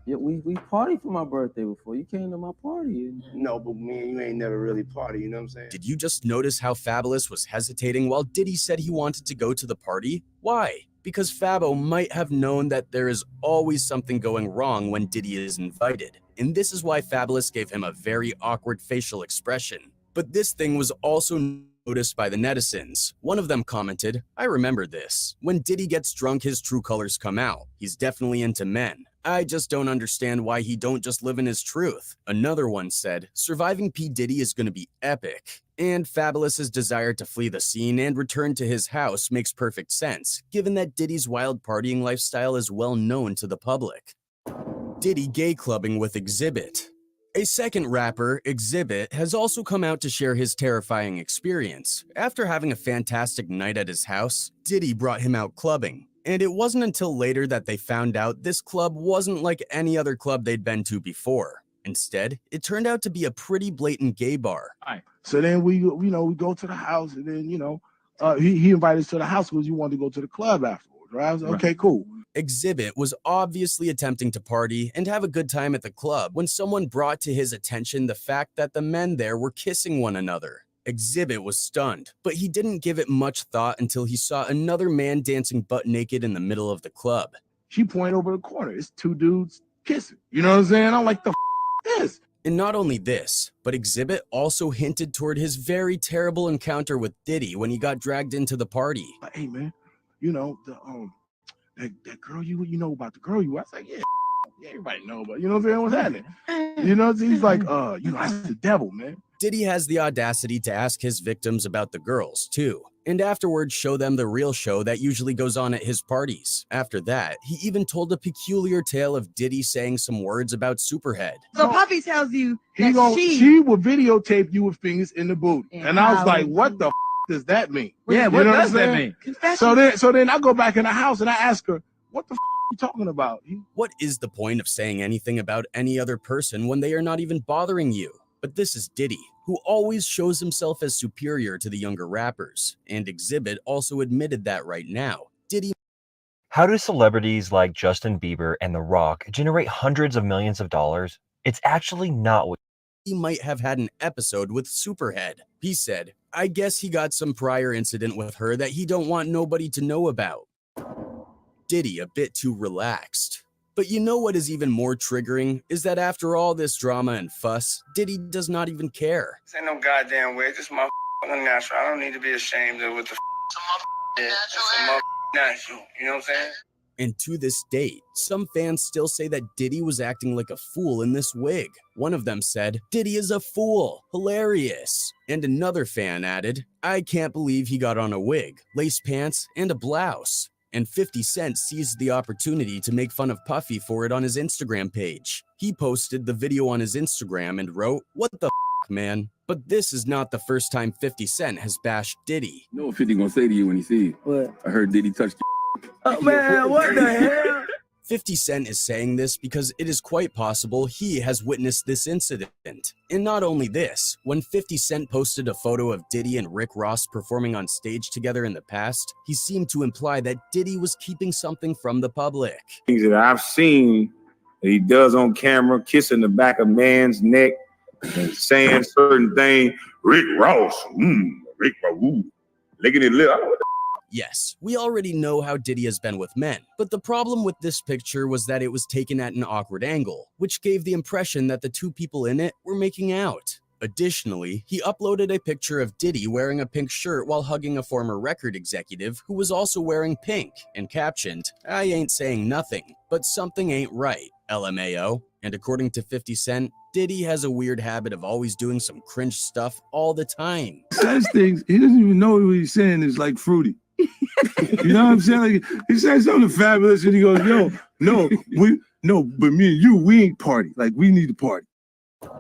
S14: Yeah, we partied for my birthday before. You came to my party.
S25: No, but me and you ain't never really party, you know what I'm saying?
S12: Did you just notice how Fabulous was hesitating while Diddy said he wanted to go to the party? Why? Because Fabo might have known that there is always something going wrong when Diddy is invited. And this is why Fabulous gave him a very awkward facial expression. But this thing was also noticed by the netizens. One of them commented, "I remember this. When Diddy gets drunk, his true colors come out. He's definitely into men. I just don't understand why he don't just live in his truth." Another one said, "Surviving P. Diddy is going to be epic." And Fabulous's desire to flee the scene and return to his house makes perfect sense, given that Diddy's wild partying lifestyle is well known to the public. Diddy gay clubbing with Exhibit. A second rapper, Exhibit, has also come out to share his terrifying experience. After having a fantastic night at his house, Diddy brought him out clubbing. And it wasn't until later that they found out this club wasn't like any other club they'd been to before. Instead, it turned out to be a pretty blatant gay bar.
S15: So then we go to the house, and then he invited us to the house because he wanted to go to the club afterwards, right? I was like, okay, cool.
S12: Exhibit was obviously attempting to party and have a good time at the club when someone brought to his attention the fact that the men there were kissing one another. Exhibit was stunned, but he didn't give it much thought until he saw another man dancing butt naked in the middle of the club.
S15: She pointed over the corner. It's two dudes kissing. You know what I'm saying? I'm like, the this.
S12: And not only this, but Exhibit also hinted toward his very terrible encounter with Diddy when he got dragged into the party.
S15: Like, hey man, that girl you know about the girl you. I was like, yeah, everybody know, but you know what I'm saying? What's happening? You know, he's like, that's the devil, man.
S12: Diddy has the audacity to ask his victims about the girls, too, and afterwards show them the real show that usually goes on at his parties. After that, he even told a peculiar tale of Diddy saying some words about Superhead.
S4: So Puffy tells you
S15: she will videotape you with fingers in the booty. And I was like, what the does that mean?
S4: Yeah, what does that mean?
S15: So then I go back in the house and I ask her, what the you talking about?
S12: What is the point of saying anything about any other person when they are not even bothering you? But this is Diddy, who always shows himself as superior to the younger rappers, and Exhibit also admitted that right now. Diddy.
S16: How do celebrities like Justin Bieber and The Rock generate hundreds of millions of dollars? It's actually not what
S12: he might have had an episode with Superhead. He said, I guess he got some prior incident with her that he don't want nobody to know about. Diddy a bit too relaxed. But you know what is even more triggering is that after all this drama and fuss, Diddy does not even care.
S25: This ain't no goddamn way. This is my natural. I don't need to be ashamed of what the it's natural. You know what I'm saying?
S12: And to this date, some fans still say that Diddy was acting like a fool in this wig. One of them said, Diddy is a fool, hilarious. And another fan added, I can't believe he got on a wig, lace pants, and a blouse. And 50 Cent seized the opportunity to make fun of Puffy for it on his Instagram page. He posted the video on his Instagram and wrote, what the f***, man? But this is not the first time 50 Cent has bashed Diddy.
S7: You know what 50 gonna say to you when he sees you?
S26: What?
S7: I heard Diddy touch
S26: Oh man, what the hell?
S12: 50 Cent is saying this because it is quite possible he has witnessed this incident. And not only this, when 50 Cent posted a photo of Diddy and Rick Ross performing on stage together in the past, he seemed to imply that Diddy was keeping something from the public.
S7: things that I've seen that he does on camera, kissing the back of man's neck and saying certain things. Rick Ross, Rick Ross, licking his lip. I don't know what the
S12: Yes, we already know how Diddy has been with men, but the problem with this picture was that it was taken at an awkward angle, which gave the impression that the two people in it were making out. Additionally, he uploaded a picture of Diddy wearing a pink shirt while hugging a former record executive who was also wearing pink, and captioned, "I ain't saying nothing, but something ain't right, LMAO." And according to 50 Cent, Diddy has a weird habit of always doing some cringe stuff all the time.
S17: Says things, he doesn't even know what he's saying is like fruity. You know what I'm saying? Like, he says something fabulous and he goes, yo, but me and you, we ain't party. Like, we need to party.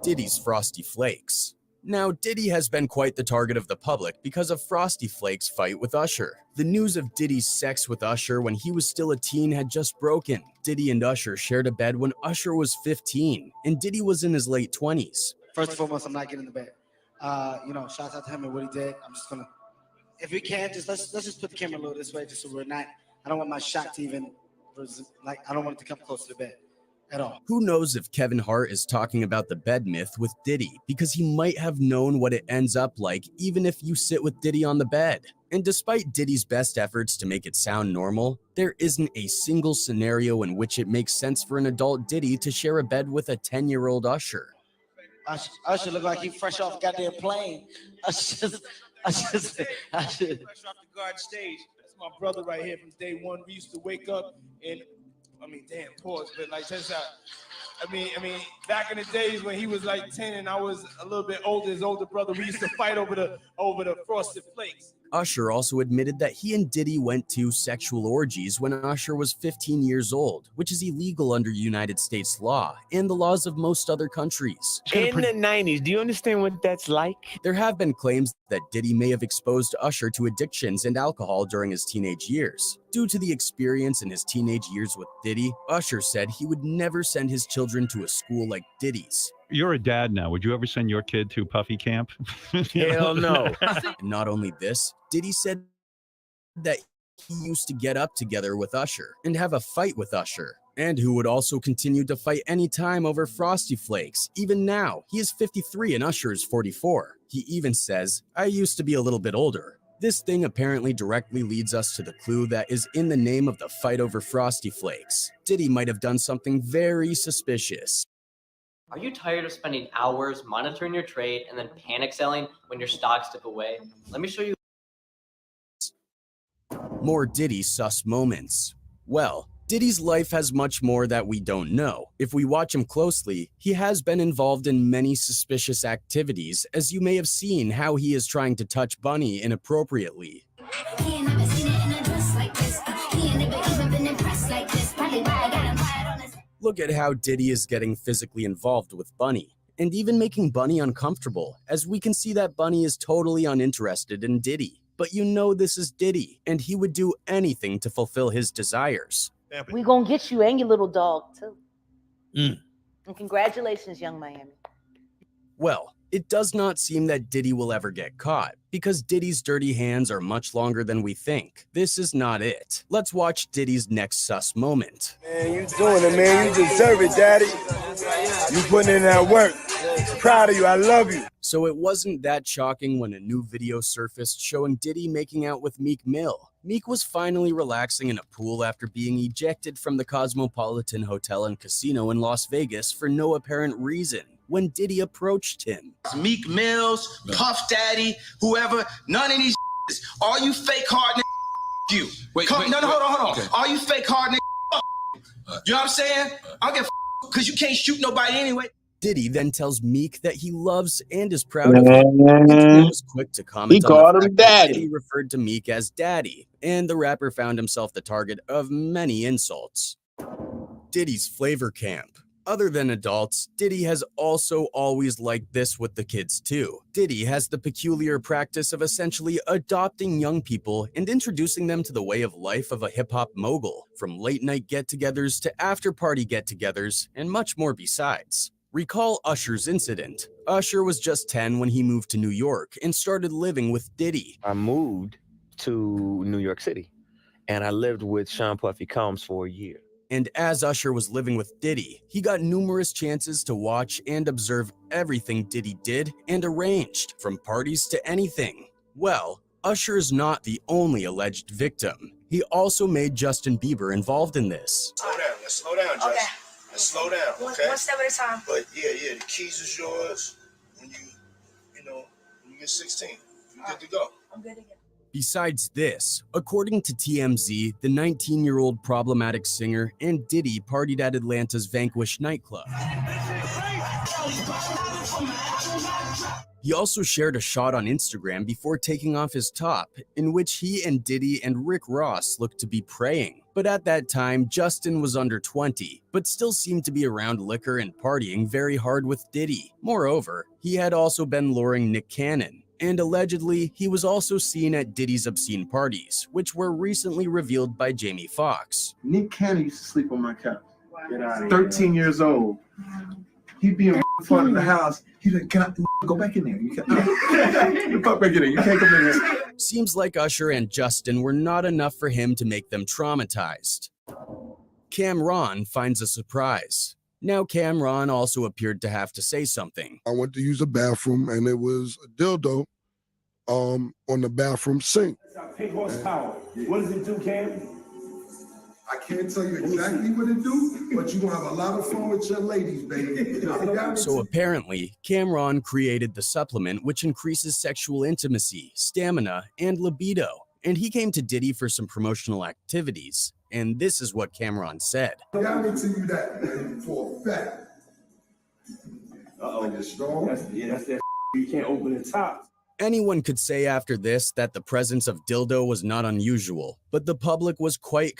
S12: Diddy's Frosty Flakes. Now, Diddy has been quite the target of the public because of Frosty Flakes' fight with Usher. The news of Diddy's sex with Usher when he was still a teen had just broken. Diddy and Usher shared a bed when Usher was 15, and Diddy was in his late 20s.
S19: First and foremost, I'm not getting in the bed. Shouts out to him and what he did. I'm just gonna, if we can, let's just put the camera a little this way, just so we're not. I don't want my shot to even, I don't want it to come close to the bed at all.
S12: Who knows if Kevin Hart is talking about the bed myth with Diddy, because he might have known what it ends up like even if you sit with Diddy on the bed. And despite Diddy's best efforts to make it sound normal, there isn't a single scenario in which it makes sense for an adult Diddy to share a bed with a 10-year-old Usher.
S19: Usher look like he fresh off goddamn plane. Usher.
S20: Fresh off the guard stage. That's my brother right here from day one. We used to wake up and, pause, but like, check this out. Back in the days when he was like 10 and I was a little bit older, his older brother, we used to fight over the Frosted Flakes.
S12: Usher also admitted that he and Diddy went to sexual orgies when Usher was 15 years old, which is illegal under United States law and the laws of most other countries.
S26: In the 90s, do you understand what that's like?
S12: There have been claims that Diddy may have exposed Usher to addictions and alcohol during his teenage years. Due to the experience in his teenage years with Diddy, Usher said he would never send his children to a school like Diddy's.
S21: You're a dad now. Would you ever send your kid to Puffy Camp?
S26: Hell no.
S12: And not only this, Diddy said that he used to get up together with Usher and have a fight with Usher, and who would also continue to fight anytime over Frosty Flakes. Even now, he is 53 and Usher is 44. He even says, "I used to be a little bit older." This thing apparently directly leads us to the clue that is in the name of the fight over Frosty Flakes. Diddy might have done something very suspicious.
S24: Are you tired of spending hours monitoring your trade and then panic selling when your stocks dip away? Let me show you.
S12: More Diddy sus moments. Well, Diddy's life has much more that we don't know. If we watch him closely, he has been involved in many suspicious activities, as you may have seen how he is trying to touch Bunny inappropriately. Look at how Diddy is getting physically involved with Bunny, and even making Bunny uncomfortable, as we can see that Bunny is totally uninterested in Diddy. But you know this is Diddy, and he would do anything to fulfill his desires.
S18: We gonna get you and your little dog too. And congratulations, Young Miami.
S12: Well, it does not seem that Diddy will ever get caught, because Diddy's dirty hands are much longer than we think. This is not it. Let's watch Diddy's next sus moment.
S25: Man, you doing it, man. You deserve it, daddy. You putting in that work. Proud of you. I love you.
S12: So it wasn't that shocking when a new video surfaced showing Diddy making out with Meek Mill. Meek was finally relaxing in a pool after being ejected from the Cosmopolitan Hotel and Casino in Las Vegas for no apparent reason when Diddy approached him.
S25: Meek Mills, Puff Daddy, whoever, none of these all you fake hard you. Hold on. Okay. All you fake hard you know what I'm saying? I don't give a because you can't shoot nobody anyway.
S12: Diddy then tells Meek that he loves and is proud of him. He was quick to comment
S1: He called him daddy.
S12: He referred to Meek as daddy, and the rapper found himself the target of many insults. Diddy's Flavor Camp. Other than adults, Diddy has also always liked this with the kids too. Diddy has the peculiar practice of essentially adopting young people and introducing them to the way of life of a hip-hop mogul, from late-night get-togethers to after-party get-togethers, and much more besides. Recall Usher's incident. Usher was just 10 when he moved to New York and started living with Diddy.
S26: I moved to New York City, and I lived with Sean Puffy Combs for a year.
S12: And as Usher was living with Diddy, he got numerous chances to watch and observe everything Diddy did and arranged, from parties to anything. Well, Usher is not the only alleged victim. He also made Justin Bieber involved in this.
S25: Slow down. Let's slow down, Justin.
S2: Okay.
S25: Let's slow down, okay?
S2: One step at a time.
S25: But yeah, the keys is yours when you get 16. You good to go.
S2: I'm good to go.
S12: Besides this, according to TMZ, the 19-year-old problematic singer and Diddy partied at Atlanta's Vanquish nightclub. He also shared a shot on Instagram before taking off his top, in which he and Diddy and Rick Ross looked to be praying. But at that time, Justin was under 20, but still seemed to be around liquor and partying very hard with Diddy. Moreover, he had also been luring Nick Cannon. And allegedly, he was also seen at Diddy's obscene parties, which were recently revealed by Jamie Foxx.
S3: Nick Cannon used to sleep on my couch. 13 years old. He'd be in front of the house. He'd like, can I go back in there? You can't fuck back in there. You can't come in there.
S12: Seems like Usher and Justin were not enough for him to make them traumatized. Cameron finds a surprise. Now Cameron also appeared to have to say something.
S5: I went to use a bathroom and it was a dildo on the bathroom sink.
S17: Pink horsepower. What does it do, Cam?
S5: I can't tell you exactly what it do, but you're gonna have a lot of fun with your ladies, baby.
S12: So apparently, Cameron created the supplement which increases sexual intimacy, stamina, and libido. And he came to Diddy for some promotional activities. And this is what Cameron said.
S5: I guarantee you that, baby, for a fact.
S17: Uh-oh. That's that you can't open the top.
S12: Anyone could say after this that the presence of dildo was not unusual, but the public was quite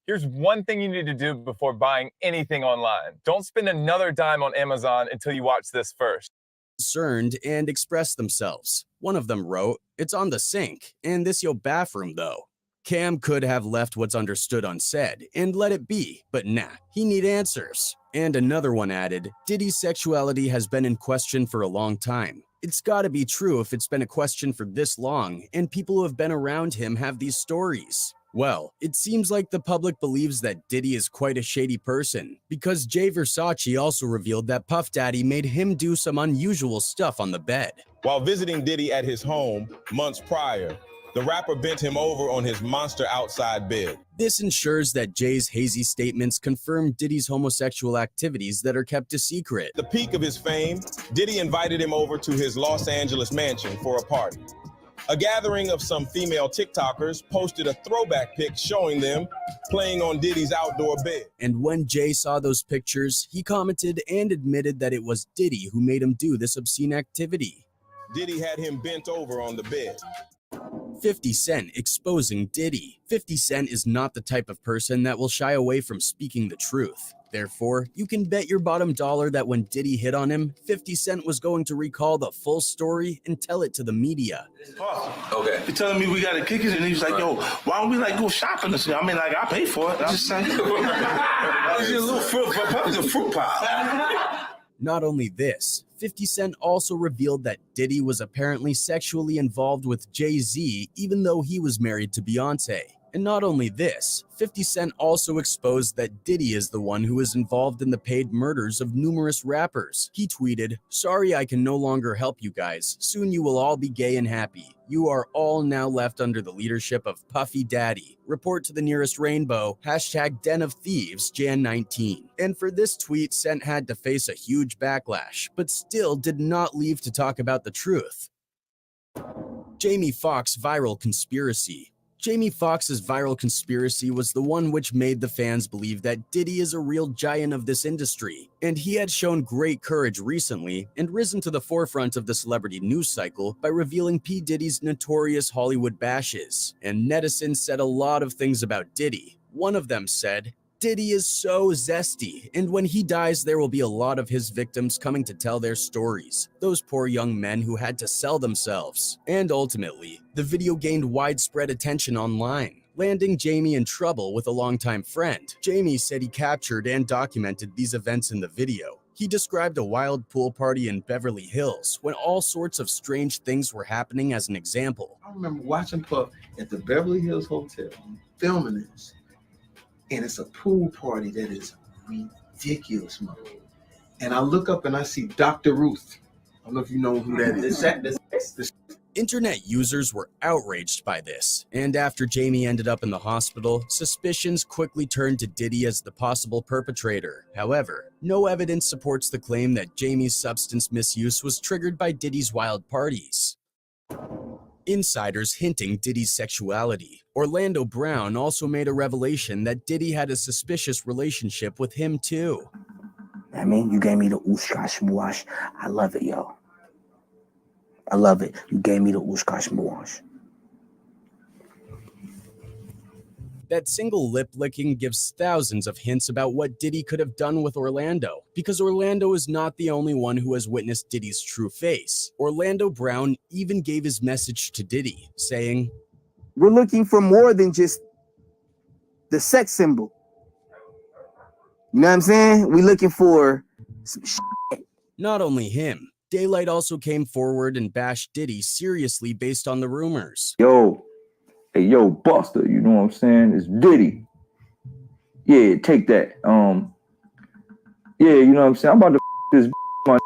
S9: Here's one thing you need to do before buying anything online. Don't spend another dime on Amazon until you watch this first.
S12: concerned and expressed themselves. One of them wrote, "It's on the sink, and this yo bathroom though." Cam could have left what's understood unsaid and let it be, but nah, he need answers. And another one added, "Diddy's sexuality has been in question for a long time. It's gotta be true if it's been a question for this long, and people who have been around him have these stories." Well, it seems like the public believes that Diddy is quite a shady person, because Jay Versace also revealed that Puff Daddy made him do some unusual stuff on the bed.
S6: While visiting Diddy at his home months prior, the rapper bent him over on his monster outside bed.
S12: This ensures that Jay's hazy statements confirm Diddy's homosexual activities that are kept a secret.
S6: At the peak of his fame, Diddy invited him over to his Los Angeles mansion for a party. A gathering of some female TikTokers posted a throwback pic showing them playing on Diddy's outdoor bed.
S12: And when Jay saw those pictures, he commented and admitted that it was Diddy who made him do this obscene activity.
S6: Diddy had him bent over on the bed.
S12: 50 Cent exposing Diddy. 50 Cent is not the type of person that will shy away from speaking the truth. Therefore, you can bet your bottom dollar that when Diddy hit on him, 50 Cent was going to recall the full story and tell it to the media.
S11: Okay. You're telling me we got to kick it, and he was like, "Yo, why don't we like go shopping this year?" I mean, like I pay for it. I'm just saying. It's a little fruit pile.
S12: Not only this, 50 Cent also revealed that Diddy was apparently sexually involved with Jay-Z even though he was married to Beyonce. And not only this, 50 Cent also exposed that Diddy is the one who is involved in the paid murders of numerous rappers. He tweeted, "Sorry I can no longer help you guys. Soon you will all be gay and happy. You are all now left under the leadership of Puffy Daddy. Report to the nearest rainbow. Hashtag Den of Thieves, Jan 19. And for this tweet, Cent had to face a huge backlash, but still did not leave to talk about the truth. Jamie Foxx viral conspiracy. Jamie Foxx's viral conspiracy was the one which made the fans believe that Diddy is a real giant of this industry, and he had shown great courage recently and risen to the forefront of the celebrity news cycle by revealing P. Diddy's notorious Hollywood bashes. And netizens said a lot of things about Diddy. One of them said, Diddy is so zesty, and when he dies, there will be a lot of his victims coming to tell their stories. Those poor young men who had to sell themselves. And ultimately, the video gained widespread attention online, landing Jamie in trouble with a longtime friend. Jamie said he captured and documented these events in the video. He described a wild pool party in Beverly Hills when all sorts of strange things were happening as an example.
S3: I remember watching Puff at the Beverly Hills Hotel, filming this, and it's a pool party that is ridiculous, man. And I look up and I see Dr. Ruth. I don't know if you know who that is.
S12: Internet users were outraged by this, and after Jamie ended up in the hospital, suspicions quickly turned to Diddy as the possible perpetrator. However, no evidence supports the claim that Jamie's substance misuse was triggered by Diddy's wild parties. Insiders hinting Diddy's sexuality. Orlando Brown also made a revelation that Diddy had a suspicious relationship with him too.
S2: I mean, you gave me the oosh-gosh wash. I love it, yo. I love it. You gave me the oosh-gosh wash.
S12: That single lip licking gives thousands of hints about what Diddy could have done with Orlando, because Orlando is not the only one who has witnessed Diddy's true face. Orlando Brown even gave his message to Diddy, saying,
S2: "We're looking for more than just the sex symbol. You know what I'm saying? We're looking for some shit."
S12: Not only him, Daylight also came forward and bashed Diddy seriously based on the rumors.
S7: Yo, hey, yo, Buster, you know what I'm saying? It's Diddy. Yeah, take that. Yeah, you know what I'm saying? I'm about to this my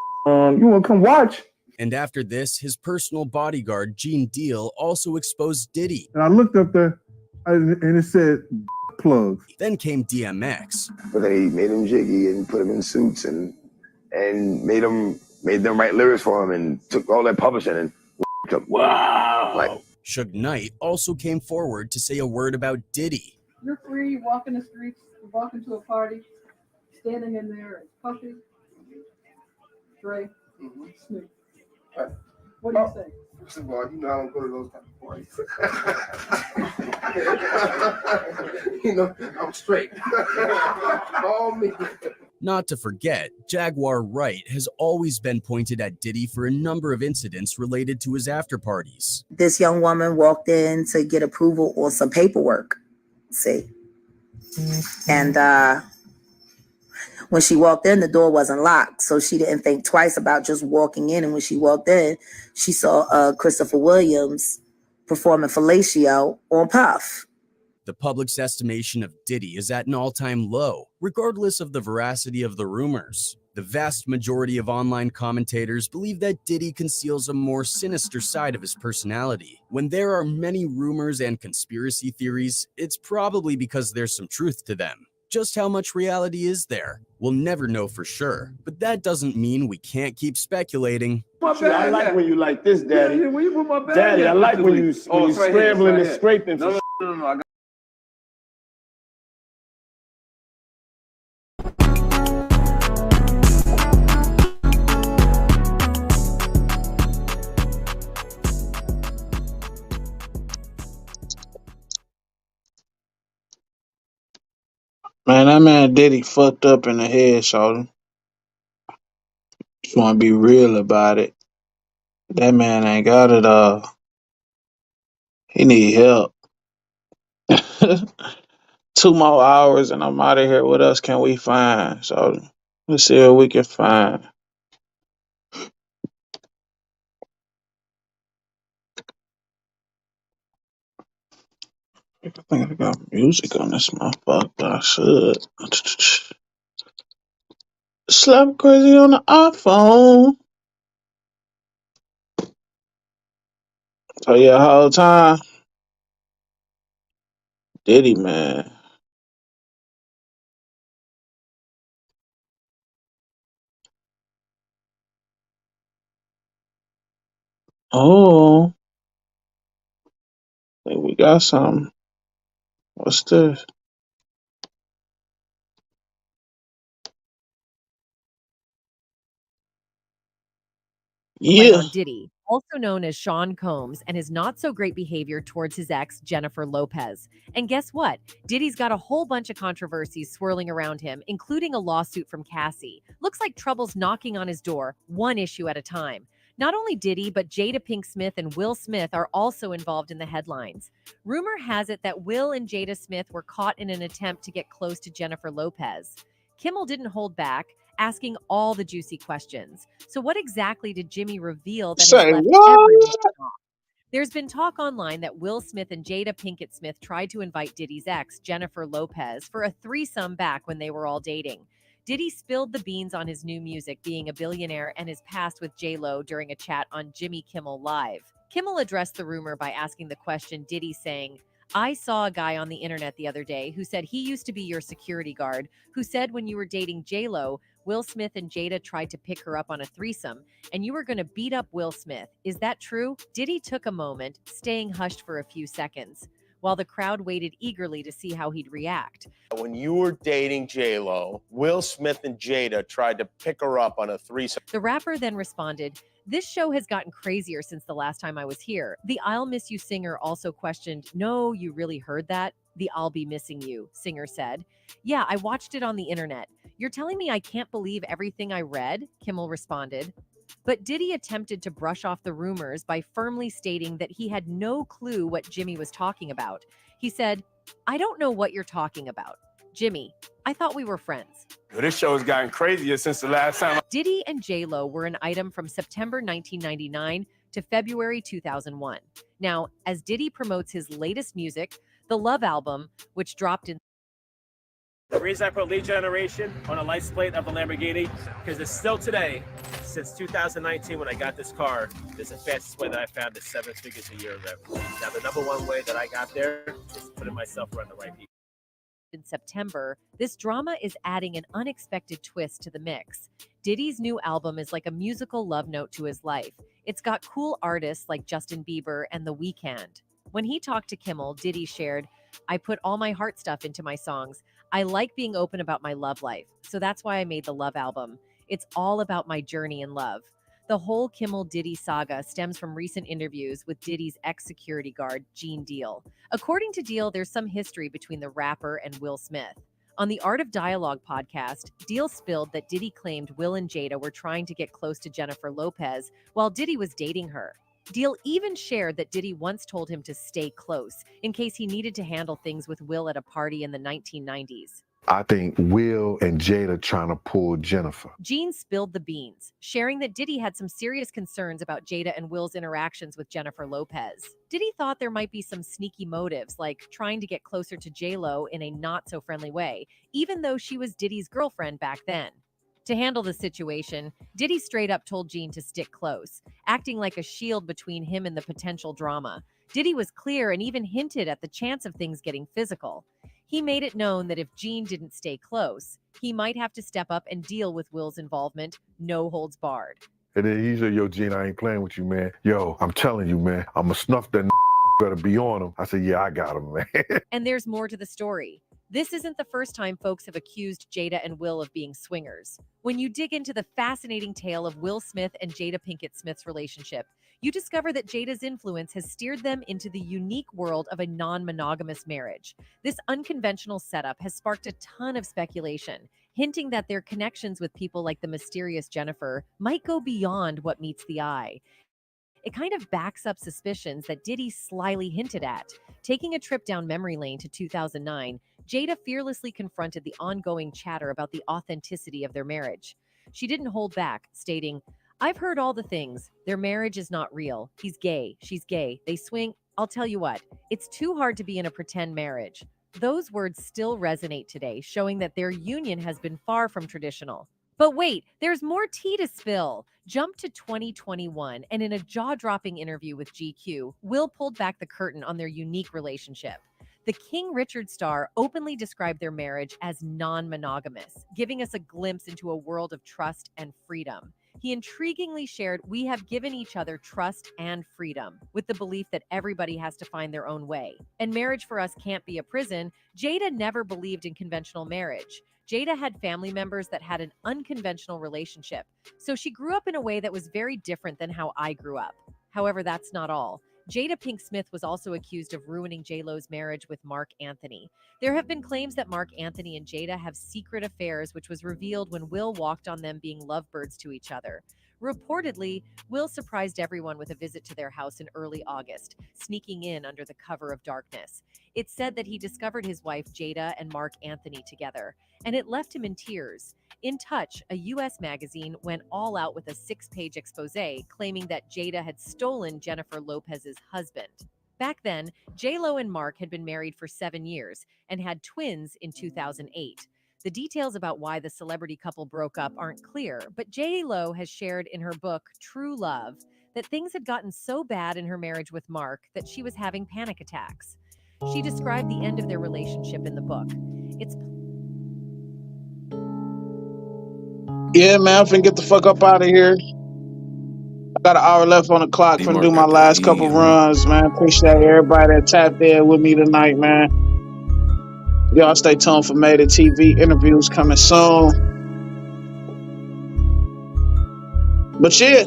S7: you wanna come watch?
S12: And after this, his personal bodyguard, Gene Deal, also exposed Diddy.
S17: And I looked up there and it said plug.
S12: Then came DMX.
S8: But they made him jiggy and put him in suits and made them write lyrics for him and took all that publishing and wow. Like
S12: Suge Knight also came forward to say a word about Diddy.
S10: You're free, walking the streets, walking to a party, standing in there and Puffy, Dre, Snoop. What do you say?
S5: First of all, you know I don't go to those type of parties. You know, I'm straight. Call me.
S12: Not to forget, Jaguar Wright has always been pointed at Diddy for a number of incidents related to his after-parties.
S13: This young woman walked in to get approval on some paperwork, see? And when she walked in, the door wasn't locked, so she didn't think twice about just walking in. And when she walked in, she saw Christopher Williams performing fellatio on Puff.
S12: The public's estimation of Diddy is at an all-time low, regardless of the veracity of the rumors. The vast majority of online commentators believe that Diddy conceals a more sinister side of his personality. When there are many rumors and conspiracy theories, it's probably because there's some truth to them. Just how much reality is there? We'll never know for sure, but that doesn't mean we can't keep speculating.
S7: I like when you like this, Daddy.
S17: Yeah, when you put my bag
S7: Daddy, I like when you
S17: it's right here,
S7: scrambling
S17: it's
S7: and
S17: right
S7: scraping.
S17: here.
S7: for
S17: No, I got
S1: Man, that man Diddy fucked up in the head, so just want to be real about it. That man ain't got it all. He need help. 2 more hours and I'm out of here. What else can we find? So let's see what we can find. I think I got music on this motherfucker. I should. Slap crazy on the iPhone. So yeah, whole time, Diddy man. Oh, I think we got something. What's this?
S22: Playing
S1: Yeah.
S22: on Diddy.
S4: also known as Sean Combs, and his not so great behavior towards his ex, Jennifer Lopez. And guess what? Diddy's got a whole bunch of controversies swirling around him, including a lawsuit from Cassie. Looks like trouble's knocking on his door, one issue at a time. Not only Diddy, but Jada Pinkett Smith and Will Smith are also involved in the headlines. Rumor has it that Will and Jada Smith were caught in an attempt to get close to Jennifer Lopez. Kimmel didn't hold back, asking all the juicy questions. So what exactly did Jimmy reveal that has
S1: Say
S4: left
S1: what?
S4: everyone shocked? There's been talk online that Will Smith and Jada Pinkett Smith tried to invite Diddy's ex, Jennifer Lopez, for a threesome back when they were all dating. Diddy spilled the beans on his new music, being a billionaire, and his past with J-Lo during a chat on Jimmy Kimmel Live. Kimmel addressed the rumor by asking the question, Diddy saying, I saw a guy on the internet the other day who said he used to be your security guard, who said when you were dating J-Lo, Will Smith and Jada tried to pick her up on a threesome, and you were going to beat up Will Smith. Is that true? Diddy took a moment, staying hushed for a few seconds, while the crowd waited eagerly to see how he'd react.
S14: When you were dating J-Lo, Will Smith and Jada tried to pick her up on a threesome.
S4: The rapper then responded, this show has gotten crazier since the last time I was here. The I'll Miss You singer also questioned, no, you really heard that? The I'll Be Missing You singer said, yeah, I watched it on the internet. You're telling me I can't believe everything I read? Kimmel responded. But Diddy attempted to brush off the rumors by firmly stating that he had no clue what Jimmy was talking about. He said, I don't know what you're talking about. Jimmy, I thought we were friends.
S14: This show has gotten crazier since the last time.
S4: Diddy and J-Lo were an item from September 1999 to February 2001. Now, as Diddy promotes his latest music, the Love album, which dropped in
S15: The reason I put Lead Generation on a license plate of a Lamborghini, because it's still today, since 2019 when I got this car, it's the fastest way that I found is 7 figures a year of revenue. Now, the number one way that I got there is putting myself around the right people.
S4: In September, this drama is adding an unexpected twist to the mix. Diddy's new album is like a musical love note to his life. It's got cool artists like Justin Bieber and The Weeknd. When he talked to Kimmel, Diddy shared, I put all my heart stuff into my songs. I like being open about my love life, so that's why I made the Love album. It's all about my journey in love. The whole Kimmel-Diddy saga stems from recent interviews with Diddy's ex-security guard, Gene Deal. According to Deal, there's some history between the rapper and Will Smith. On the Art of Dialogue podcast, Deal spilled that Diddy claimed Will and Jada were trying to get close to Jennifer Lopez while Diddy was dating her. Deal even shared that Diddy once told him to stay close in case he needed to handle things with Will at a party in the 1990s.
S16: I think Will and Jada trying to pull Jennifer.
S4: Gene spilled the beans, sharing that Diddy had some serious concerns about Jada and Will's interactions with Jennifer Lopez. Diddy thought there might be some sneaky motives, like trying to get closer to J-Lo in a not-so-friendly way, even though she was Diddy's girlfriend back then. To handle the situation, Diddy straight up told Gene to stick close, acting like a shield between him and the potential drama. Diddy was clear and even hinted at the chance of things getting physical. He made it known that if Gene didn't stay close, he might have to step up and deal with Will's involvement, no holds barred.
S16: And then he said, yo, Gene, I ain't playing with you, man. Yo, I'm telling you, man, I'm going to snuff that better be on him. I said, yeah, I got him, man.
S4: And there's more to the story. This isn't the first time folks have accused Jada and Will of being swingers. When you dig into the fascinating tale of Will Smith and Jada Pinkett Smith's relationship, you discover that Jada's influence has steered them into the unique world of a non-monogamous marriage. This unconventional setup has sparked a ton of speculation, hinting that their connections with people like the mysterious Jennifer might go beyond what meets the eye. It kind of backs up suspicions that Diddy slyly hinted at. Taking a trip down memory lane to 2009, Jada fearlessly confronted the ongoing chatter about the authenticity of their marriage. She didn't hold back, stating, I've heard all the things. Their marriage is not real. He's gay. She's gay. They swing. I'll tell you what, it's too hard to be in a pretend marriage. Those words still resonate today, showing that their union has been far from traditional. But wait, there's more tea to spill. Jump to 2021, and in a jaw-dropping interview with GQ, Will pulled back the curtain on their unique relationship. The King Richard star openly described their marriage as non-monogamous, giving us a glimpse into a world of trust and freedom. He intriguingly shared, we have given each other trust and freedom, with the belief that everybody has to find their own way. And marriage for us can't be a prison. Jada never believed in conventional marriage. Jada had family members that had an unconventional relationship, so she grew up in a way that was very different than how I grew up. However, that's not all. Jada Pinkett Smith was also accused of ruining J-Lo's marriage with Mark Anthony. There have been claims that Mark Anthony and Jada have secret affairs, which was revealed when Will walked on them being lovebirds to each other. Reportedly, Will surprised everyone with a visit to their house in early August, sneaking in under the cover of darkness. It's said that he discovered his wife Jada and Mark Anthony together, and it left him in tears. In Touch, a U.S. magazine, went all out with a 6-page expose claiming that Jada had stolen Jennifer Lopez's husband. Back then, J-Lo and Mark had been married for 7 years and had twins in 2008. The details about why the celebrity couple broke up aren't clear, but J-Lo has shared in her book, True Love, that things had gotten so bad in her marriage with Mark that she was having panic attacks. She described the end of their relationship in the book.
S1: Yeah, man, I'm finna get the fuck up out of here. I got an hour left on the clock. Finna do my last couple runs, man. Appreciate everybody that tapped in with me tonight, man. Y'all stay tuned for Made It TV interviews coming soon. But yeah.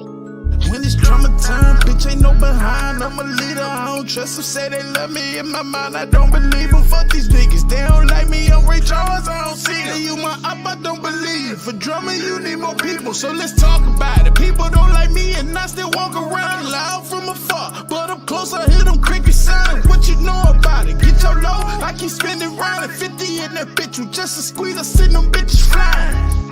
S19: When it's drama time, bitch, ain't no behind. I'm a leader, I don't trust them. Say they love me in my mind, I don't believe them. Fuck these niggas, they don't like me. I'm Ray Charles, I don't see them. You my up, I don't believe. For drama, you need more people, so let's talk about it. People don't like me, and I still walk around loud from afar. But up close, I hear them cricket sound. What you know about it? Get your low, I keep spinning round at 50 in that bitch. You just a squeeze, I send them bitches flying.